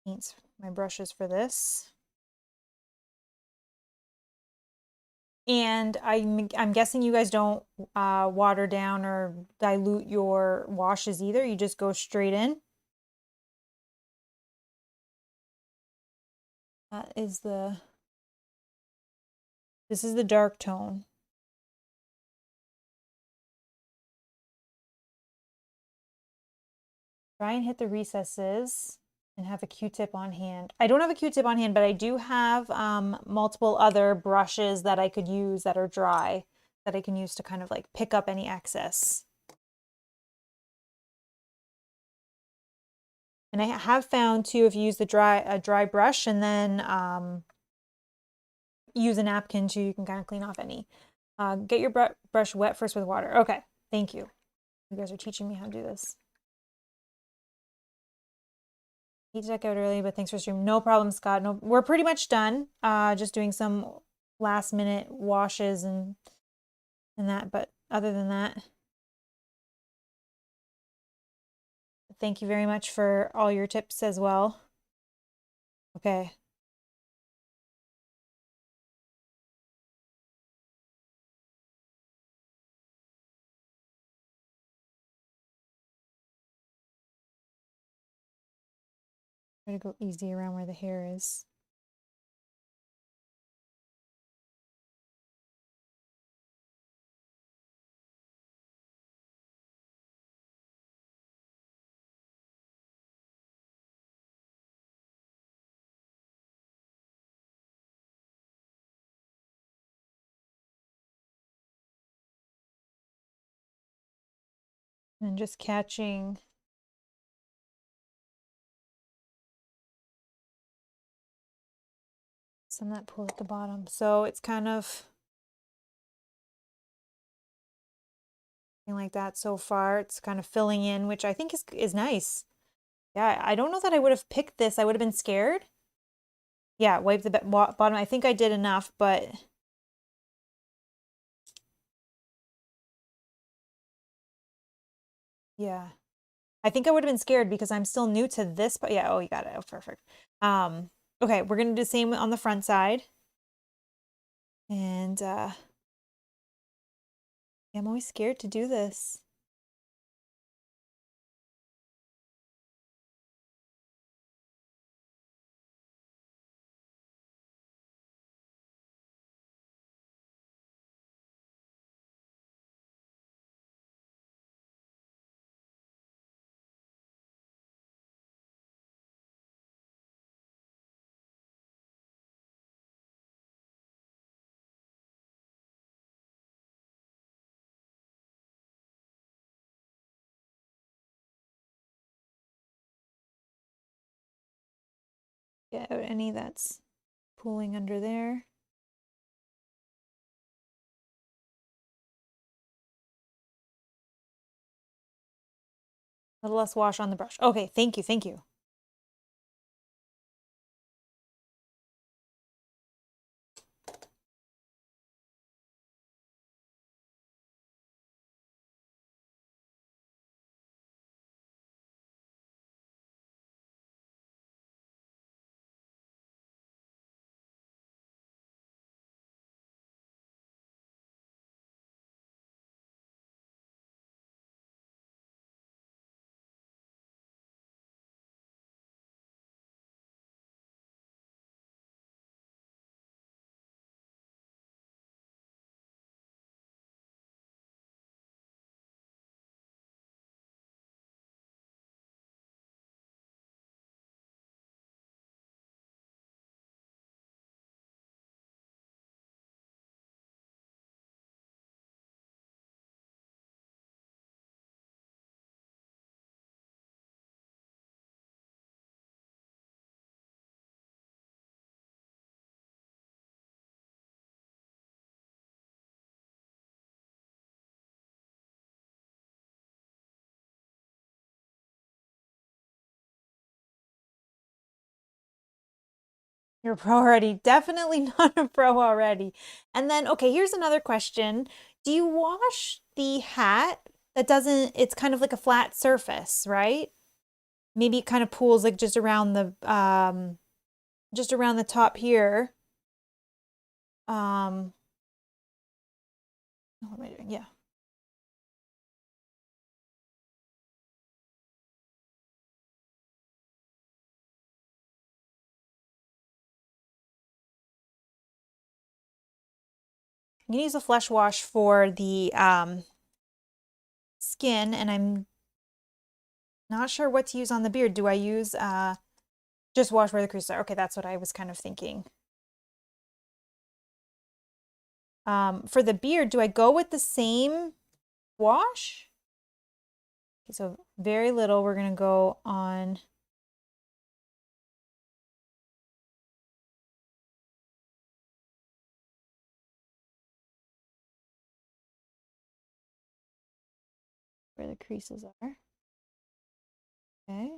paints, my brushes for this. And I'm guessing you guys don't water down or dilute your washes either. You just go straight in. That is this is the dark tone. Try and hit the recesses and have a Q-tip on hand. I don't have a Q-tip on hand, but I do have multiple other brushes that I could use that are dry that I can use to kind of like pick up any excess. And I have found too, if you use a dry brush and then use a napkin too, you can kind of clean off any. Get your brush wet first with water. Okay, thank you. You guys are teaching me how to do this. Need to check out early, but thanks for streaming. No problem, Scott. No, we're pretty much done. Just doing some last minute washes and that, but other than that, thank you very much for all your tips as well. Okay. Try to go easy around where the hair is. And just catching some of that pool at the bottom. So it's kind of like that so far. It's kind of filling in, which I think is nice. Yeah, I don't know that I would have picked this. I would have been scared. Yeah, wipe the bottom. I think I did enough, but yeah. I think I would have been scared because I'm still new to this, but yeah, oh, you got it. Oh, perfect. Okay, we're gonna do the same on the front side. And I'm always scared to do this. get out any that's pooling under there. A little less wash on the brush. Okay, thank you, thank you. You're a pro already. Definitely not a pro already. And then, okay, here's another question. Do you wash the hat that doesn't, it's kind of like a flat surface, right? Maybe it kind of pools like just around the top here. What am I doing? Yeah. I'm gonna use a flesh wash for the skin, and I'm not sure what to use on the beard. Do I use just wash where the creases are? Okay, that's what I was kind of thinking. For the beard, do I go with the same wash? Okay, so very little. We're gonna go on. Where the creases are. Okay.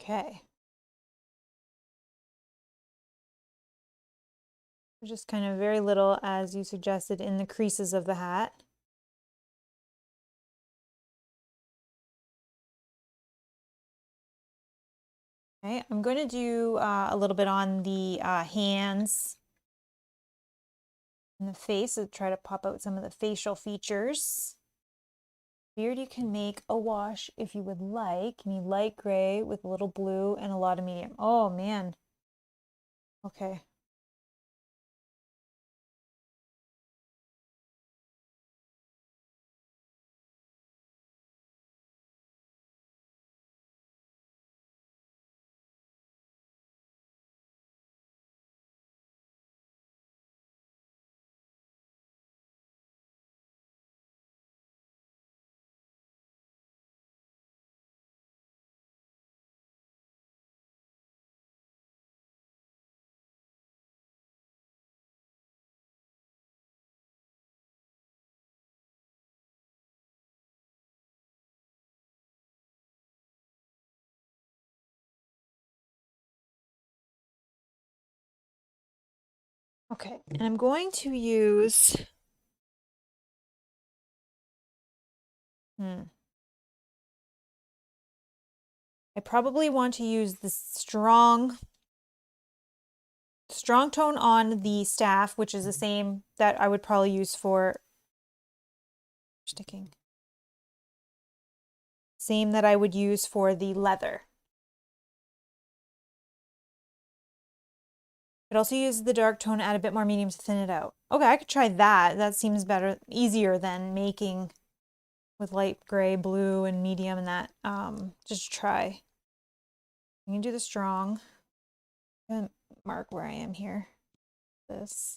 Okay. Just kind of very little, as you suggested, in the creases of the hat. Okay, I'm going to do a little bit on the hands and the face to try to pop out some of the facial features. Beard, you can make a wash if you would like. You need light gray with a little blue and a lot of medium. Oh man. Okay. Okay, and I'm going to use I probably want to use the strong tone on the staff, which is the same that I would probably use for sticking. Same that I would use for the leather. I'd also use the dark tone, add a bit more medium to thin it out. Okay, I could try that. That seems better, easier than making with light gray, blue, and medium and that. Just try. You can do the strong. I'm gonna mark where I am here. This.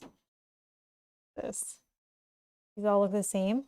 These all look the same.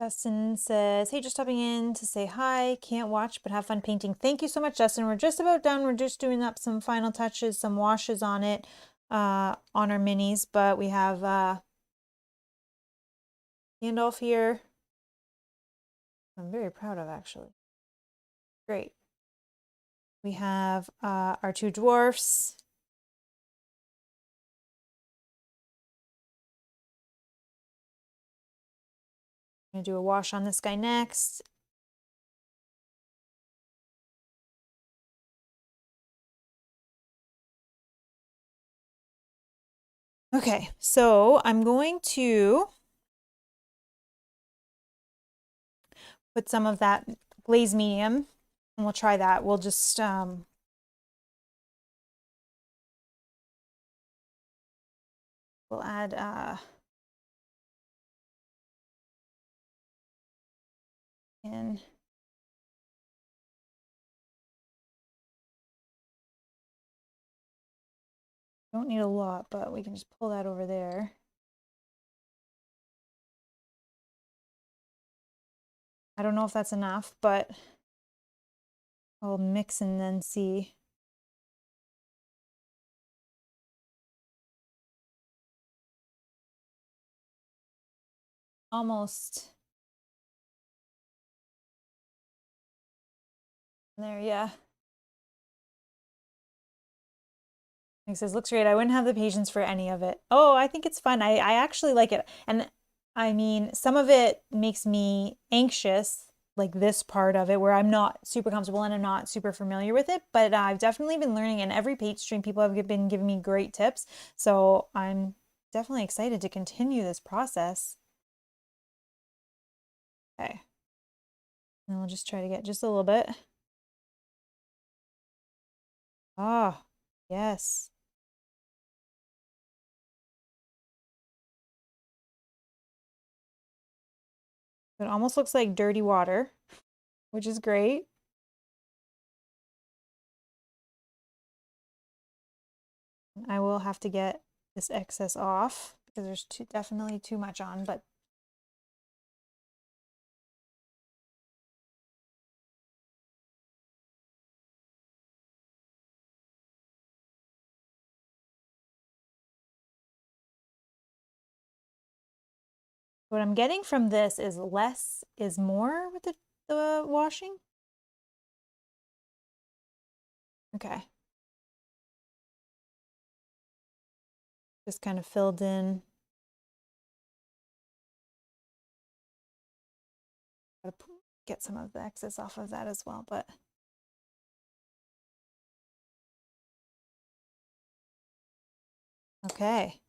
Justin says, hey, just stopping in to say hi. Can't watch, but have fun painting. Thank you so much, Justin. We're just about done. We're just doing up some final touches, some washes on it, on our minis, but we have Gandalf here. I'm very proud of, actually. Great. We have our two dwarfs. I'm gonna do a wash on this guy next. Okay, so I'm going to put some of that glaze medium and we'll try that. We'll just we'll add in don't need a lot, but we can just pull that over there. I don't know if that's enough, but I'll mix and then see. Almost there, yeah. He says, looks great. I wouldn't have the patience for any of it. Oh, I think it's fun. I actually like it. And I mean, some of it makes me anxious, like this part of it, where I'm not super comfortable and I'm not super familiar with it. But I've definitely been learning, and every paint stream, people have been giving me great tips. So I'm definitely excited to continue this process. Okay. And we'll just try to get just a little bit. Ah, yes. It almost looks like dirty water, which is great. I will have to get this excess off because there's definitely too much on, but what I'm getting from this is less is more with the washing. Okay. Just kind of filled in. Gotta get some of the excess off of that as well, but okay.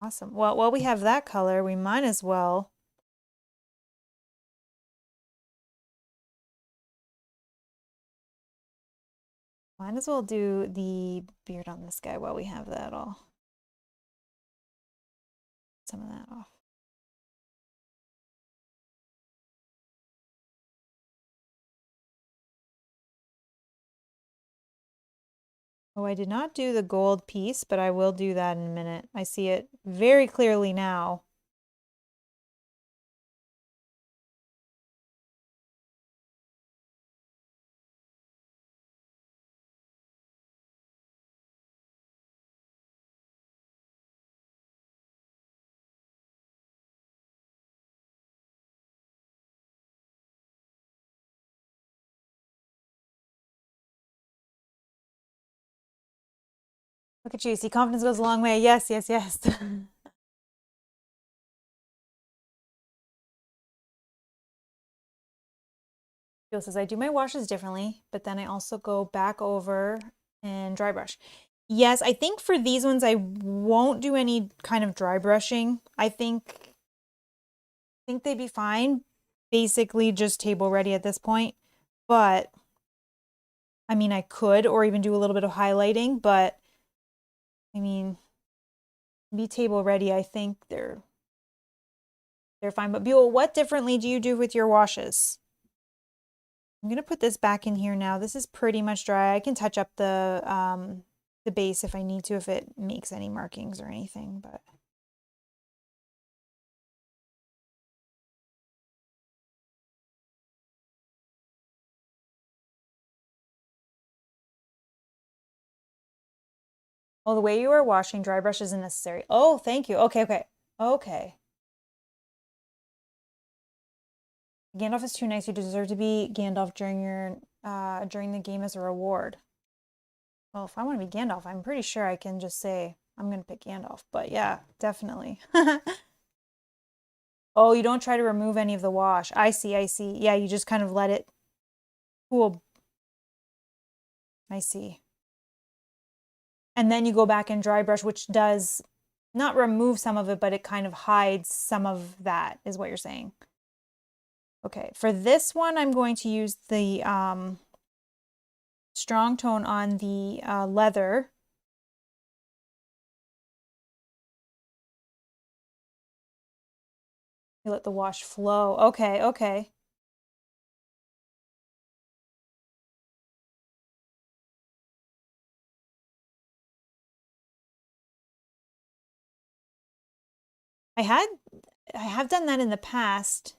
Awesome. Well, while we have that color, we might as well Might as well do the beard on this guy while we have that all. Some of that off. Oh, I did not do the gold piece, but I will do that in a minute. I see it very clearly now. Look at you. See, confidence goes a long way. Yes, yes, yes. Jill says, I do my washes differently, but then I also go back over and dry brush. Yes, I think for these ones, I won't do any kind of dry brushing. I think they'd be fine. Basically just table ready at this point. But I mean, I could, or even do a little bit of highlighting, but I mean, be table ready. I think they're fine. But Buell, what differently do you do with your washes? I'm gonna put this back in here now. This is pretty much dry. I can touch up the base if I need to, if it makes any markings or anything, but. Oh, the way you are washing, dry brush isn't necessary. Oh, thank you. Okay, okay. Okay. Gandalf is too nice. You deserve to be Gandalf during your during the game as a reward. Well, if I want to be Gandalf, I'm pretty sure I can just say I'm gonna pick Gandalf. But yeah, definitely. Oh, you don't try to remove any of the wash. I see, I see. Yeah, you just kind of let it cool. I see. And then you go back and dry brush, which does not remove some of it, but it kind of hides some of that, is what you're saying. Okay, for this one, I'm going to use the strong tone on the leather. You let the wash flow. Okay, okay. I have done that in the past.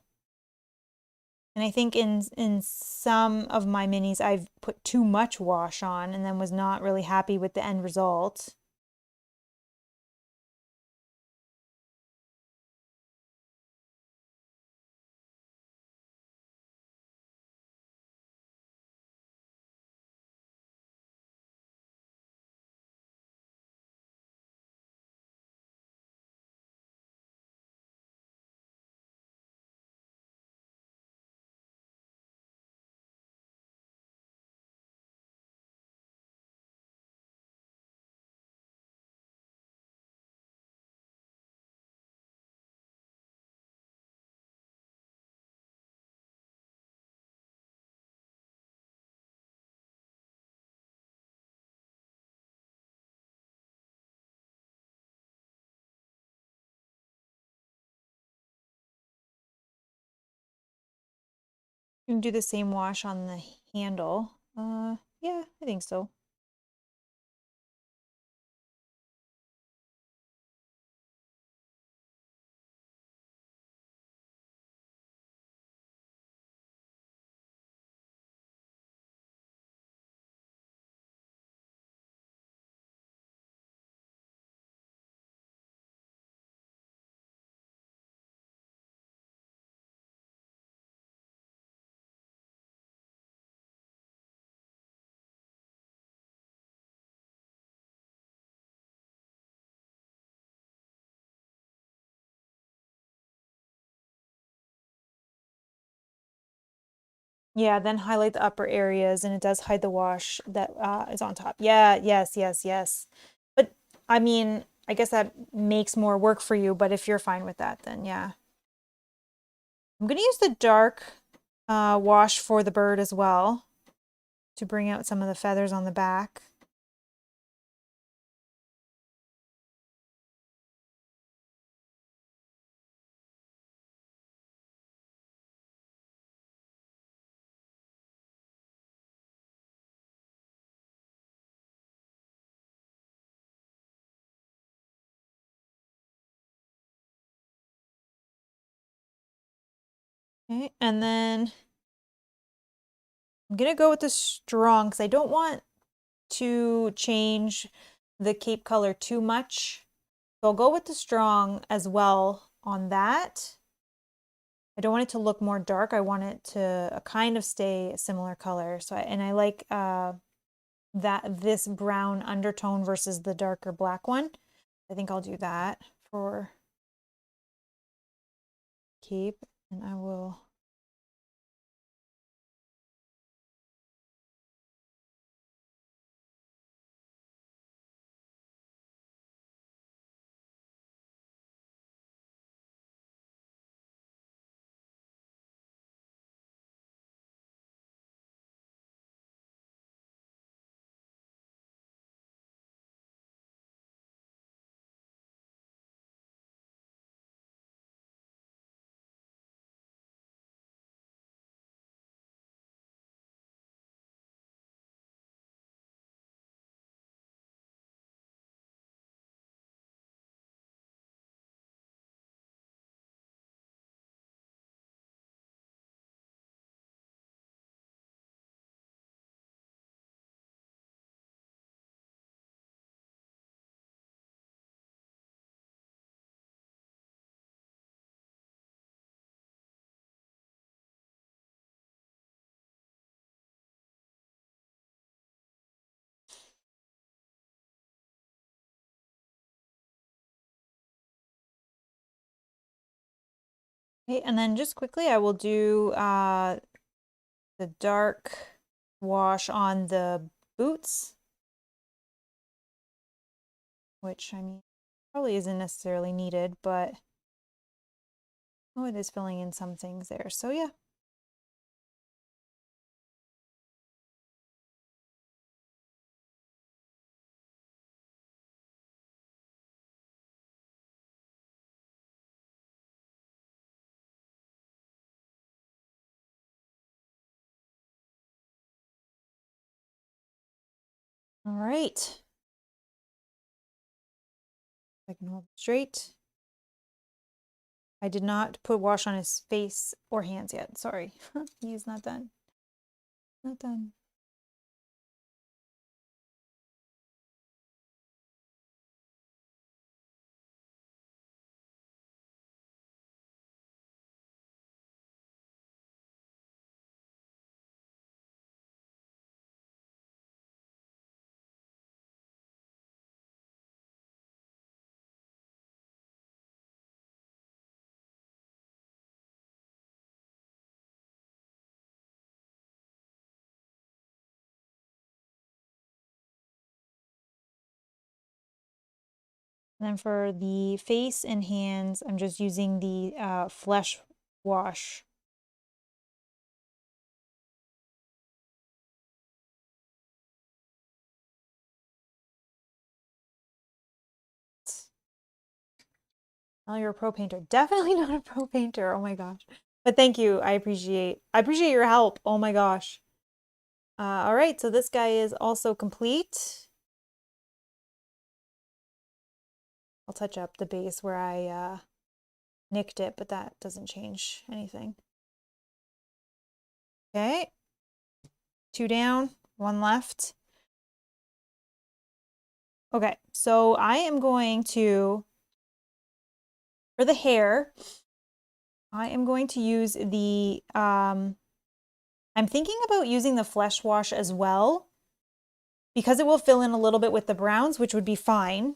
And I think in some of my minis, I've put too much wash on and then was not really happy with the end result. You can do the same wash on the handle. Yeah, I think so. Yeah, then highlight the upper areas and it does hide the wash that is on top. Yeah, yes, yes, yes. But I mean, I guess that makes more work for you, but if you're fine with that, then yeah. I'm gonna use the dark wash for the bird as well. to bring out some of the feathers on the back. Okay, and then I'm gonna go with the strong because I don't want to change the cape color too much. So I'll go with the strong as well on that. I don't want it to look more dark. I want it to kind of stay a similar color. So I like this brown undertone versus the darker black one. I think I'll do that for cape, and I will. Okay, and then just quickly, I will do the dark wash on the boots, which I mean probably isn't necessarily needed, but oh, it is filling in some things there. So yeah. All right. I can hold it straight. I did not put wash on his face or hands yet. Sorry. He's not done. Not done. And then for the face and hands, I'm just using the flesh wash. Oh, you're a pro painter. Definitely not a pro painter. Oh my gosh. But thank you. I appreciate your help. Oh my gosh. All right, so this guy is also complete. I'll touch up the base where I nicked it, but that doesn't change anything. Okay. 2 down, 1 left. Okay, so I am going to, for the hair, I am going to use the, I'm thinking about using the flesh wash as well, because it will fill in a little bit with the browns, which would be fine.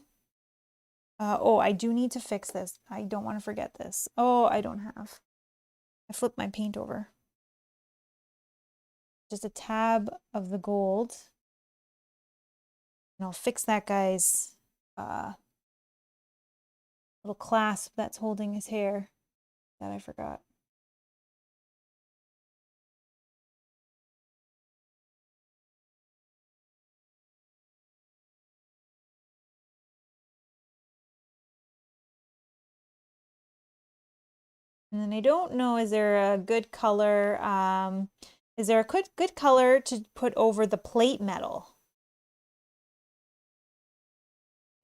Oh, I do need to fix this. I don't want to forget this. Oh, I don't have. I flipped my paint over. Just a tab of the gold. And I'll fix that guy's little clasp that's holding his hair that I forgot. And then I don't know, is there a good color, is there a good color to put over the plate metal?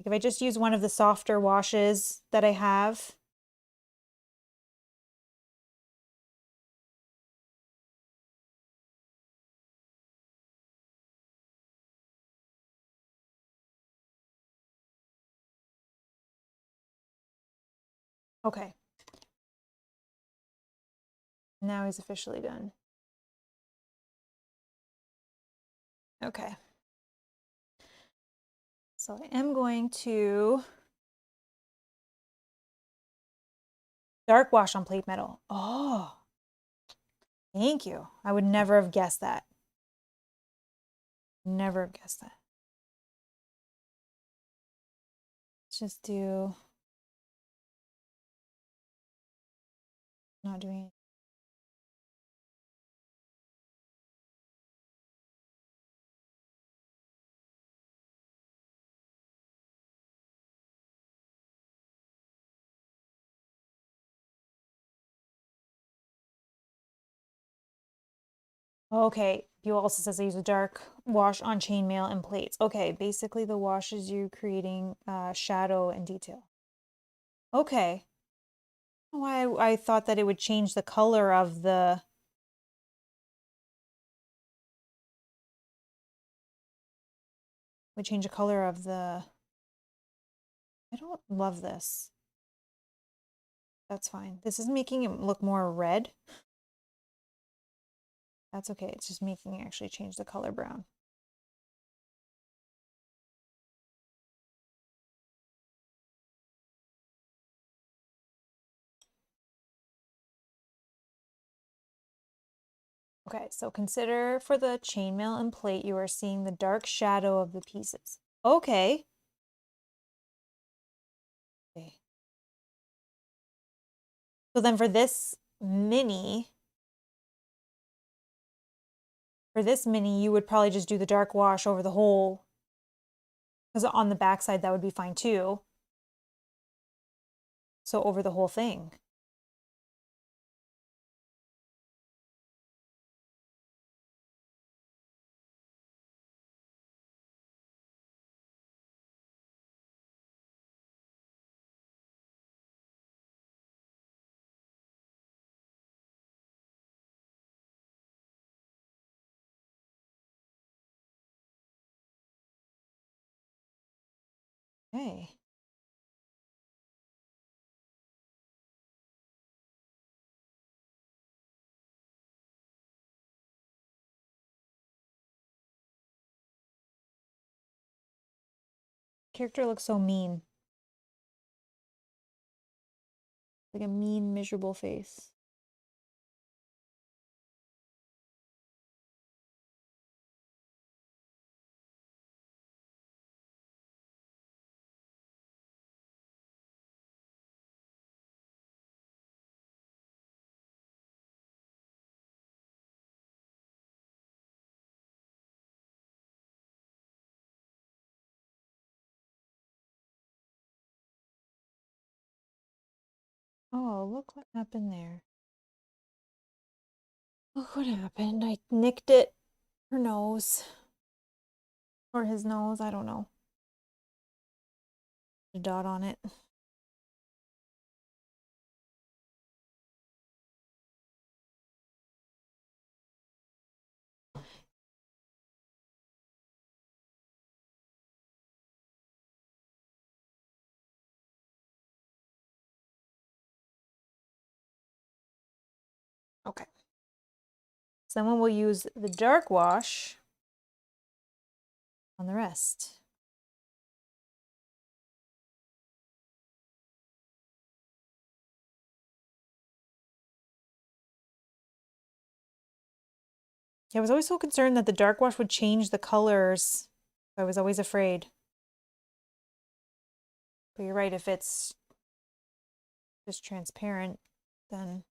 Like if I just use one of the softer washes that I have. Okay. Now he's officially done. Okay. So I am going to dark wash on plate metal. Oh, thank you. I would never have guessed that. Never have guessed that. Let's just do, not doing it. Okay, you also says I use a dark wash on chainmail and plates. Okay, basically the wash is you creating shadow and detail. Okay. Why I thought that it would change the color of the would change the color of the I don't love this. That's fine. This is making it look more red. That's okay. It's just making it actually change the color brown. Okay, so consider for the chainmail and plate, you are seeing the dark shadow of the pieces. Okay. Okay. So then for this mini, you would probably just do the dark wash over the whole, because on the back side that would be fine too. So over the whole thing. Okay. Character looks so mean. Like a mean, miserable face. Oh, look what happened there. Look what happened. I nicked it. Her nose. Or his nose, I don't know. A dot on it. Okay. So then we'll use the dark wash on the rest. Yeah, I was always so concerned that the dark wash would change the colors. I was always afraid. But you're right, if it's just transparent, then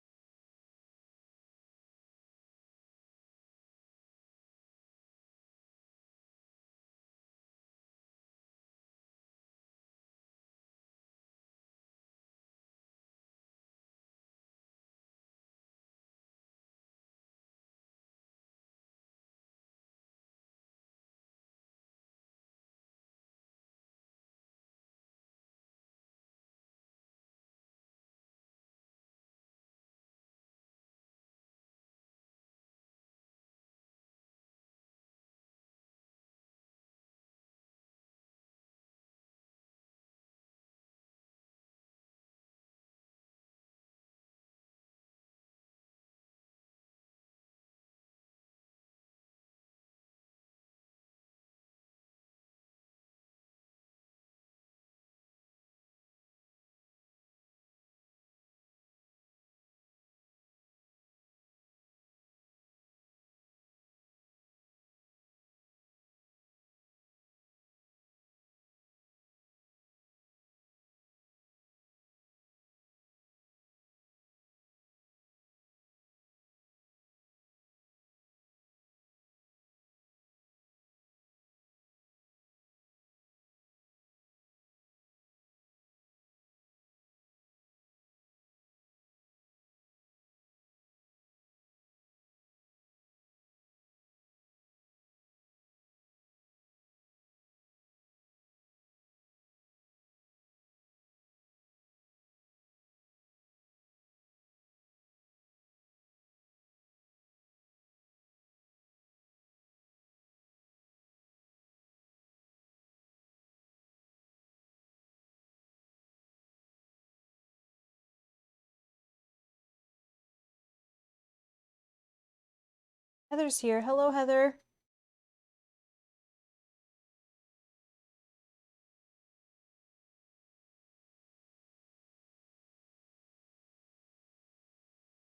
Heather's here. Hello, Heather.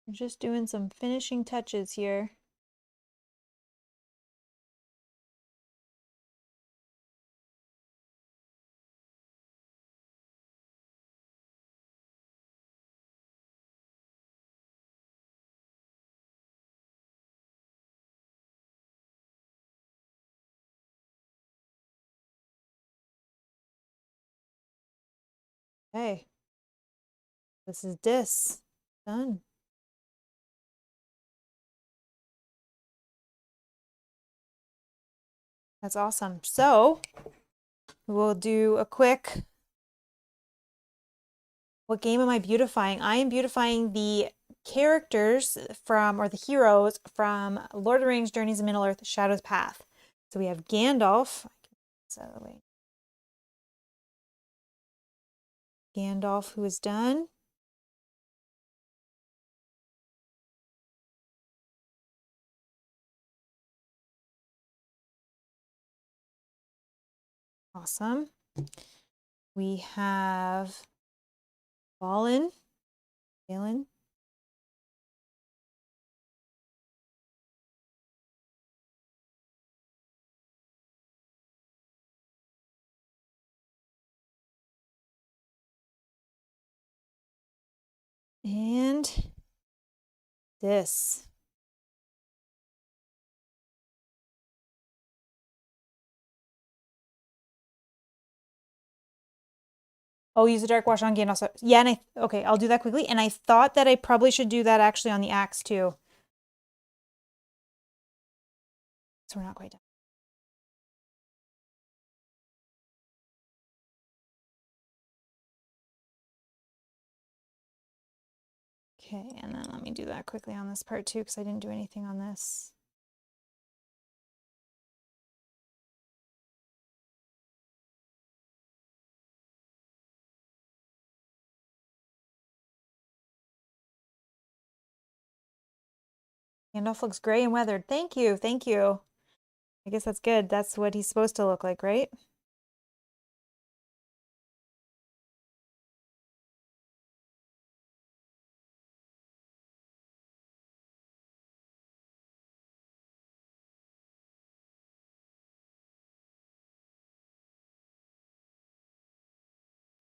I'm just doing some finishing touches here. Okay, this is this. Done. That's awesome. So we'll do a quick, what game am I beautifying? I am beautifying the characters from, or the heroes from Lord of the Rings, Journeys of Middle-earth, Shadow's Path. So we have Gandalf. Gandalf, who is done. Awesome. We have Balin. Balin. And this. Oh, use a dark wash on Gandalf. Yeah, and okay, I'll do that quickly. And I thought that I probably should do that actually on the axe too. So we're not quite done. Okay, and then let me do that quickly on this part too, because I didn't do anything on this. Gandalf looks gray and weathered. Thank you, thank you. I guess that's good. That's what he's supposed to look like, right?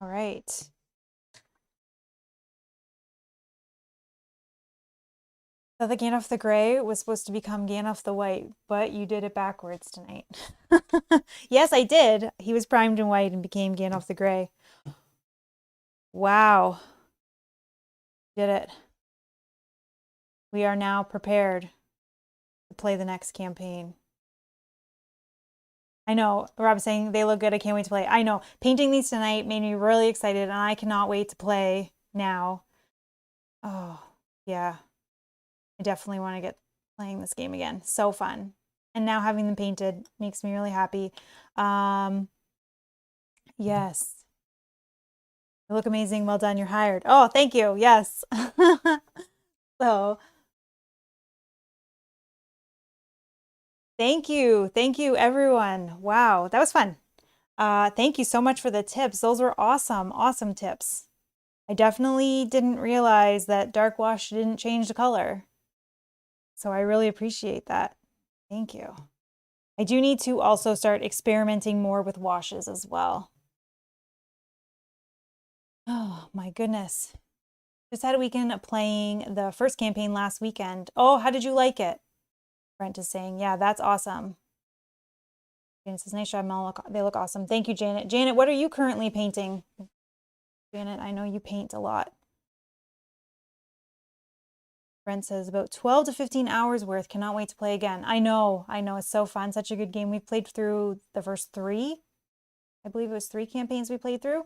All right. So the Gandalf the Gray was supposed to become Gandalf the White, but you did it backwards tonight. Yes, I did. He was primed in white and became Gandalf the Gray. Wow. Did it. We are now prepared to play the next campaign. I know, Rob's saying they look good. I can't wait to play. I know. Painting these tonight made me really excited, and I cannot wait to play now. Oh, yeah. I definitely want to get playing this game again. So fun. And now having them painted makes me really happy. Yes. You look amazing. Well done. You're hired. Oh, thank you. Yes. So, thank you. Thank you, everyone. Wow, that was fun. Thank you so much for the tips. Those were awesome, awesome tips. I definitely didn't realize that dark wash didn't change the color. So I really appreciate that. Thank you. I do need to also start experimenting more with washes as well. Oh my goodness. Just had a weekend of playing the first campaign last weekend. Oh, how did you like it? Brent is saying, yeah, that's awesome. Janet says, nice job, Mel. They look awesome. Thank you, Janet. Janet, what are you currently painting? Janet, I know you paint a lot. Brent says, about 12 to 15 hours worth. Cannot wait to play again. I know. It's so fun. Such a good game. We played through the first 3. I believe it was 3 campaigns we played through.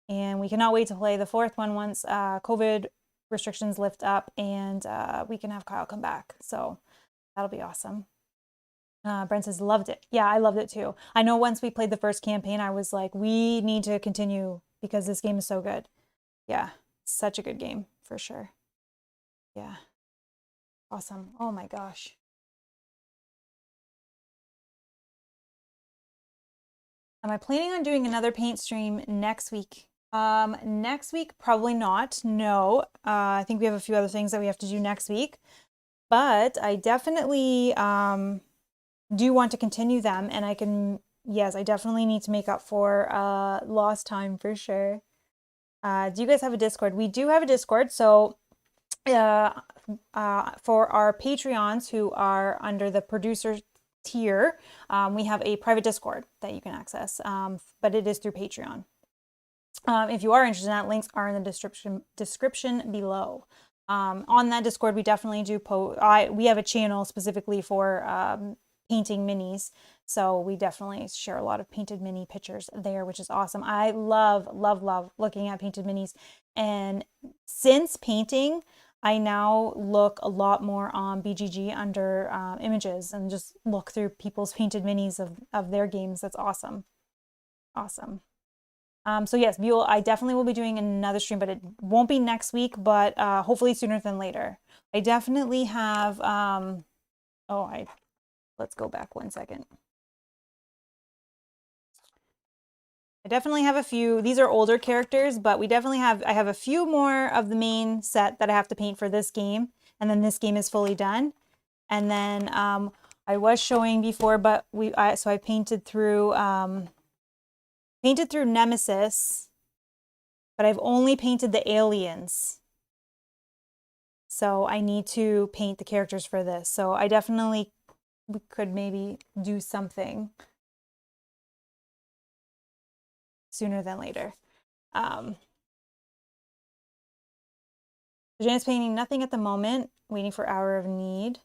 And we cannot wait to play the 4th one once COVID restrictions lift up and we can have Kyle come back. So that'll be awesome. Brent says, loved it. Yeah, I loved it too. I know once we played the first campaign, I was like, we need to continue because this game is so good. Yeah, such a good game for sure. Yeah. Awesome. Oh my gosh. Am I planning on doing another paint stream next week? Next week, probably not. No. I think we have a few other things that we have to do next week, but I definitely do want to continue them, and I can, yes, I definitely need to make up for lost time for sure. Do you guys have a Discord? We do have a Discord, so for our Patreons who are under the producer tier, we have a private Discord that you can access, but it is through Patreon. If you are interested in that, links are in the description below. On that Discord, we definitely do we have a channel specifically for painting minis, so we definitely share a lot of painted mini pictures there, which is awesome. I love looking at painted minis, and since painting, I now look a lot more on BGG under images and just look through people's painted minis of their games. That's awesome. Awesome. So yes, I definitely will be doing another stream, but it won't be next week, but hopefully sooner than later. I definitely have, let's go back one second. I definitely have a few, these are older characters, but I have a few more of the main set that I have to paint for this game, and then this game is fully done. And then I was showing before, but so I painted through Nemesis, but I've only painted the aliens. So I need to paint the characters for this. So I definitely could maybe do something sooner than later. Janice painting nothing at the moment, waiting for Hour of Need.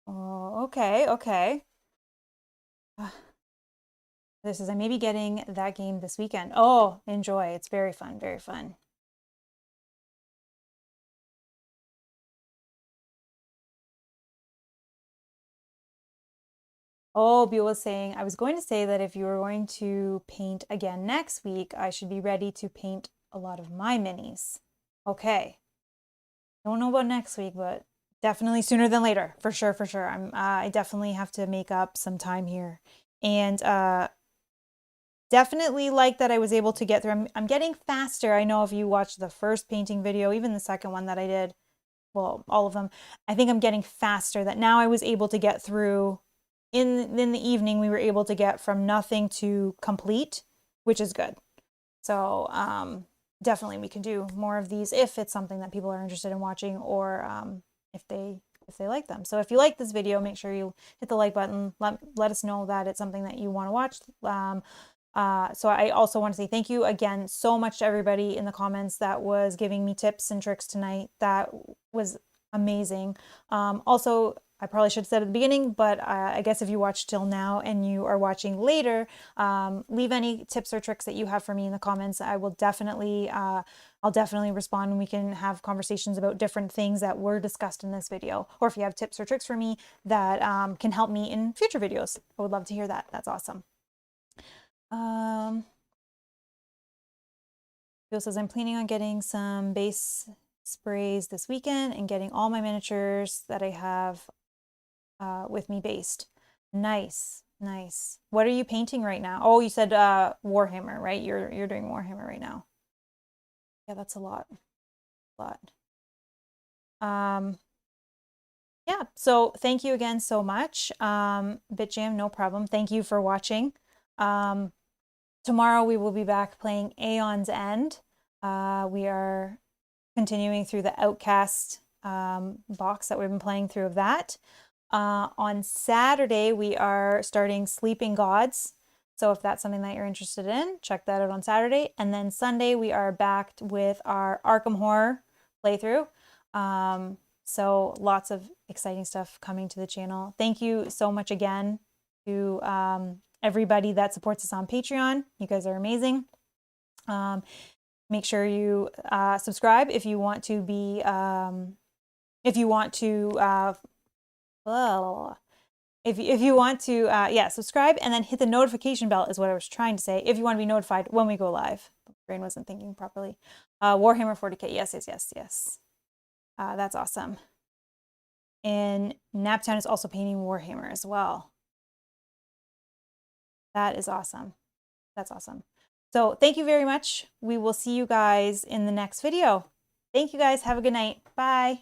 Oh, okay. This is, I may be getting that game this weekend. Oh, enjoy. It's very fun, very fun. Oh, Buell was saying, I was going to say that if you were going to paint again next week, I should be ready to paint a lot of my minis. Okay. Don't know about next week, but definitely sooner than later, for sure. I definitely have to make up some time here. And definitely like that I was able to get through. I'm getting faster. I know if you watched the first painting video, even the second one that I did, well, all of them, I think I'm getting faster that now I was able to get through in the evening. We were able to get from nothing to complete, which is good. So definitely we can do more of these if it's something that people are interested in watching, or if they like them. So if you like this video, make sure you hit the like button. Let us know that it's something that you want to watch. So I also want to say thank you again so much to everybody in the comments that was giving me tips and tricks tonight. That was amazing. Also, I probably should have said at the beginning, but I guess if you watched till now and you are watching later, leave any tips or tricks that you have for me in the comments. I will definitely, I'll definitely respond, and we can have conversations about different things that were discussed in this video. Or if you have tips or tricks for me that can help me in future videos, I would love to hear that. That's awesome. Bill says, I'm planning on getting some base sprays this weekend and getting all my miniatures that I have with me based. Nice. What are you painting right now? Oh, you said Warhammer, right? You're doing Warhammer right now. Yeah, that's a lot. Yeah, so thank you again so much. BitJam, no problem. Thank you for watching. Tomorrow we will be back playing Aeon's End. We are continuing through the Outcast box that we've been playing through of that. On Saturday, we are starting Sleeping Gods. So if that's something that you're interested in, check that out on Saturday. And then Sunday, we are back with our Arkham Horror playthrough. So lots of exciting stuff coming to the channel. Thank you so much again to everybody that supports us on Patreon. You guys are amazing. Make sure you subscribe if you want to be, subscribe, and then hit the notification bell is what I was trying to say if you want to be notified when we go live. The brain wasn't thinking properly. Warhammer 40K, yes. That's awesome. And Naptown is also painting Warhammer as well. That is awesome. That's awesome. So thank you very much. We will see you guys in the next video. Thank you guys. Have a good night. Bye.